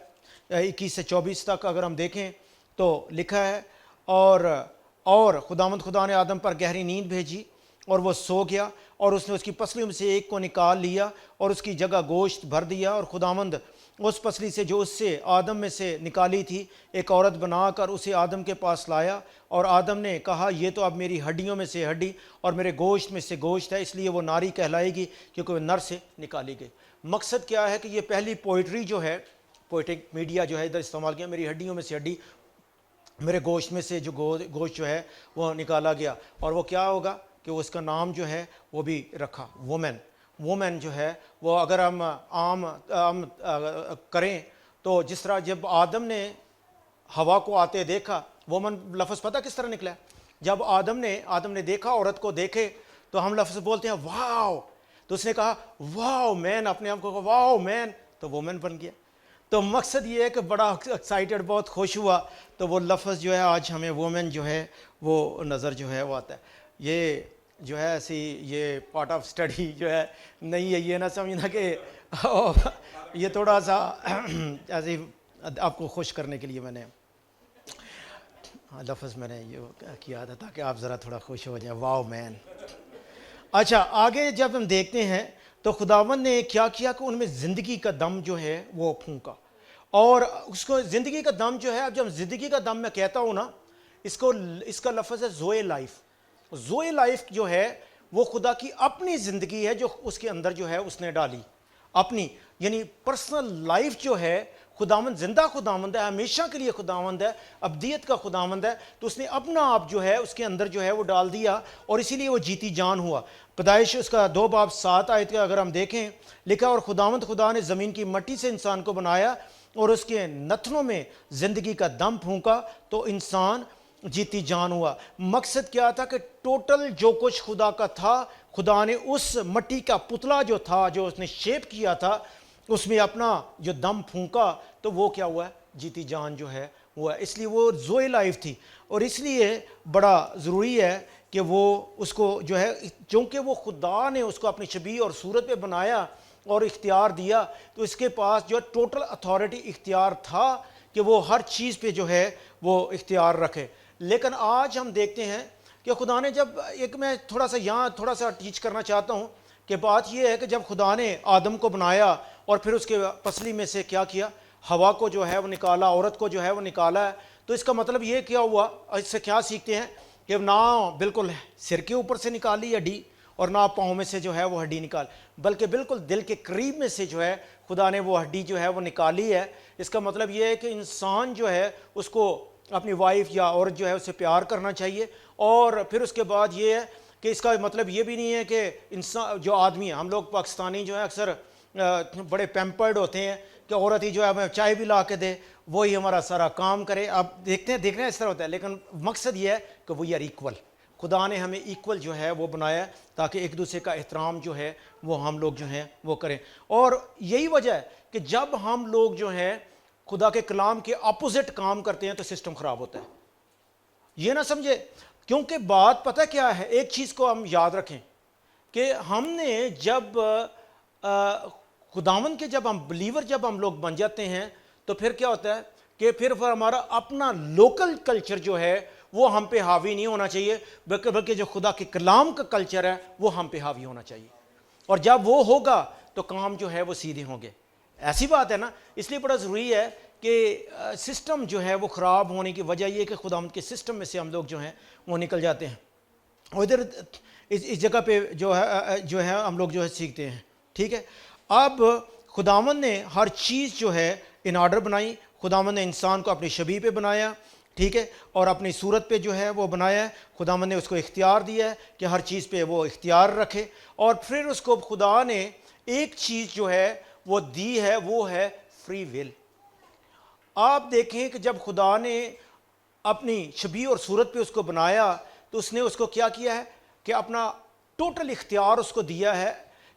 21 سے 24 تک اگر ہم دیکھیں تو لکھا ہے، اور خداوند خدا نے آدم پر گہری نیند بھیجی اور وہ سو گیا، اور اس نے اس کی پسلیوں میں سے ایک کو نکال لیا اور اس کی جگہ گوشت بھر دیا، اور خداوند اس پسلی سے جو اس سے آدم میں سے نکالی تھی ایک عورت بنا کر اسے آدم کے پاس لایا، اور آدم نے کہا یہ تو اب میری ہڈیوں میں سے ہڈی اور میرے گوشت میں سے گوشت ہے، اس لیے وہ ناری کہلائے گی کیونکہ وہ نر سے نکالی گئی۔ مقصد کیا ہے کہ یہ پہلی پوئٹری جو ہے، پوئٹک میڈیا جو ہے ادھر استعمال کیا، میری ہڈیوں میں سے ہڈی میرے گوشت میں سے جو گوشت جو ہے وہ نکالا گیا، اور وہ کیا ہوگا کہ اس کا نام جو ہے وہ بھی رکھا وومن جو ہے وہ اگر ہم عام کریں تو جس طرح جب آدم نے ہوا کو آتے دیکھا، وومن لفظ پتہ کس طرح نکلا ہے؟ جب آدم نے دیکھا عورت کو دیکھے تو ہم لفظ بولتے ہیں واو، تو اس نے کہا واو مین، اپنے آپ کو کہا واو مین، تو وومن بن گیا۔ تو مقصد یہ ہے کہ بڑا ایکسائٹڈ، بہت خوش ہوا، تو وہ لفظ جو ہے آج ہمیں وومن جو ہے وہ نظر جو ہے وہ آتا ہے۔ یہ جو ہے ایسی یہ پارٹ آف اسٹڈی جو ہے نہیں ہے، یہ نہ سمجھنا کہ یہ تھوڑا سا ایسے آپ کو خوش کرنے کے لیے میں نے لفظ میں نے یہ کیا تھا تاکہ آپ ذرا تھوڑا خوش ہو جائیں، واو مین۔ اچھا آگے جب ہم دیکھتے ہیں تو خداوند نے کیا کیا کہ ان میں زندگی کا دم جو ہے وہ پھونکا، اور اس کو زندگی کا دم جو ہے، اب جب زندگی کا دم میں کہتا ہوں نا، اس کا لفظ ہے زوئے لائف۔ زوئے لائف جو ہے وہ خدا کی اپنی زندگی ہے جو اس کے اندر جو ہے اس نے ڈالی اپنی، یعنی پرسنل لائف جو ہے۔ خداوند زندہ خداوند ہے، ہمیشہ کے لیے خداوند ہے، ابدیت کا خداوند ہے، تو اس نے اپنا آپ جو ہے اس کے اندر جو ہے وہ ڈال دیا، اور اسی لیے وہ جیتی جان ہوا۔ پیدائش اس کا 2 باب 7 آیت کا اگر ہم دیکھیں لکھا، اور خداوند خدا نے زمین کی مٹی سے انسان کو بنایا اور اس کے نتنوں میں زندگی کا دم پھونکا تو انسان جیتی جان ہوا۔ مقصد کیا تھا کہ ٹوٹل جو کچھ خدا کا تھا، خدا نے اس مٹی کا پتلا جو تھا، جو اس نے شیپ کیا تھا، اس میں اپنا جو دم پھونکا تو وہ کیا ہوا ہے؟ جیتی جان جو ہے وہ ہے۔ اس لیے وہ زوئے لائف تھی، اور اس لیے بڑا ضروری ہے کہ وہ اس کو جو ہے، چونکہ وہ خدا نے اس کو اپنی شبیہ اور صورت پہ بنایا اور اختیار دیا، تو اس کے پاس جو ٹوٹل اتھارٹی اختیار تھا کہ وہ ہر چیز پہ جو ہے وہ اختیار رکھے۔ لیکن آج ہم دیکھتے ہیں کہ خدا نے جب میں تھوڑا سا ٹیچ کرنا چاہتا ہوں کہ بات یہ ہے کہ جب خدا نے آدم کو بنایا اور پھر اس کے پسلی میں سے کیا کیا، ہوا کو جو ہے وہ نکالا، عورت کو جو ہے وہ نکالا ہے، تو اس کا مطلب یہ کیا ہوا؟ اس سے کیا سیکھتے ہیں کہ نہ بالکل سر کے اوپر سے نکالی ہڈی اور نہ پاؤں میں سے جو ہے وہ ہڈی نکال، بلکہ بالکل دل کے قریب میں سے جو ہے خدا نے وہ ہڈی جو ہے وہ نکالی ہے۔ اس کا مطلب یہ ہے کہ انسان جو ہے اس کو اپنی وائف یا عورت جو ہے اسے پیار کرنا چاہیے، اور پھر اس کے بعد یہ ہے کہ اس کا مطلب یہ بھی نہیں ہے کہ انسان جو آدمی ہے، ہم لوگ پاکستانی جو ہے اکثر بڑے پیمپرڈ ہوتے ہیں کہ عورت ہی جو ہے ہمیں چائے بھی لا کے دے، وہی ہمارا سارا کام کرے۔ اب دیکھ رہے ہیں اس طرح ہوتا ہے، لیکن مقصد یہ ہے کہ وی آر ایکول۔ خدا نے ہمیں ایکول جو ہے وہ بنایا تاکہ ایک دوسرے کا احترام جو ہے وہ ہم لوگ جو ہیں وہ کریں، اور یہی وجہ ہے کہ جب ہم لوگ جو ہیں خدا کے کلام کے اپوزٹ کام کرتے ہیں تو سسٹم خراب ہوتا ہے۔ یہ نہ سمجھے، کیونکہ بات پتہ کیا ہے، ایک چیز کو ہم یاد رکھیں کہ ہم نے جب خداوند کے جب ہم بلیور جب ہم لوگ بن جاتے ہیں تو پھر کیا ہوتا ہے کہ پھر ہمارا اپنا لوکل کلچر جو ہے وہ ہم پہ حاوی نہیں ہونا چاہیے، بلکہ جو خدا کے کلام کا کلچر ہے وہ ہم پہ حاوی ہونا چاہیے، اور جب وہ ہوگا تو کام جو ہے وہ سیدھے ہوں گے۔ ایسی بات ہے نا، اس لیے بڑا ضروری ہے کہ سسٹم جو ہے وہ خراب ہونے کی وجہ یہ کہ خداوند کے سسٹم میں سے ہم لوگ جو ہیں وہ نکل جاتے ہیں، اور ادھر اس جگہ پہ جو ہے ہم لوگ جو ہے سیکھتے ہیں۔ ٹھیک ہے، اب خداوند نے ہر چیز جو ہے ان آرڈر بنائی، خداوند نے انسان کو اپنی شبیہ پہ بنایا، ٹھیک ہے، اور اپنی صورت پہ جو ہے وہ بنایا ہے. خداوند نے اس کو اختیار دیا ہے کہ ہر چیز پہ وہ اختیار رکھے. اور پھر اس کو خدا نے ایک چیز جو ہے وہ دی ہے، وہ ہے فری ول. آپ دیکھیں کہ جب خدا نے اپنی شبیہ اور صورت پہ اس کو بنایا تو اس نے اس کو کیا کیا ہے کہ اپنا ٹوٹل اختیار اس کو دیا ہے.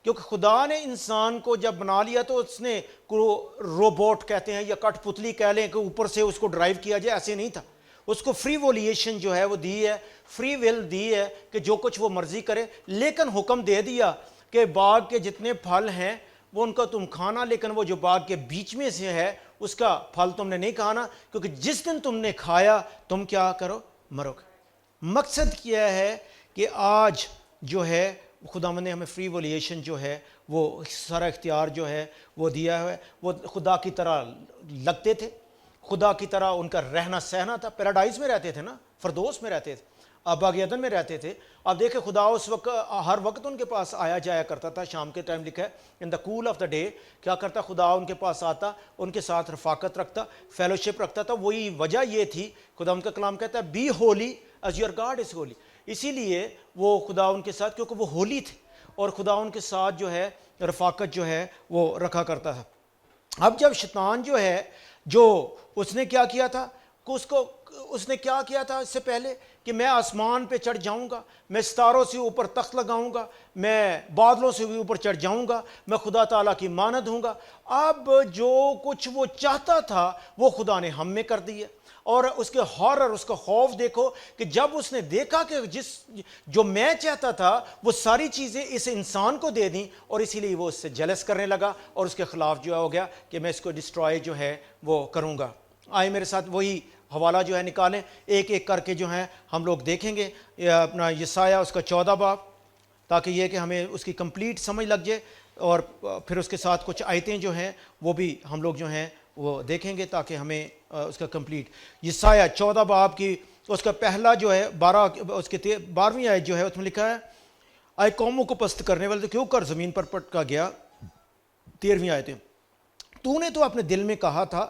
کیونکہ خدا نے انسان کو جب بنا لیا تو اس نے روبوٹ کہتے ہیں یا کٹ پتلی کہہ لیں کہ اوپر سے اس کو ڈرائیو کیا جائے، ایسے نہیں تھا. اس کو فری وولیشن جو ہے وہ دی ہے، فری ول دی ہے کہ جو کچھ وہ مرضی کرے. لیکن حکم دے دیا کہ باغ کے جتنے پھل ہیں وہ ان کا تم کھانا، لیکن وہ جو باغ کے بیچ میں سے ہے اس کا پھل تم نے نہیں کھانا، کیونکہ جس دن تم نے کھایا تم کیا کرو، مرو گے. مقصد کیا ہے کہ آج جو ہے خداوند نے ہمیں فری وولیشن جو ہے وہ سارا اختیار جو ہے وہ دیا ہے. وہ خدا کی طرح لگتے تھے، خدا کی طرح ان کا رہنا سہنا تھا. پیراڈائز میں رہتے تھے نا، فردوس میں رہتے تھے، باغ عدن میں رہتے تھے. اب دیکھیں خدا اس وقت ہر وقت ان کے پاس آیا جایا کرتا تھا. شام کے ٹائم لکھا ہے ان دا کول آف دا ڈے کیا کرتا خدا ان کے پاس آتا، ان کے ساتھ رفاقت رکھتا، فیلوشپ رکھتا تھا. وہی وجہ یہ تھی، خدا ان کا کلام کہتا ہے be holy as your God is holy. اسی لیے وہ خدا ان کے ساتھ، کیونکہ وہ ہولی تھے اور خدا ان کے ساتھ جو ہے رفاقت جو ہے وہ رکھا کرتا تھا. اب جب شیطان جو ہے جو اس نے کیا کیا تھا کہ اس نے کیا کیا تھا اس سے پہلے کہ میں آسمان پہ چڑھ جاؤں گا، میں ستاروں سے اوپر تخت لگاؤں گا، میں بادلوں سے بھی اوپر چڑھ جاؤں گا، میں خدا تعالیٰ کی مانند ہوں گا. اب جو کچھ وہ چاہتا تھا وہ خدا نے ہم میں کر دیا. اور اس کے ہارر، اس کا خوف دیکھو کہ جب اس نے دیکھا کہ جو میں چاہتا تھا وہ ساری چیزیں اس انسان کو دے دیں، اور اسی لیے وہ اس سے جلس کرنے لگا اور اس کے خلاف جو ہو گیا کہ میں اس کو ڈسٹرائے جو ہے وہ کروں گا. آئے میرے ساتھ وہی حوالہ جو ہے نکالیں، ایک ایک کر کے جو ہیں ہم لوگ دیکھیں گے. اپنا یسایہ اس کا 14 باب، تاکہ یہ کہ ہمیں اس کی کمپلیٹ سمجھ لگ جائے، اور پھر اس کے ساتھ کچھ آیتیں جو ہیں وہ بھی ہم لوگ جو ہیں وہ دیکھیں گے تاکہ ہمیں اس کا کمپلیٹ. یسایہ 14 باب کی اس کا پہلا جو ہے 12ویں آیت جو ہے اس میں لکھا ہے آئے قوموں کو پست کرنے والے تو کیوں کر زمین پر پٹکا گیا. 13ویں آیتیں، تو نے تو اپنے دل میں کہا تھا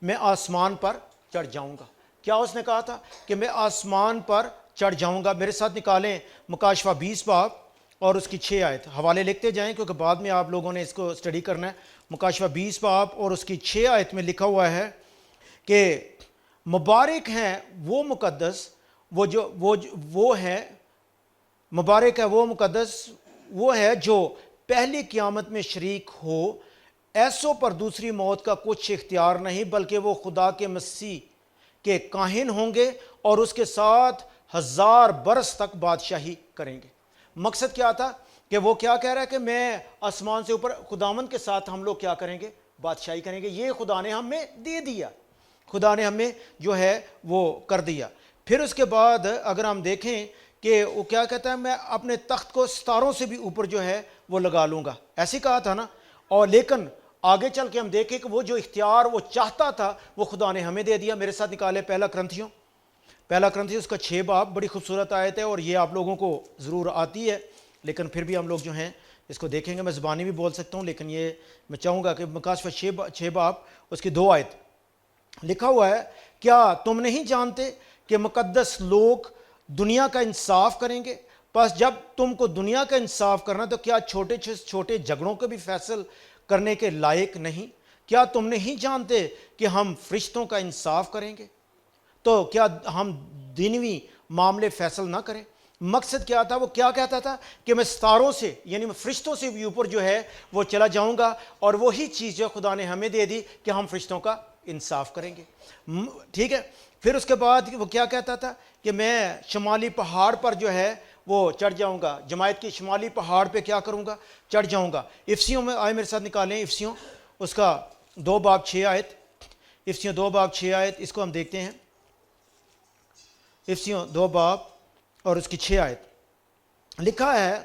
میں آسمان پر چڑھ جاؤں گا. کیا اس نے کہا تھا کہ میں آسمان پر چڑھ جاؤں گا. میرے ساتھ نکالیں مکاشفہ 20 باب اور اس کی 6 آیت. حوالے لکھتے جائیں کیونکہ بعد میں آپ لوگوں نے اس کو اسٹڈی کرنا ہے. مکاشفہ 20 باب اور اس کی 6 آیت میں لکھا ہوا ہے کہ مبارک ہیں وہ مقدس وہ ہے، مبارک ہے وہ مقدس وہ ہے جو پہلی قیامت میں شریک ہو. ایسوں پر دوسری موت کا کچھ اختیار نہیں، بلکہ وہ خدا کے مسیح کے کاہن ہوں گے اور اس کے ساتھ 1000 برس تک بادشاہی کریں گے. مقصد کیا تھا کہ وہ کیا کہہ رہا ہے کہ میں آسمان سے اوپر خداوند کے ساتھ ہم لوگ کیا کریں گے، بادشاہی کریں گے. یہ خدا نے ہمیں دے دیا، خدا نے ہمیں جو ہے وہ کر دیا. پھر اس کے بعد اگر ہم دیکھیں کہ وہ کیا کہتا ہے میں اپنے تخت کو ستاروں سے بھی اوپر جو ہے وہ لگا لوں گا، ایسے کہا تھا نا. اور لیکن آگے چل کے ہم دیکھیں کہ وہ جو اختیار وہ چاہتا تھا وہ خدا نے ہمیں دے دیا. میرے ساتھ نکالے پہلا کرنتھیوں اس کا 6 باب، بڑی خوبصورت آیت ہے اور یہ آپ لوگوں کو ضرور آتی ہے، لیکن پھر بھی ہم لوگ جو ہیں اس کو دیکھیں گے. میں زبانی بھی بول سکتا ہوں، لیکن یہ میں چاہوں گا کہ مکاشفہ 6 باب اس کی 2 آیت لکھا ہوا ہے کیا تم نہیں جانتے کہ مقدس لوگ دنیا کا انصاف کریں گے؟ پس جب تم کو دنیا کا انصاف کرنا تو کیا چھوٹے چھوٹے جھگڑوں کو بھی فیصل کرنے کے لائق نہیں؟ کیا تم نہیں جانتے کہ ہم فرشتوں کا انصاف کریں گے؟ تو کیا ہم دنوی معاملے فیصل نہ کریں؟ مقصد کیا تھا؟ وہ کیا کہتا تھا کہ میں ستاروں سے یعنی میں فرشتوں سے بھی اوپر جو ہے وہ چلا جاؤں گا، اور وہی چیز جو خدا نے ہمیں دے دی کہ ہم فرشتوں کا انصاف کریں گے. ٹھیک ہے. پھر اس کے بعد وہ کیا کہتا تھا کہ میں شمالی پہاڑ پر جو ہے وہ چڑھ جاؤں گا، جماعت کی شمالی پہاڑ پہ کیا کروں گا، چڑھ جاؤں گا. افسیوں میں آئے میرے ساتھ نکالیں افسیوں اس کا 2 باب 6 آیت. افسیوں 2 باب 6 آیت اس کو ہم دیکھتے ہیں. افسیوں 2 باب اور اس کی 6 آیت لکھا ہے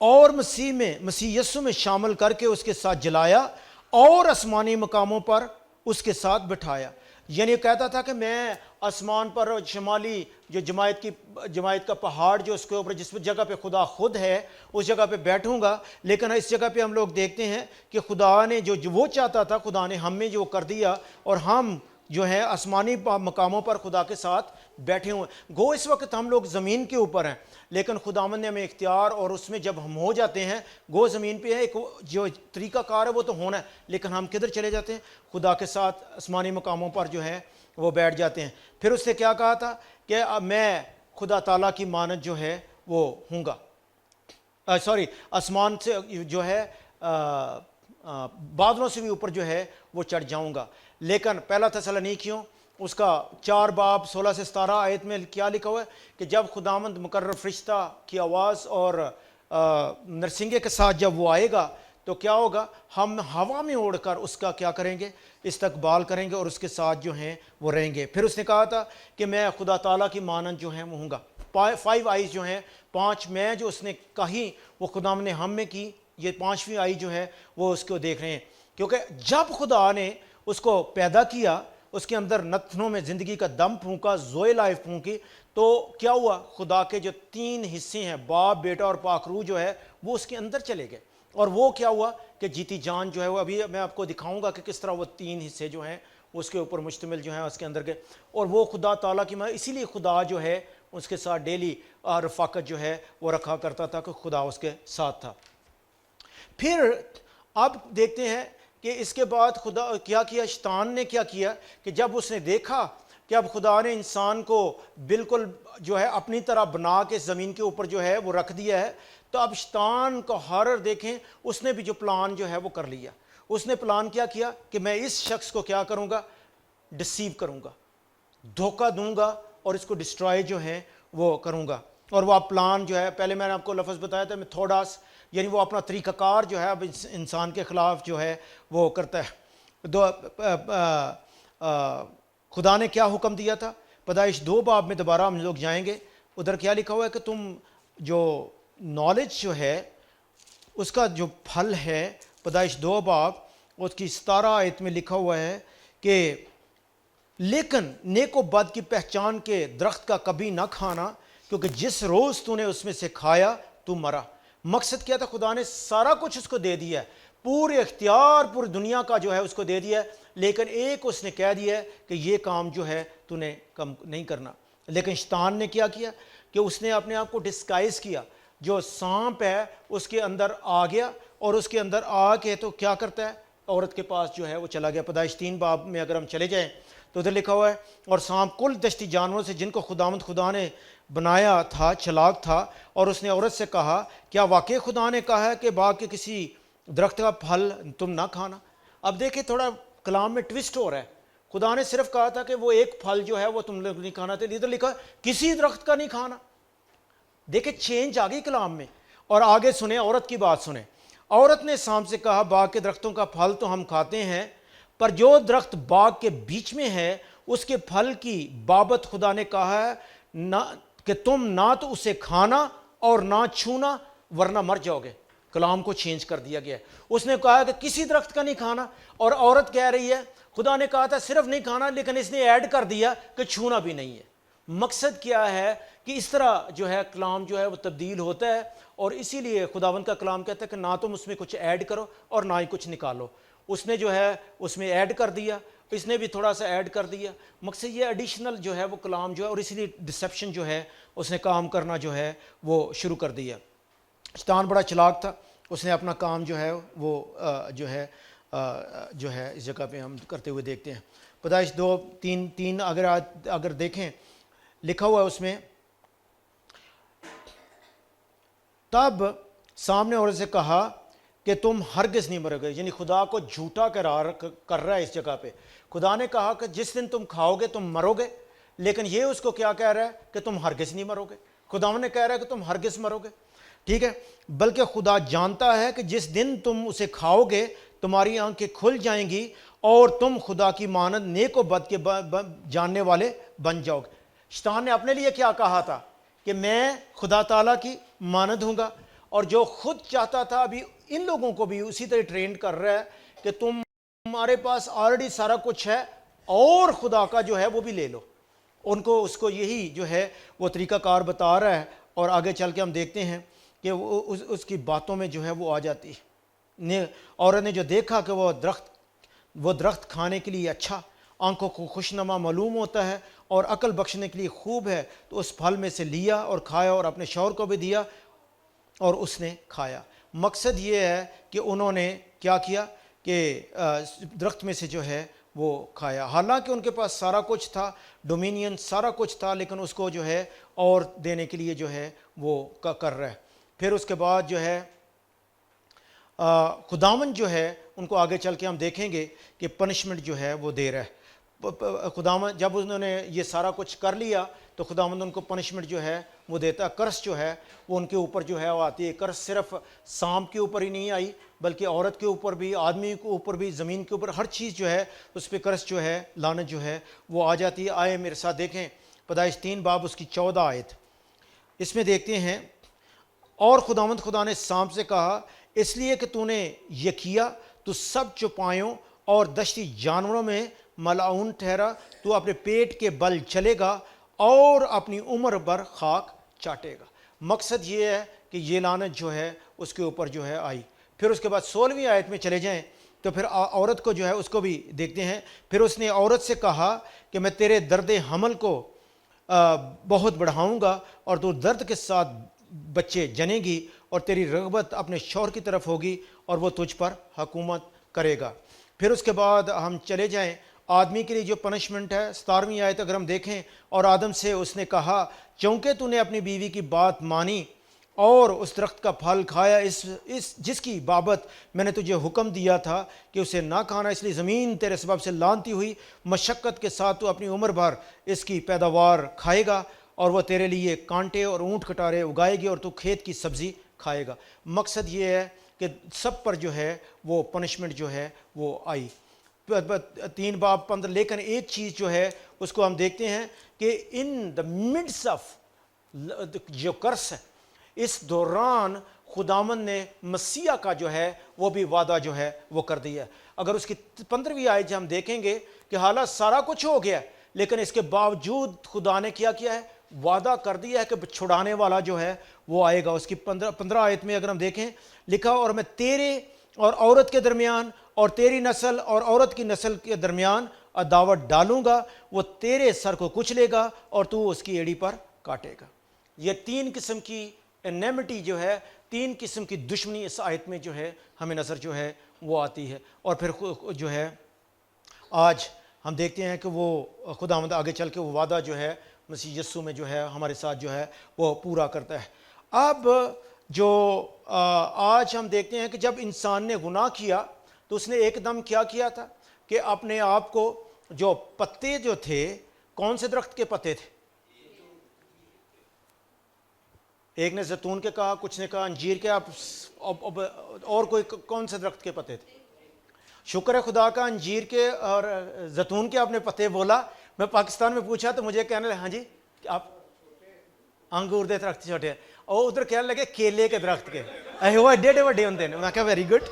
اور مسیح یسوع میں شامل کر کے اس کے ساتھ جلایا اور آسمانی مقاموں پر اس کے ساتھ بٹھایا. یعنی کہتا تھا کہ میں آسمان پر شمالی جو جماعت کا پہاڑ جو اس کے اوپر جس جگہ پہ خدا خود ہے اس جگہ پہ بیٹھوں گا. لیکن اس جگہ پہ ہم لوگ دیکھتے ہیں کہ خدا نے جو وہ چاہتا تھا خدا نے ہم میں جو کر دیا، اور ہم جو ہے آسمانی مقاموں پر خدا کے ساتھ بیٹھے ہوئے ہیں۔ گو اس وقت ہم لوگ زمین کے اوپر ہیں، لیکن خداوند نے ہمیں اختیار، اور اس میں جب ہم ہو جاتے ہیں، گو زمین پہ ہے، ایک جو طریقہ کار ہے وہ تو ہونا ہے، لیکن ہم کدھر چلے جاتے ہیں؟ خدا کے ساتھ آسمانی مقاموں پر جو ہے وہ بیٹھ جاتے ہیں۔ پھر اس نے کیا کہا تھا کہ میں خدا تعالیٰ کی مانند جو ہے وہ ہوں گا، آسمان سے جو ہے بادلوں سے بھی اوپر جو ہے وہ چڑھ جاؤں گا۔ لیکن پہلا تسالونیکیوں اس کا 4 باب 16 سے 17 آیت میں کیا لکھا ہوا ہے کہ جب خداوند مقرر فرشتہ کی آواز اور نرسنگے کے ساتھ جب وہ آئے گا تو کیا ہوگا؟ ہم ہوا میں اڑ کر اس کا کیا کریں گے؟ استقبال کریں گے اور اس کے ساتھ جو ہیں وہ رہیں گے۔ پھر اس نے کہا تھا کہ میں خدا تعالیٰ کی مانند جو ہیں وہ ہوں گا۔ 5 آئیز جو ہیں، 5 میں جو اس نے کہی وہ خداوند نے ہم میں کی، یہ 5ویں آئی جو ہے وہ اس کو دیکھ رہے ہیں، کیونکہ جب خدا نے اس کو پیدا کیا، اس کے اندر نتنوں میں زندگی کا دم پھونکا، زوئے لائف پھونکی، تو کیا ہوا؟ خدا کے جو 3 حصے ہیں، باپ، بیٹا اور پاک روح جو ہے وہ اس کے اندر چلے گئے، اور وہ کیا ہوا کہ جیتی جان جو ہے وہ ابھی میں آپ کو دکھاؤں گا کہ کس طرح وہ 3 حصے جو ہیں اس کے اوپر مشتمل جو ہیں اس کے اندر گئے، اور وہ خدا تعالیٰ کی اسی لیے خدا جو ہے اس کے ساتھ ڈیلی رفاقت جو ہے وہ رکھا کرتا تھا کہ خدا اس کے ساتھ تھا۔ پھر اب دیکھتے ہیں کہ اس کے بعد خدا کیا کیا، شیطان نے کیا کیا کہ جب اس نے دیکھا کہ اب خدا نے انسان کو بالکل جو ہے اپنی طرح بنا کے زمین کے اوپر جو ہے وہ رکھ دیا ہے، تو اب شیطان کو ہارر دیکھیں، اس نے بھی جو پلان جو ہے وہ کر لیا۔ اس نے پلان کیا کیا کہ میں اس شخص کو کیا کروں گا؟ ڈسیو کروں گا، دھوکہ دوں گا، اور اس کو ڈسٹرائے جو ہے وہ کروں گا۔ اور وہ پلان جو ہے، پہلے میں نے آپ کو لفظ بتایا تھا میتھوڈاس، یعنی وہ اپنا طریقہ کار جو ہے اب انسان کے خلاف جو ہے وہ کرتا ہے۔ خدا نے کیا حکم دیا تھا؟ پیدائش 2 باب میں دوبارہ ہم لوگ جائیں گے، ادھر کیا لکھا ہوا ہے کہ تم جو نالج جو ہے اس کا جو پھل ہے، پیدائش 2 باب اس کی 17 آیت میں لکھا ہوا ہے کہ لیکن نیک و بد کی پہچان کے درخت کا کبھی نہ کھانا، کیونکہ جس روز تو نے اس میں سے کھایا تو مرا۔ مقصد کیا تھا؟ خدا نے سارا کچھ اس کو دے دیا ہے، پورے اختیار پوری دنیا کا جو ہے اس کو دے دیا ہے، لیکن ایک اس نے کہہ دیا ہے کہ یہ کام جو ہے تو نے کم نہیں کرنا۔ لیکن شیطان نے کیا کیا کہ اس نے اپنے آپ کو ڈسکائز کیا، جو سانپ ہے اس کے اندر آ گیا، اور اس کے اندر آ کے تو کیا کرتا ہے؟ عورت کے پاس جو ہے وہ چلا گیا۔ پیدائش 3 باب میں اگر ہم چلے جائیں تو ادھر لکھا ہوا ہے اور سانپ کل دشتی جانوروں سے جن کو خدا نے بنایا تھا چلاک تھا، اور اس نے عورت سے کہا کیا واقعی خدا نے کہا ہے کہ باغ کے کسی درخت کا پھل تم نہ کھانا؟ اب دیکھیں تھوڑا کلام میں ٹوسٹ ہو رہا ہے، خدا نے صرف کہا تھا کہ وہ ایک پھل جو ہے وہ تم لوگ نہیں کھانا تھا، ادھر لکھا کسی درخت کا نہیں کھانا۔ دیکھیں چینج آ گئی کلام میں۔ اور آگے سنیں، عورت کی بات سنیں۔ عورت نے سانپ سے کہا باغ کے درختوں کا پھل تو ہم کھاتے ہیں، پر جو درخت باغ کے بیچ میں ہے اس کے پھل کی بابت خدا نے کہا ہے نہ کہ تم نہ تو اسے کھانا اور نہ چھونا ورنہ مر جاؤ گے۔ کلام کو چینج کر دیا گیا ہے۔ اس نے کہا کہ کسی درخت کا نہیں کھانا، اور عورت کہہ رہی ہے خدا نے کہا تھا صرف نہیں کھانا، لیکن اس نے ایڈ کر دیا کہ چھونا بھی نہیں ہے۔ مقصد کیا ہے کہ اس طرح جو ہے کلام جو ہے وہ تبدیل ہوتا ہے، اور اسی لیے خداوند کا کلام کہتا ہے کہ نہ تم اس میں کچھ ایڈ کرو اور نہ ہی کچھ نکالو۔ اس نے جو ہے اس میں ایڈ کر دیا، اس نے بھی تھوڑا سا ایڈ کر دیا۔ مقصد یہ ایڈیشنل جو ہے وہ کلام جو ہے، اور اسی لیے ڈسیپشن جو ہے اس نے کام کرنا جو ہے وہ شروع کر دیا۔ شیطان بڑا چلاک تھا، اس نے اپنا کام جو ہے وہ جو ہے اس جگہ پہ ہم کرتے ہوئے دیکھتے ہیں۔ پیدائش 2:3 اگر دیکھیں لکھا ہوا ہے اس میں، تب سامنے عورت سے کہا کہ تم ہرگز نہیں مرو گے، یعنی خدا کو جھوٹا قرار کر رہا ہے اس جگہ پہ۔ خدا نے کہا کہ جس دن تم کھاؤ گے تم مرو گے، لیکن یہ اس کو کیا کہہ رہا ہے کہ تم ہرگز نہیں مرو گے۔ خدا نے کہہ رہا ہے کہ تم ہرگز مرو گے، ٹھیک ہے، بلکہ خدا جانتا ہے کہ جس دن تم اسے کھاؤ گے تمہاری آنکھیں کھل جائیں گی اور تم خدا کی مانند نیک و بد کے جاننے والے بن جاؤ گے۔ شیطان نے اپنے لیے کیا کہا تھا کہ میں خدا تعالیٰ کی مانند ہوں گا، اور جو خود چاہتا تھا ابھی ان لوگوں کو بھی اسی طرح ٹرینڈ کر رہا ہے کہ تمہارے پاس آلریڈی سارا کچھ ہے اور خدا کا جو ہے وہ بھی لے لو۔ ان کو اس کو یہی جو ہے وہ طریقہ کار بتا رہا ہے، اور آگے چل کے ہم دیکھتے ہیں کہ اس کی باتوں میں جو ہے وہ آ جاتی ہے۔ عورت نے جو دیکھا کہ وہ درخت کھانے کے لیے اچھا آنکھوں کو خوشنما معلوم ہوتا ہے اور عقل بخشنے کے لیے خوب ہے، تو اس پھل میں سے لیا اور کھایا اور اپنے شوہر کو بھی دیا اور اس نے کھایا۔ مقصد یہ ہے کہ انہوں نے کیا کیا کہ درخت میں سے جو ہے وہ کھایا، حالانکہ ان کے پاس سارا کچھ تھا، ڈومینین سارا کچھ تھا، لیکن اس کو جو ہے اور دینے کے لیے جو ہے وہ کر رہا ہے۔ پھر اس کے بعد جو ہے خداوند جو ہے ان کو آگے چل کے ہم دیکھیں گے کہ پنشمنٹ جو ہے وہ دے رہا ہے۔ خداوند جب انہوں نے یہ سارا کچھ کر لیا تو خداوند ان کو پنشمنٹ جو ہے وہ دیتا ہے، کرس جو ہے وہ ان کے اوپر جو ہے وہ آتی ہے۔ کرس صرف سانپ کے اوپر ہی نہیں آئی، بلکہ عورت کے اوپر بھی، آدمی کے اوپر بھی، زمین کے اوپر، ہر چیز جو ہے اس پہ کرس جو ہے، لعنت جو ہے وہ آ جاتی ہے۔ آئے میرے ساتھ دیکھیں پیدائش 3 باب اس کی 14 آیت، اس میں دیکھتے ہیں، اور خداوند خدا نے سانپ سے کہا، اس لیے کہ تو نے یہ کیا تو سب چوپایوں اور دشتی جانوروں میں ملعون ٹھہرا، تو اپنے پیٹ کے بل چلے گا اور اپنی عمر بھر خاک چاٹے گا۔ مقصد یہ ہے کہ یہ لعنت جو ہے اس کے اوپر جو ہے آئی۔ پھر اس کے بعد 16ویں آیت میں چلے جائیں تو پھر عورت کو جو ہے اس کو بھی دیکھتے ہیں۔ پھر اس نے عورت سے کہا کہ میں تیرے درد حمل کو بہت بڑھاؤں گا اور تو درد کے ساتھ بچے جنے گی اور تیری رغبت اپنے شوہر کی طرف ہوگی اور وہ تجھ پر حکومت کرے گا۔ پھر اس کے بعد ہم چلے جائیں آدمی کے لیے جو پنشمنٹ ہے، 17ویں آیت اگر ہم دیکھیں، اور آدم سے اس نے کہا، چونکہ تو نے اپنی بیوی کی بات مانی اور اس درخت کا پھل کھایا جس کی بابت میں نے تجھے حکم دیا تھا کہ اسے نہ کھانا، اس لیے زمین تیرے سبب سے لعنتی ہوئی، مشقت کے ساتھ تو اپنی عمر بھر اس کی پیداوار کھائے گا اور وہ تیرے لیے کانٹے اور اونٹ کٹارے اگائے گی اور تو کھیت کی سبزی کھائے گا۔ مقصد یہ ہے کہ سب پر جو ہے وہ پنشمنٹ جو ہے وہ آئی۔ 3 باب 15، لیکن ایک چیز جو ہے اس کو ہم دیکھتے ہیں کہ ان دا مڈس آف جو کرس ہے، اس دوران خداوند نے مسیح کا جو ہے وہ بھی وعدہ جو ہے وہ کر دیا ہے۔ اگر اس کی 15ویں آیت ہم دیکھیں گے کہ حالات سارا کچھ ہو گیا لیکن اس کے باوجود خدا نے کیا ہے، وعدہ کر دیا ہے کہ چھڑانے والا جو ہے وہ آئے گا۔ اس کی 15 آیت میں اگر ہم دیکھیں لکھا، اور میں تیرے اور عورت کے درمیان اور تیری نسل اور عورت کی نسل کے درمیان عداوت ڈالوں گا، وہ تیرے سر کو کچلے گا اور تو اس کی ایڑی پر کاٹے گا۔ یہ 3 قسم کی انیمٹی جو ہے، 3 قسم کی دشمنی اس آیت میں جو ہے ہمیں نظر جو ہے وہ آتی ہے۔ اور پھر جو ہے آج ہم دیکھتے ہیں کہ وہ خداوند آگے چل کے وہ وعدہ جو ہے مسیح یسوع میں جو ہے ہمارے ساتھ جو ہے وہ پورا کرتا ہے۔ اب جو آج ہم دیکھتے ہیں کہ جب انسان نے گناہ کیا تو اس نے ایک دم کیا تھا کہ اپنے آپ کو، جو پتے جو تھے، کون سے درخت کے پتے تھے؟ ایک نے زیتون کے کہا، کچھ نے کہا انجیر کے، اور کوئی کون سے درخت کے پتے تھے؟ شکر ہے خدا کا، انجیر کے اور زیتون کے آپ نے پتے بولا۔ میں پاکستان میں پوچھا تو مجھے کہنے لگے، ہاں جی آپ انگور دے درخت چھوٹے ہیں، اور ادھر کہنے لگے کیلے کے درخت کے، وہ ایڈے وڈے ہوتے ہیں۔ میں کہا ویری گڈ،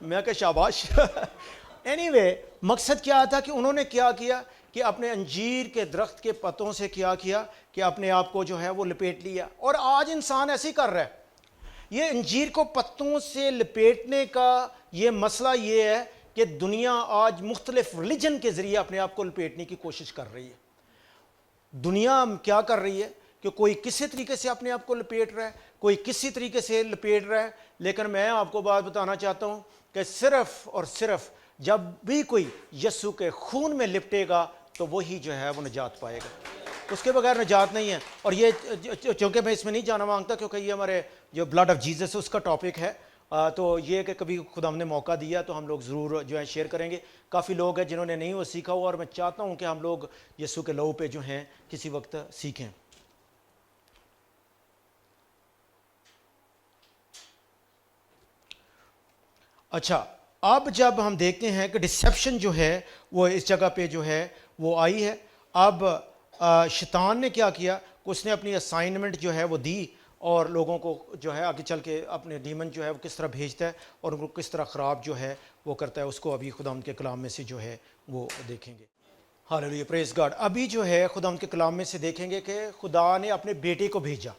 میں کہا شاباش۔ اینی وے مقصد کیا تھا کہ انہوں نے کیا کہ اپنے انجیر کے درخت کے پتوں سے کیا کہ اپنے آپ کو جو ہے وہ لپیٹ لیا۔ اور آج انسان ایسے ہی کر رہا ہے۔ یہ انجیر کو پتوں سے لپیٹنے کا یہ مسئلہ یہ ہے کہ دنیا آج مختلف ریلیجن کے ذریعے اپنے آپ کو لپیٹنے کی کوشش کر رہی ہے۔ دنیا کیا کر رہی ہے کہ کوئی کسی طریقے سے اپنے آپ کو لپیٹ رہا ہے، کوئی کسی طریقے سے لپیٹ رہا ہے، لیکن میں آپ کو بات بتانا چاہتا ہوں کہ صرف اور صرف جب بھی کوئی یسوع کے خون میں لپٹے گا تو وہی جو ہے وہ نجات پائے گا، اس کے بغیر نجات نہیں ہے۔ اور یہ چونکہ میں اس میں نہیں جانا مانگتا کیونکہ یہ ہمارے جو بلڈ آف جیزس اس کا ٹاپک ہے، تو یہ کہ کبھی خدا ہم نے موقع دیا تو ہم لوگ ضرور جو ہے شیئر کریں گے۔ کافی لوگ ہیں جنہوں نے نہیں وہ سیکھا ہوا، اور میں چاہتا ہوں کہ ہم لوگ یسوع کے لہو پہ جو ہیں کسی وقت سیکھیں۔ اچھا، اب جب ہم دیکھتے ہیں کہ ڈسیپشن جو ہے وہ اس جگہ پہ جو ہے وہ آئی ہے، اب شیطان نے کیا کہ اس نے اپنی اسائنمنٹ جو ہے وہ دی، اور لوگوں کو جو ہے آگے چل کے اپنے ڈیمن جو ہے وہ کس طرح بھیجتا ہے اور ان کو کس طرح خراب جو ہے وہ کرتا ہے، اس کو ابھی خدا کے کلام میں سے جو ہے وہ دیکھیں گے۔ ہاللیلویہ، پریز گاڈ۔ ابھی جو ہے خدا کے کلام میں سے دیکھیں گے کہ خدا نے اپنے بیٹے کو بھیجا۔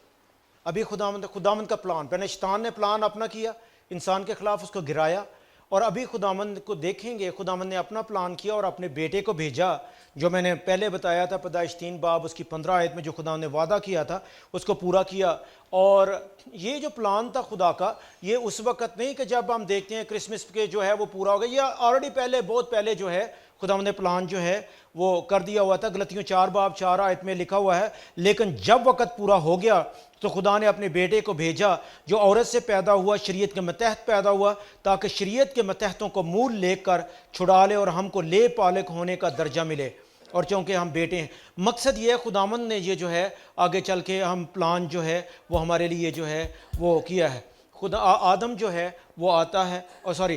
ابھی خداوند کا پلان، پہلے شیطان نے پلان اپنا کیا انسان کے خلاف، اس کو گرایا، اور ابھی خداوند کو دیکھیں گے، خداوند نے اپنا پلان کیا اور اپنے بیٹے کو بھیجا، جو میں نے پہلے بتایا تھا، پیدائش 3 باب اس کی 15 آیت میں جو خداوند نے وعدہ کیا تھا اس کو پورا کیا۔ اور یہ جو پلان تھا خدا کا، یہ اس وقت نہیں کہ جب ہم دیکھتے ہیں کرسمس کے جو ہے وہ پورا ہو گیا، یہ آلریڈی پہلے، بہت پہلے جو ہے خداوند نے پلان جو ہے وہ کر دیا ہوا تھا۔ غلطیوں 4 باب 4 آیت میں لکھا ہوا ہے، لیکن جب وقت پورا ہو گیا تو خدا نے اپنے بیٹے کو بھیجا جو عورت سے پیدا ہوا، شریعت کے متحد پیدا ہوا، تاکہ شریعت کے متحدوں کو مول لے کر چھڑا لے اور ہم کو لے پالک ہونے کا درجہ ملے، اور چونکہ ہم بیٹے ہیں۔ مقصد یہ ہے خداوند نے یہ جو ہے آگے چل کے ہم پلان جو ہے وہ ہمارے لیے جو ہے وہ کیا ہے۔ خدا آدم جو ہے وہ آتا ہے، اور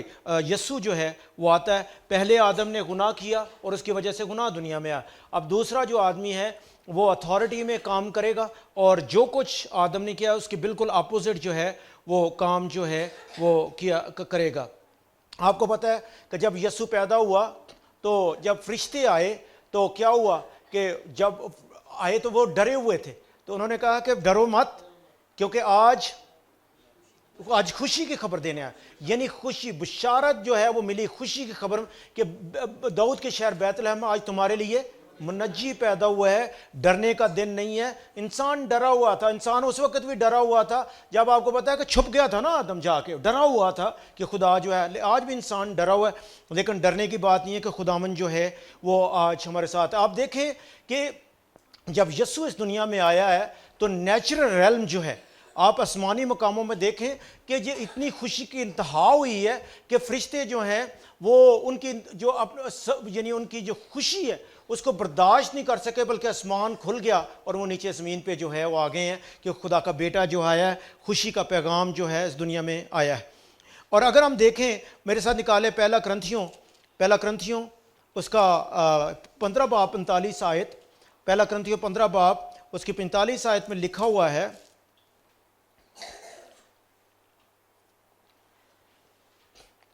یسوع جو ہے وہ آتا ہے۔ پہلے آدم نے گناہ کیا اور اس کی وجہ سے گناہ دنیا میں آیا۔ اب دوسرا جو آدمی ہے وہ اتھارٹی میں کام کرے گا، اور جو کچھ آدم نے کیا اس کے بالکل اپوزٹ جو ہے وہ کام جو ہے وہ کیا کرے گا۔ آپ کو پتہ ہے کہ جب یسوع پیدا ہوا تو جب فرشتے آئے تو کیا ہوا کہ جب آئے تو وہ ڈرے ہوئے تھے، تو انہوں نے کہا کہ ڈرو مت، کیونکہ آج خوشی کی خبر دینے آیا، یعنی خوشی، بشارت جو ہے وہ ملی، خوشی کی خبر کہ داؤد کے شہر بیت لحم میں آج تمہارے لیے منجی پیدا ہوا ہے۔ ڈرنے کا دن نہیں ہے۔ انسان ڈرا ہوا تھا، انسان اس وقت بھی ڈرا ہوا تھا جب آپ کو پتا ہے کہ چھپ گیا تھا نا آدم، جا کے ڈرا ہوا تھا کہ خدا جو ہے، آج بھی انسان ڈرا ہوا ہے، لیکن ڈرنے کی بات نہیں ہے کہ خداوند جو ہے وہ آج ہمارے ساتھ ہے۔ آپ دیکھیں کہ جب یسوع اس دنیا میں آیا ہے تو نیچرل ریلم جو ہے، آپ آسمانی مقاموں میں دیکھیں کہ یہ اتنی خوشی کی انتہا ہوئی ہے کہ فرشتے جو ہیں وہ ان کی جو یعنی ان کی جو خوشی ہے اس کو برداشت نہیں کر سکے، بلکہ آسمان کھل گیا اور وہ نیچے زمین پہ جو ہے وہ آ گئے ہیں کہ خدا کا بیٹا جو آیا ہے، خوشی کا پیغام جو ہے اس دنیا میں آیا ہے۔ اور اگر ہم دیکھیں، میرے ساتھ نکالے پہلا کرنتھیوں اس کا 15 باب 45 آیت، پہلا کرنتھیوں 15 باب اس کی 45 آیت میں لکھا ہوا ہے،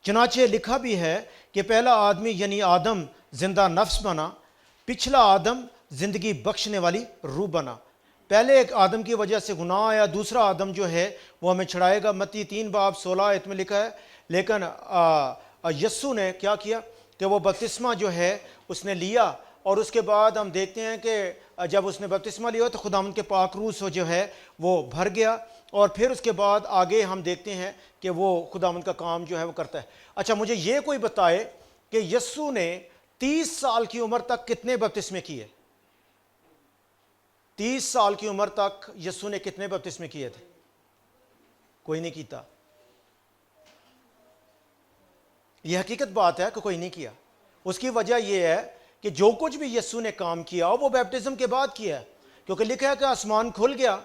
چنانچہ لکھا بھی ہے کہ پہلا آدمی یعنی آدم زندہ نفس بنا، پچھلا آدم زندگی بخشنے والی روح بنا۔ پہلے ایک آدم کی وجہ سے گناہ آیا، دوسرا آدم جو ہے وہ ہمیں چھڑائے گا۔ متی 3 باب 16 آیت میں لکھا ہے، لیکن یسوع نے کیا کیا کہ وہ بپتسمہ جو ہے اس نے لیا، اور اس کے بعد ہم دیکھتے ہیں کہ جب اس نے بپتسمہ لیا تو خداوند کے پاک روح سے جو ہے وہ بھر گیا، اور پھر اس کے بعد آگے ہم دیکھتے ہیں کہ وہ خداوند کا کام جو ہے وہ کرتا ہے۔ اچھا، مجھے یہ کوئی بتائے کہ یسوع نے 30 سال کی عمر تک کتنے بپتسمے کیے؟ 30 سال کی عمر تک یسوع نے کتنے بپتسمے کیے تھے؟ کوئی نہیں کیتا۔ یہ حقیقت بات ہے کہ کوئی نہیں کیا۔ اس کی وجہ یہ ہے کہ جو کچھ بھی یسوع نے کام کیا وہ بیپٹزم کے بعد کیا ہے، کیونکہ لکھا ہے کہ آسمان کھل گیا،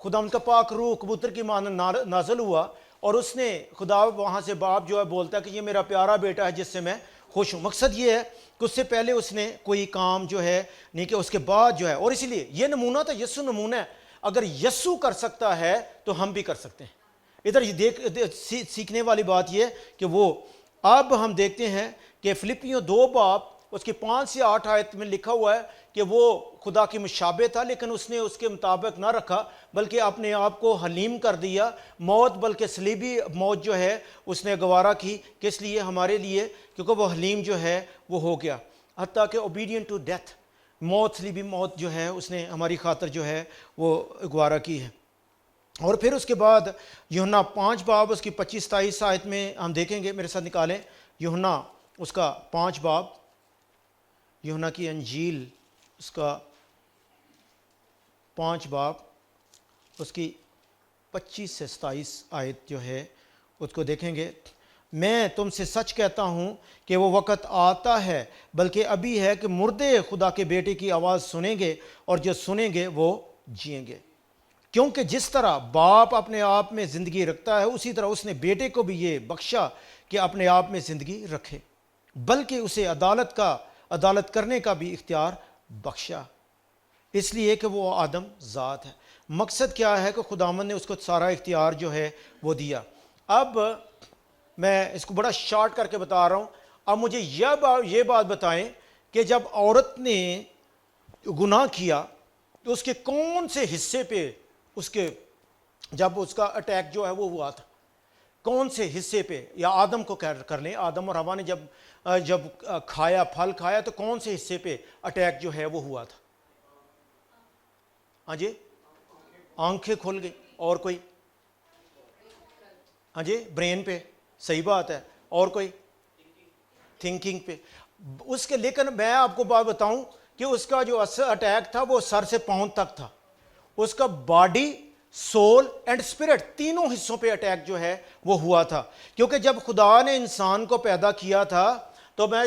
خدا ان کا پاک روح کبوتر کی مانند نازل ہوا، اور اس نے خدا وہاں سے باپ جو ہے بولتا ہے کہ یہ میرا پیارا بیٹا ہے جس سے میں خوش ہوں۔ مقصد یہ ہے کہ اس سے پہلے اس نے کوئی کام جو ہے نہیں کہ اس کے بعد جو ہے، اور اسی لیے یہ نمونہ تھا، یسوع نمونہ ہے۔ اگر یسوع کر سکتا ہے تو ہم بھی کر سکتے ہیں۔ ادھر سیکھنے والی بات یہ کہ وہ اب ہم دیکھتے ہیں کہ فلپیوں 2 باب اس کی 5 سے 8 آیت میں لکھا ہوا ہے کہ وہ خدا کی مشابہ تھا، لیکن اس نے اس کے مطابق نہ رکھا، بلکہ اپنے آپ کو حلیم کر دیا، موت بلکہ صلیبی موت جو ہے اس نے گوارا کی۔ کس لیے؟ ہمارے لیے، کیونکہ وہ حلیم جو ہے وہ ہو گیا، حتیٰ کہ اوبیڈینٹ ٹو ڈیتھ، موت، صلیبی موت جو ہے اس نے ہماری خاطر جو ہے وہ گوارا کی ہے۔ اور پھر اس کے بعد یوحنا 5 باب اس کی 25-27 آیت میں ہم دیکھیں گے، میرے ساتھ نکالیں یوحنا اس کا 5 باب، یوحنا کی انجیل اس کا 5 باب اس کی 25 سے 27 آیت جو ہے اس کو دیکھیں گے۔ میں تم سے سچ کہتا ہوں کہ وہ وقت آتا ہے، بلکہ ابھی ہے، کہ مردے خدا کے بیٹے کی آواز سنیں گے، اور جو سنیں گے وہ جئیں گے۔ کیونکہ جس طرح باپ اپنے آپ میں زندگی رکھتا ہے، اسی طرح اس نے بیٹے کو بھی یہ بخشا کہ اپنے آپ میں زندگی رکھے، بلکہ اسے عدالت کرنے کا بھی اختیار بخشا، اس لیے کہ وہ آدم ذات ہے۔ مقصد کیا ہے کہ خداوند نے اس کو سارا اختیار جو ہے وہ دیا۔ اب میں اس کو بڑا شارٹ کر کے بتا رہا ہوں۔ اب مجھے یہ بات بتائیں کہ جب عورت نے گناہ کیا تو اس کے کون سے حصے پہ جب اس کا اٹیک جو ہے وہ ہوا تھا؟ کون سے حصے پہ، یا آدم کو کر لیں، آدم اور حوا نے جب کھایا، پھل کھایا، تو کون سے حصے پہ اٹیک جو ہے وہ ہوا تھا؟ ہاں جی، آنکھیں کھل گئی. اور کوئی؟ ہاں جی، برین پہ. صحیح بات ہے. اور کوئی؟ تھنکنگ پہ. اس کے، لیکن میں آپ کو بات بتاؤں کہ اس کا جو اٹیک تھا وہ سر سے پاؤں تک تھا. اس کا باڈی، سول اینڈ اسپرٹ، تینوں حصوں پہ اٹیک جو ہے وہ ہوا تھا. کیونکہ جب خدا نے انسان کو پیدا کیا تھا تو میں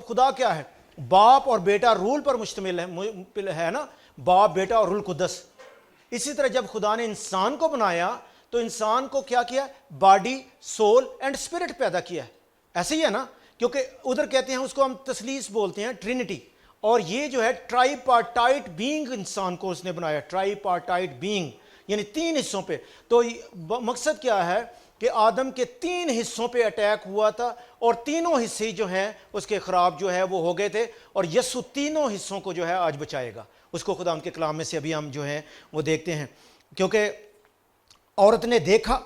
خدا کیا ہے؟ باپ اور بیٹا رول پر مشتمل ہے نا، باپ، بیٹا اور روح القدس. اسی طرح جب خدا نے انسان کو بنایا تو انسان کو کیا کیا؟ باڈی، سول اینڈ اسپرٹ پیدا کیا ہے. ایسے ہی ہے نا، کیونکہ ادھر کہتے ہیں اس کو ہم تثلیث بولتے ہیں، ٹرینٹی. اور یہ جو ہے ٹرائی پارٹائٹ بینگ انسان کو اس نے بنایا، ٹرائی پارٹائٹ بینگ، یعنی تین حصوں پہ. تو مقصد کیا ہے کہ آدم کے تین حصوں پہ اٹیک ہوا تھا، اور تینوں حصے جو ہیں اس کے خراب جو ہے وہ ہو گئے تھے، اور یسوع تینوں حصوں کو جو ہے آج بچائے گا. اس کو خدا ان کے کلام میں سے ابھی ہم جو ہے وہ دیکھتے ہیں. کیونکہ عورت نے دیکھا،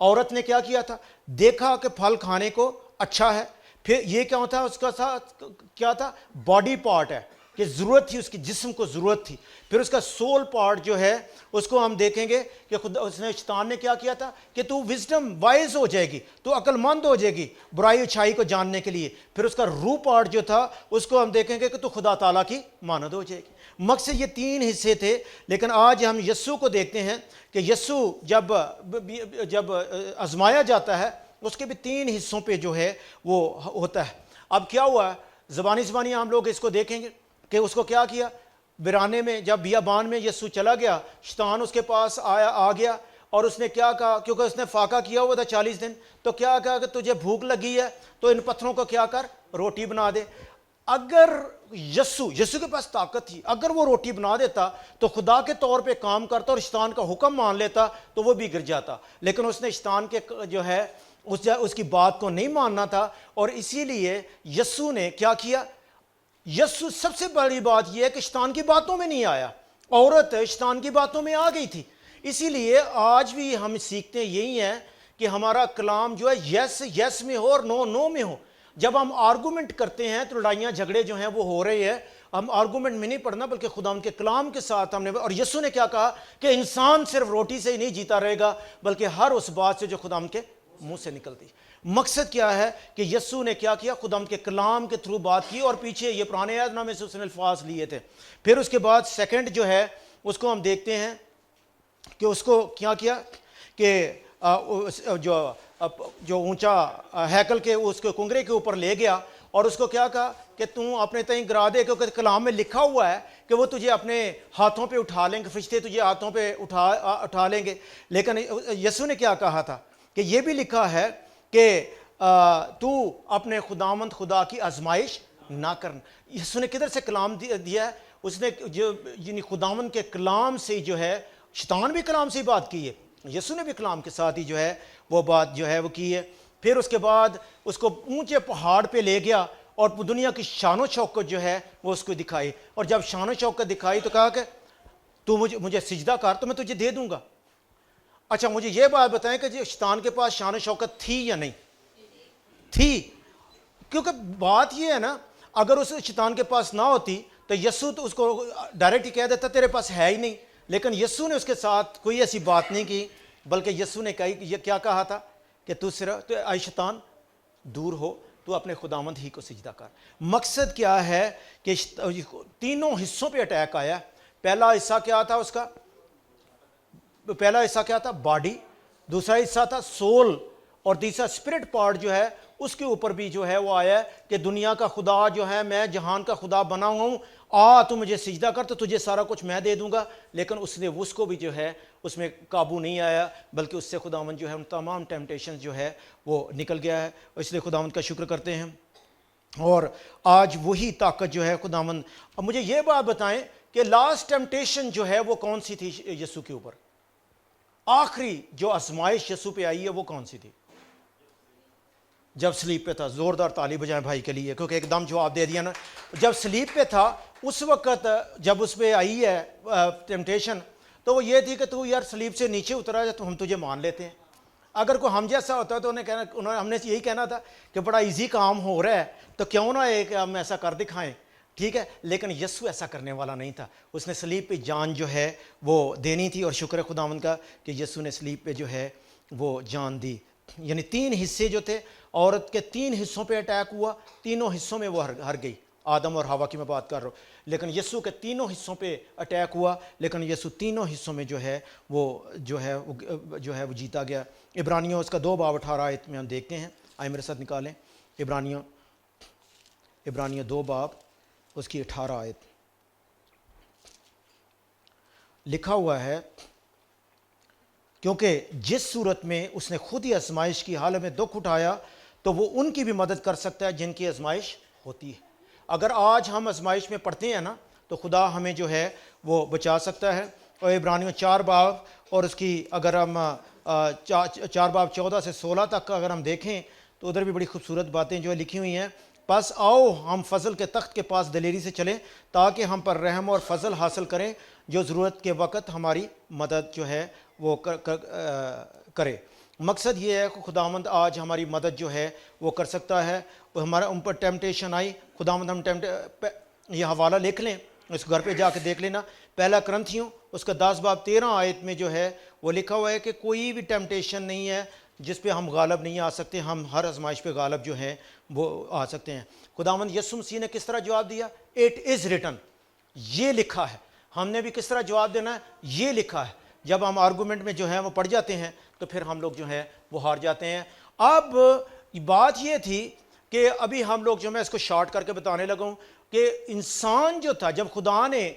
عورت نے کیا کیا تھا؟ دیکھا کہ پھل کھانے کو اچھا ہے. پھر یہ کیا ہوتا ہے؟ اس کا ساتھ کیا تھا؟ باڈی پارٹ ہے کہ ضرورت تھی، اس کی جسم کو ضرورت تھی. پھر اس کا سول پارٹ جو ہے اس کو ہم دیکھیں گے کہ خدا، اس نے، شیطان نے کیا کیا تھا کہ تو وزڈم، وائز ہو جائے گی، تو عقل مند ہو جائے گی برائی اچھائی کو جاننے کے لیے. پھر اس کا روح پارٹ جو تھا اس کو ہم دیکھیں گے کہ تو خدا تعالیٰ کی مانند ہو جائے گی. مقصد یہ تین حصے تھے. لیکن آج ہم یسوع کو دیکھتے ہیں کہ یسوع جب آزمایا جاتا ہے اس کے بھی تین حصوں پہ جو ہے وہ ہوتا ہے. اب کیا ہوا؟ زبانی ہم لوگ اس کو دیکھیں گے کہ اس کو کیا کیا. ویرانے میں جب بیابان میں یسوع چلا گیا، شیطان اس کے پاس آ گیا، اور اس نے کیا کہا؟ کیونکہ اس نے فاقہ کیا ہوا تھا 40 دن، تو کیا کہا کہ تجھے بھوک لگی ہے تو ان پتھروں کو کیا کر، روٹی بنا دے. اگر یسوع کے پاس طاقت تھی، اگر وہ روٹی بنا دیتا تو خدا کے طور پہ کام کرتا اور شیطان کا حکم مان لیتا تو وہ بھی گر جاتا. لیکن اس نے شیطان کے جو ہے اس کی بات کو نہیں ماننا تھا، اور اسی لیے یسوع نے کیا کیا؟ یسوع سب سے بڑی بات یہ ہے کہ شیطان کی باتوں میں نہیں آیا. عورت شیطان کی باتوں میں آ گئی تھی. اسی لیے آج بھی ہم سیکھتے ہیں یہی ہے کہ ہمارا کلام جو ہے یس یس میں ہو اور نو نو میں ہو. جب ہم آرگومنٹ کرتے ہیں تو لڑائیاں جھگڑے جو ہیں وہ ہو رہے ہیں. ہم آرگومنٹ میں نہیں پڑھنا بلکہ خدا ان کے کلام کے ساتھ ہم نے. اور یسوع نے کیا کہا کہ انسان صرف روٹی سے ہی نہیں جیتا رہے گا بلکہ ہر اس بات سے جو خدا ان کے منہ سے نکلتی. مقصد کیا ہے کہ یسوع نے کیا کیا؟ خدا ان کے کلام کے تھرو بات کی، اور پیچھے یہ پرانے عہد نامے سے اس نے الفاظ لیے تھے. پھر اس کے بعد سیکنڈ جو ہے اس کو ہم دیکھتے ہیں کہ اس کو کیا کیا کہ جو اونچا ہیکل کے اس کے کنگرے کے اوپر لے گیا، اور اس کو کیا کہا کہ تم اپنے تئیں گرا دے، کیونکہ کلام میں لکھا ہوا ہے کہ وہ تجھے اپنے ہاتھوں پہ اٹھا لیں گے، فرشتے تجھے ہاتھوں پہ اٹھا لیں گے. لیکن یسوع نے کیا کہا تھا کہ یہ بھی لکھا ہے کہ تو اپنے خداوند خدا کی آزمائش نہ کرنا. یسوع نے کدھر سے کلام دیا ہے؟ اس نے یعنی خداوند کے کلام سے جو ہے، شیطان بھی کلام سے ہی بات کی ہے، یسوع نے بھی کلام کے ساتھ ہی جو ہے وہ بات جو ہے وہ کی ہے. پھر اس کے بعد اس کو اونچے پہاڑ پہ لے گیا اور دنیا کی شان و شوکت جو ہے وہ اس کو دکھائی. اور جب شان و شوکت دکھائی تو کہا کہ تو مجھے سجدہ کر تو میں تجھے دے دوں گا. اچھا مجھے یہ بات بتائیں کہ شیطان کے پاس شان و شوکت تھی یا نہیں تھی؟ کیونکہ بات یہ ہے نا، اگر اس شیطان کے پاس نہ ہوتی تو یسوع تو اس کو ڈائریکٹ ہی کہہ دیتا تیرے پاس ہے ہی نہیں. لیکن یسوع نے اس کے ساتھ کوئی ایسی بات نہیں کی، بلکہ یسوع نے یہ کیا کہا تھا کہ تو صرف اے شیطان دور ہو، تو اپنے خداوند ہی کو سجدہ کر. مقصد کیا ہے کہ تینوں حصوں پہ اٹیک آیا. پہلا حصہ کیا تھا اس کا؟ پہلا حصہ کیا تھا؟ باڈی. دوسرا حصہ تھا سول، اور تیسرا اسپرٹ پارٹ جو ہے اس کے اوپر بھی جو ہے وہ آیا ہے کہ دنیا کا خدا جو ہے، میں جہان کا خدا بنا ہوں، تو مجھے سجدہ کر تو تجھے سارا کچھ میں دے دوں گا. لیکن اس نے اس کو بھی جو ہے اس میں قابو نہیں آیا، بلکہ اس سے خداوند جو ہے ان تمام ٹیمپٹیشن جو ہے وہ نکل گیا ہے. اس لیے خداوند کا شکر کرتے ہیں. اور آج وہی طاقت جو ہے خداوند. اب مجھے یہ بات بتائیں کہ لاسٹ ٹیمپٹیشن جو ہے وہ کون سی تھی یسوع کے اوپر؟ آخری جو آزمائش یسوع پہ آئی ہے وہ کون سی تھی؟ جب سلیب پہ تھا. زوردار تالی بجائیں بھائی کے لیے، کیونکہ ایک دم جواب دے دیا نا. جب سلیب پہ تھا اس وقت جب اس پہ آئی ہے ٹیمپٹیشن، تو وہ یہ تھی کہ تو یار سلیب سے نیچے اترا جائے تو ہم تجھے مان لیتے ہیں. اگر کوئی ہم جیسا ہوتا ہے تو ہم نے یہی کہنا تھا کہ بڑا ایزی کام ہو رہا ہے تو کیوں نہ ایک ہم ایسا کر دکھائیں، ٹھیک ہے. لیکن یسوع ایسا کرنے والا نہیں تھا. اس نے صلیب پہ جان جو ہے وہ دینی تھی، اور شکر ہے خداوند کا کہ یسوع نے صلیب پہ جو ہے وہ جان دی. یعنی 3 حصے جو تھے، عورت کے 3 حصوں پہ اٹیک ہوا، تینوں حصوں میں وہ ہر گئی. آدم اور حوا کی میں بات کر رہا ہوں، لیکن یسوع کے تینوں حصوں پہ اٹیک ہوا، لیکن یسوع تینوں حصوں میں جو ہے وہ جیتا گیا. عبرانیوں اس کا 2 باب 18 آیت میں ہم دیکھتے ہیں. آئے میرے ساتھ نکالیں عبرانیوں 2 باب اس کی 18 آیت. لکھا ہوا ہے، کیونکہ جس صورت میں اس نے خود ہی آزمائش کی حالت میں دکھ اٹھایا تو وہ ان کی بھی مدد کر سکتا ہے جن کی آزمائش ہوتی ہے. اگر آج ہم آزمائش میں پڑھتے ہیں نا تو خدا ہمیں جو ہے وہ بچا سکتا ہے. اور عبرانیوں 4 باب اور اس کی اگر ہم 4 باب 14 سے 16 تک اگر ہم دیکھیں تو ادھر بھی بڑی خوبصورت باتیں جو ہے لکھی ہوئی ہیں. پس آؤ ہم فضل کے تخت کے پاس دلیری سے چلیں تاکہ ہم پر رحم اور فضل حاصل کریں، جو ضرورت کے وقت ہماری مدد جو ہے وہ کرے. مقصد یہ ہے کہ خداوند آج ہماری مدد جو ہے وہ کر سکتا ہے. ہمارا ان پر ٹیمپٹیشن آئی، خداوند ہم یہ حوالہ لکھ لیں، اس گھر پہ جا کے دیکھ لینا. 1 کرنتھیوں اس کا 10 باب 13 آیت میں جو ہے وہ لکھا ہوا ہے کہ کوئی بھی ٹیمپٹیشن نہیں ہے جس پہ ہم غالب نہیں آ سکتے، ہم ہر آزمائش پہ غالب جو ہیں وہ آ سکتے ہیں. خداوند یسوع مسیح نے کس طرح جواب دیا؟ اٹ از ریٹن، یہ لکھا ہے. ہم نے بھی کس طرح جواب دینا ہے؟ یہ لکھا ہے. جب ہم آرگومنٹ میں جو ہے وہ پڑ جاتے ہیں تو پھر ہم لوگ جو ہے وہ ہار جاتے ہیں. اب بات یہ تھی کہ ابھی ہم لوگ جو میں اس کو شارٹ کر کے بتانے لگا ہوں کہ انسان جو تھا، جب خدا نے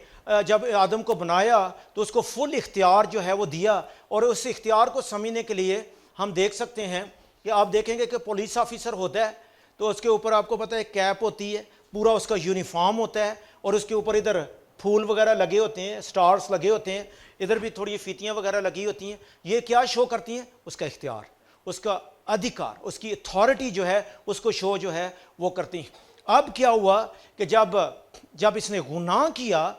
جب آدم کو بنایا تو اس کو فل اختیار جو ہے وہ دیا، اور اس اختیار کو سمجھنے کے لیے ہم دیکھ سکتے ہیں کہ آپ دیکھیں گے کہ پولیس آفیسر ہوتا ہے تو اس کے اوپر آپ کو پتہ ہے کیپ ہوتی ہے، پورا اس کا یونیفارم ہوتا ہے، اور اس کے اوپر ادھر پھول وغیرہ لگے ہوتے ہیں، سٹارز لگے ہوتے ہیں، ادھر بھی تھوڑی فیتیاں وغیرہ لگی ہوتی ہیں. یہ کیا شو کرتی ہیں؟ اس کا اختیار، اس کا ادھیکار، اس کی اتھارٹی جو ہے اس کو شو جو ہے وہ کرتی ہیں. اب کیا ہوا کہ جب اس نے گناہ کیا،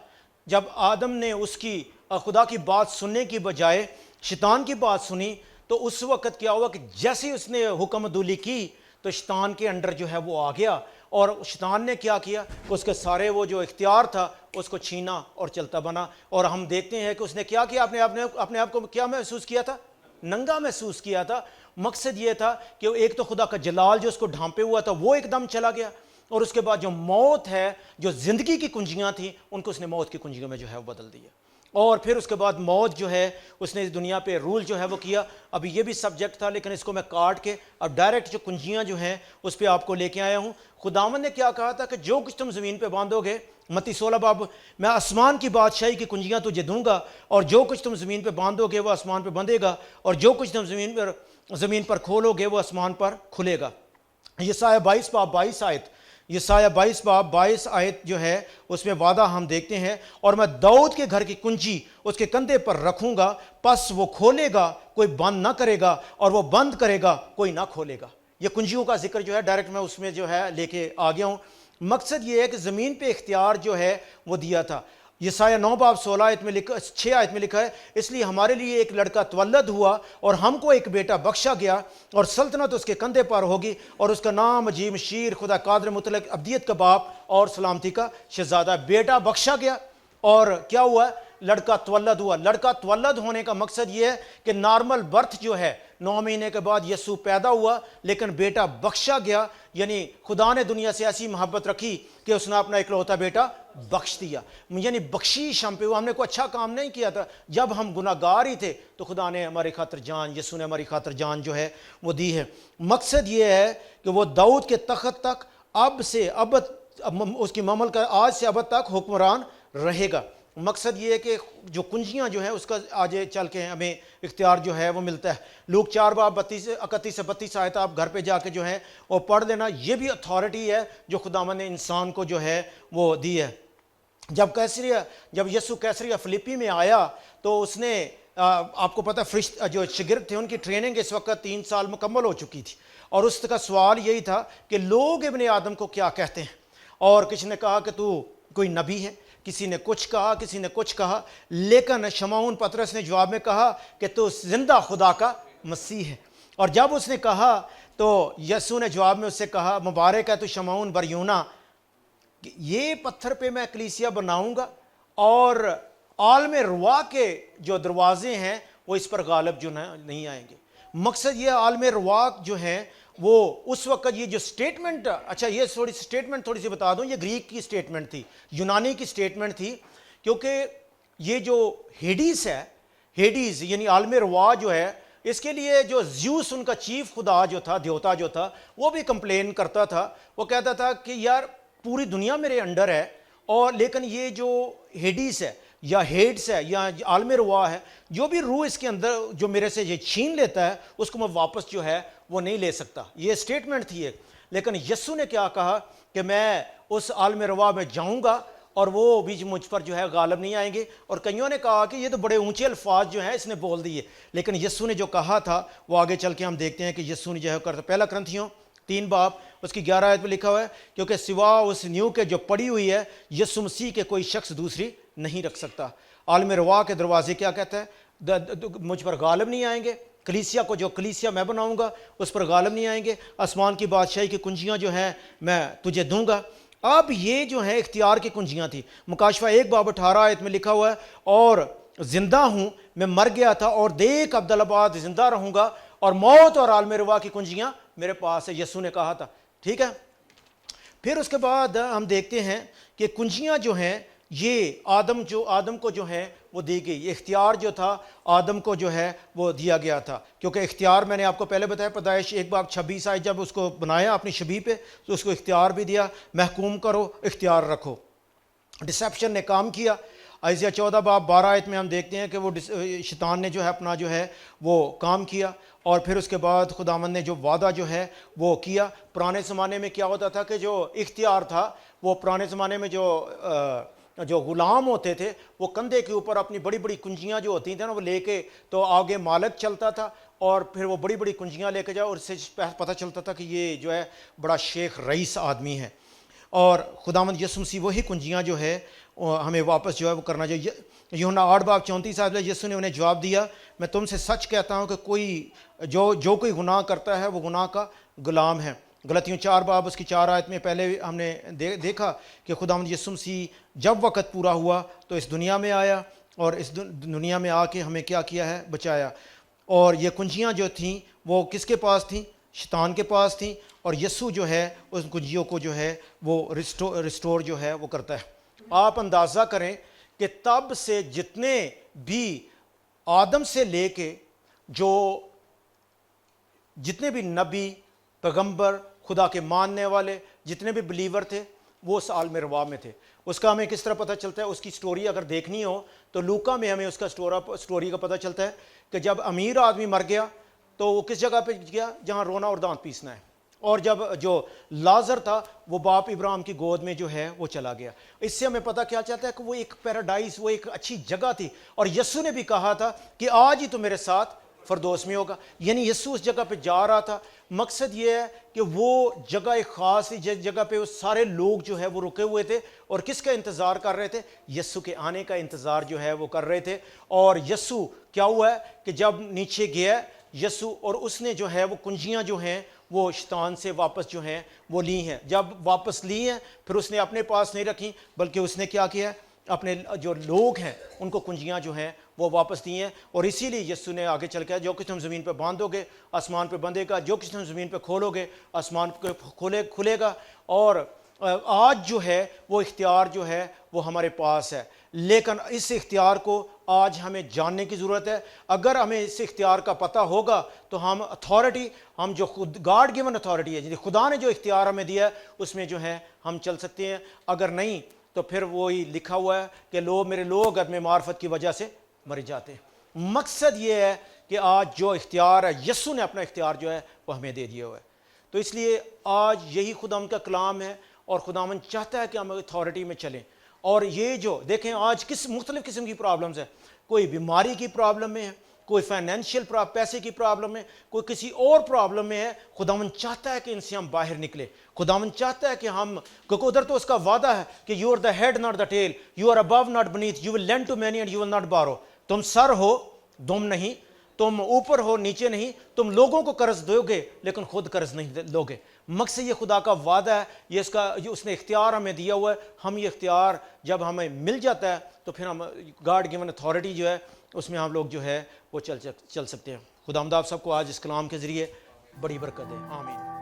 جب آدم نے اس کی خدا کی بات سننے کی بجائے شیطان کی بات سنی، تو اس وقت کیا ہوا کہ جیسے اس نے حکم عدولی کی تو شیطان کے انڈر جو ہے وہ آ گیا، اور شیطان نے کیا کیا؟ اس کے سارے وہ جو اختیار تھا اس کو چھینا اور چلتا بنا. اور ہم دیکھتے ہیں کہ اس نے کیا کیا؟ اپنے آپ کو کیا محسوس کیا تھا؟ ننگا محسوس کیا تھا. مقصد یہ تھا کہ ایک تو خدا کا جلال جو اس کو ڈھانپے ہوا تھا وہ ایک دم چلا گیا، اور اس کے بعد جو موت ہے، جو زندگی کی کنجیاں تھیں، ان کو اس نے موت کی کنجیوں میں جو ہے وہ بدل دیا. اور پھر اس کے بعد موت جو ہے اس نے اس دنیا پہ رول جو ہے وہ کیا. ابھی یہ بھی سبجیکٹ تھا لیکن اس کو میں کاٹ کے اب ڈائریکٹ جو کنجیاں جو ہیں اس پہ آپ کو لے کے آیا ہوں. خداوند نے کیا کہا تھا کہ جو کچھ تم زمین پہ باندھو گے، متی 16 باب، میں آسمان کی بادشاہی کی کنجیاں تجھے دوں گا، اور جو کچھ تم زمین پہ باندھو گے وہ آسمان پہ بندھے گا، اور جو کچھ تم زمین پر کھولو گے وہ آسمان پر کھلے گا. یسایہ 22 باب 22 آیت، یسایہ 22 باب 22 آیت جو ہے اس میں وعدہ ہم دیکھتے ہیں، اور میں داؤد کے گھر کی کنجی اس کے کندھے پر رکھوں گا، پس وہ کھولے گا کوئی بند نہ کرے گا، اور وہ بند کرے گا کوئی نہ کھولے گا. یہ کنجیوں کا ذکر جو ہے ڈائریکٹ میں اس میں جو ہے لے کے آ گیا ہوں. مقصد یہ ہے کہ زمین پہ اختیار جو ہے وہ دیا تھا. یسایہ 9 باب 6 آیت میں لکھا ہے، اس لیے ہمارے لیے ایک لڑکا تولد ہوا اور ہم کو ایک بیٹا بخشا گیا، اور سلطنت اس کے کندھے پر ہوگی، اور اس کا نام عجیب، شیر، خدا قادر مطلق، ابدیت کا باپ اور سلامتی کا شہزادہ. بیٹا بخشا گیا، اور کیا ہوا؟ لڑکا تولد ہوا. لڑکا تولد ہونے کا مقصد یہ ہے کہ نارمل برتھ جو ہے 9 مہینے کے بعد یسوع پیدا ہوا، لیکن بیٹا بخشا گیا. یعنی خدا نے دنیا سے ایسی محبت رکھی کہ اس نے اپنا اکلوتا بیٹا بخش دیا. یعنی بخشیش ہم پہ، ہم نے کوئی اچھا کام نہیں کیا تھا. جب ہم گناہ گار ہی تھے تو خدا نے ہماری خاطر جان، یسوع نے ہماری خاطر جان جو ہے وہ دی ہے. مقصد یہ ہے کہ وہ داؤد کے تخت تک اب سے ابد، اس کی مملکت آج سے ابد تک حکمران رہے گا. مقصد یہ ہے کہ جو کنجیاں جو ہیں اس کا آگے چل کے ہمیں اختیار جو ہے وہ ملتا ہے. لوک 4 باب 31 سے 32 آیت آپ گھر پہ جا کے جو ہے وہ پڑھ لینا. یہ بھی اتھارٹی ہے جو خداوند نے انسان کو جو ہے وہ دی ہے. جب یسوع کیسریا فلپی میں آیا تو اس نے آپ کو پتہ جو شاگرد تھے ان کی ٹریننگ اس وقت 3 سال مکمل ہو چکی تھی، اور اس کا سوال یہی تھا کہ لوگ ابن آدم کو کیا کہتے ہیں. اور کسی نے کہا کہ تو کوئی نبی ہے، کسی نے کچھ کہا، لیکن شمعون پطرس نے جواب میں کہا کہ تو زندہ خدا کا مسیح ہے. اور جب اس نے کہا تو یسوع نے جواب میں اس سے کہا مبارک ہے تو شمعون بریونا، یہ پتھر پہ میں کلیسیا بناؤں گا اور عالم روا کے جو دروازے ہیں وہ اس پر غالب جو نہیں آئیں گے۔ مقصد یہ عالم روا جو ہیں وہ اس وقت یہ جو سٹیٹمنٹ، اچھا یہ سٹیٹمنٹ تھوڑی سی بتا دوں، یہ گریک کی سٹیٹمنٹ تھی، یونانی کی سٹیٹمنٹ تھی، کیونکہ یہ جو ہیڈیز ہے، ہیڈیز یعنی عالم روا جو ہے، اس کے لیے جو زیوس ان کا چیف خدا جو تھا، دیوتا جو تھا، وہ بھی کمپلین کرتا تھا، وہ کہتا تھا کہ یار پوری دنیا میرے انڈر ہے، اور لیکن یہ جو ہیڈیز ہے یا ہیڈس ہے یا عالم روا ہے، جو بھی روح اس کے اندر جو میرے سے یہ چھین لیتا ہے اس کو میں واپس جو ہے وہ نہیں لے سکتا۔ یہ سٹیٹمنٹ تھی ایک، لیکن یسوع نے کیا کہا کہ میں اس عالم روا میں جاؤں گا اور وہ بھی مجھ پر جو ہے غالب نہیں آئیں گے۔ اور کئیوں نے کہا کہ یہ تو بڑے اونچے الفاظ جو ہیں اس نے بول دیے، لیکن یسوع نے جو کہا تھا وہ آگے چل کے ہم دیکھتے ہیں کہ یسوع نے جو ہے کرتا۔ پہلا کرنتھیوں 3 باب اس کی 11 آیت میں لکھا ہوا ہے کیونکہ سوا اس نیو کے جو پڑی ہوئی ہے یسوع مسیح کے کوئی شخص دوسری نہیں رکھ سکتا۔ عالم روا کے دروازے کیا کہتا ہے؟ مجھ پر غالب نہیں آئیں گے، کلیسیا کو جو کلیسیا میں بناؤں گا اس پر غالب نہیں آئیں گے، آسمان کی بادشاہی کی کنجیاں جو ہیں میں تجھے دوں گا۔ اب یہ جو ہیں اختیار کی کنجیاں تھیں۔ مکاشفہ 1 باب 18 آیت میں لکھا ہوا ہے اور زندہ ہوں، میں مر گیا تھا اور دیکھ عبدالآباد زندہ رہوں گا، اور موت اور عالم روا کی کنجیاں میرے پاس ہے، یسوع نے کہا تھا، ٹھیک ہے۔ پھر اس کے بعد ہم دیکھتے ہیں کہ کنجیاں جو ہیں یہ آدم کو جو ہے وہ دی گئی، اختیار جو تھا آدم کو جو ہے وہ دیا گیا تھا، کیونکہ اختیار میں نے آپ کو پہلے بتایا پیدائش 1 باب 26 آئے جب اس کو بنایا اپنی شبیہ پہ تو اس کو اختیار بھی دیا، محکوم کرو، اختیار رکھو۔ ڈسیپشن نے کام کیا۔ ائزیہ 14 باب 12 آیت میں ہم دیکھتے ہیں کہ وہ شیطان نے جو ہے اپنا جو ہے وہ کام کیا، اور پھر اس کے بعد خداوند نے جو وعدہ جو ہے وہ کیا۔ پرانے زمانے میں کیا ہوتا تھا کہ جو اختیار تھا وہ پرانے زمانے میں جو غلام ہوتے تھے وہ کندھے کے اوپر اپنی بڑی بڑی کنجیاں جو ہوتی تھیں نا وہ لے کے تو آگے مالک چلتا تھا، اور پھر وہ بڑی بڑی کنجیاں لے کے جائے، اور اس سے پتہ چلتا تھا کہ یہ جو ہے بڑا شیخ رئیس آدمی ہے۔ اور خداوند یسوع مسیح وہی کنجیاں جو ہے ہمیں واپس جو ہے وہ کرنا چاہیے۔ یوحنا 8 باب 34 آیت میں یسوع نے انہیں جواب دیا، میں تم سے سچ کہتا ہوں کہ جو کوئی گناہ کرتا ہے وہ گناہ کا غلام ہے۔ غلطیوں 4 باب اس کی 4 آیت میں پہلے ہم نے دیکھا کہ خداوند یسوع مسیح جب وقت پورا ہوا تو اس دنیا میں آیا، اور اس دنیا میں آ کے ہمیں کیا کیا ہے؟ بچایا۔ اور یہ کنجیاں جو تھیں وہ کس کے پاس تھیں؟ شیطان کے پاس تھیں، اور یسوع جو ہے اس کنجیوں کو جو ہے وہ ریسٹور جو ہے وہ کرتا ہے۔ آپ اندازہ کریں کہ تب سے جتنے بھی آدم سے لے کے جو جتنے بھی نبی، پیغمبر، خدا کے ماننے والے جتنے بھی بلیور تھے وہ اس عالم روا میں تھے۔ اس کا ہمیں کس طرح پتہ چلتا ہے؟ اس کی سٹوری اگر دیکھنی ہو تو لوکا میں ہمیں اس کا سٹوری کا پتہ چلتا ہے کہ جب امیر آدمی مر گیا تو وہ کس جگہ پہ گیا؟ جہاں رونا اور دانت پیسنا ہے، اور جب جو لازر تھا وہ باپ ابراہیم کی گود میں جو ہے وہ چلا گیا۔ اس سے ہمیں پتہ کیا چلتا ہے کہ وہ ایک پیراڈائز، وہ ایک اچھی جگہ تھی، اور یسوع نے بھی کہا تھا کہ آج ہی تو میرے ساتھ فردوس میں ہوگا، یعنی یسوع اس جگہ پہ جا رہا تھا۔ مقصد یہ ہے کہ وہ جگہ ایک خاص تھی جس جگہ پہ وہ سارے لوگ جو ہے وہ رکے ہوئے تھے، اور کس کا انتظار کر رہے تھے؟ یسوع کے آنے کا انتظار جو ہے وہ کر رہے تھے۔ اور یسوع کیا ہوا ہے کہ جب نیچے گیا یسوع، اور اس نے جو ہے وہ کنجیاں جو ہیں وہ شیطان سے واپس جو ہیں وہ لی ہیں۔ جب واپس لی ہیں پھر اس نے اپنے پاس نہیں رکھی، بلکہ اس نے کیا کیا ہے؟ اپنے جو لوگ ہیں ان کو کنجیاں جو ہیں وہ واپس دی ہیں۔ اور اسی لیے یسوع نے آگے چل کے جو کچھ تم زمین پہ باندھو گے آسمان پہ بندھے گا، جو کچھ تم زمین پہ کھولو گے آسمان پہ کھلے گا۔ اور آج جو ہے وہ اختیار جو ہے وہ ہمارے پاس ہے، لیکن اس اختیار کو آج ہمیں جاننے کی ضرورت ہے۔ اگر ہمیں اس اختیار کا پتہ ہوگا تو ہم اتھارٹی، ہم جو گاڈ گیون اتھارٹی ہے جی خدا نے جو اختیار ہمیں دیا ہے اس میں جو ہے ہم چل سکتے ہیں۔ اگر نہیں تو پھر وہی لکھا ہوا ہے کہ میرے لوگ عدم معرفت کی وجہ سے مر جاتے ہیں۔ مقصد یہ ہے کہ آج جو اختیار ہے یسوع نے اپنا اختیار جو ہے وہ ہمیں دے دیا ہوا ہے۔ تو اس لیے آج یہی خداوند کا کلام ہے، اور خداوند چاہتا ہے کہ ہم اتھارٹی میں چلیں۔ اور یہ جو دیکھیں آج مختلف قسم کی پرابلمز ہیں، کوئی بیماری کی پرابلم میں ہے، کوئی فائنینشیل پیسے کی پرابلم میں، کوئی کسی اور پرابلم میں ہے۔ خداوند چاہتا ہے کہ ان سے ہم باہر نکلیں۔ خداوند چاہتا ہے کہ ہم، کیونکہ ادھر تو اس کا وعدہ ہے کہ you are the head not the tail, you are above not beneath, you will lend to many and you will not borrow. تم سر ہو، دم نہیں، تم اوپر ہو نیچے نہیں، تم لوگوں کو قرض دو گے لیکن خود قرض نہیں لو گے۔ مقصد یہ خدا کا وعدہ ہے، یہ اس نے اختیار ہمیں دیا ہوا ہے۔ ہم یہ اختیار جب ہمیں مل جاتا ہے تو پھر ہم گاڈ گیون اتھارٹی جو ہے اس میں ہم لوگ جو ہے وہ چل سکتے ہیں۔ خداوند آپ سب کو آج اس کلام کے ذریعے بڑی برکت دے، آمین۔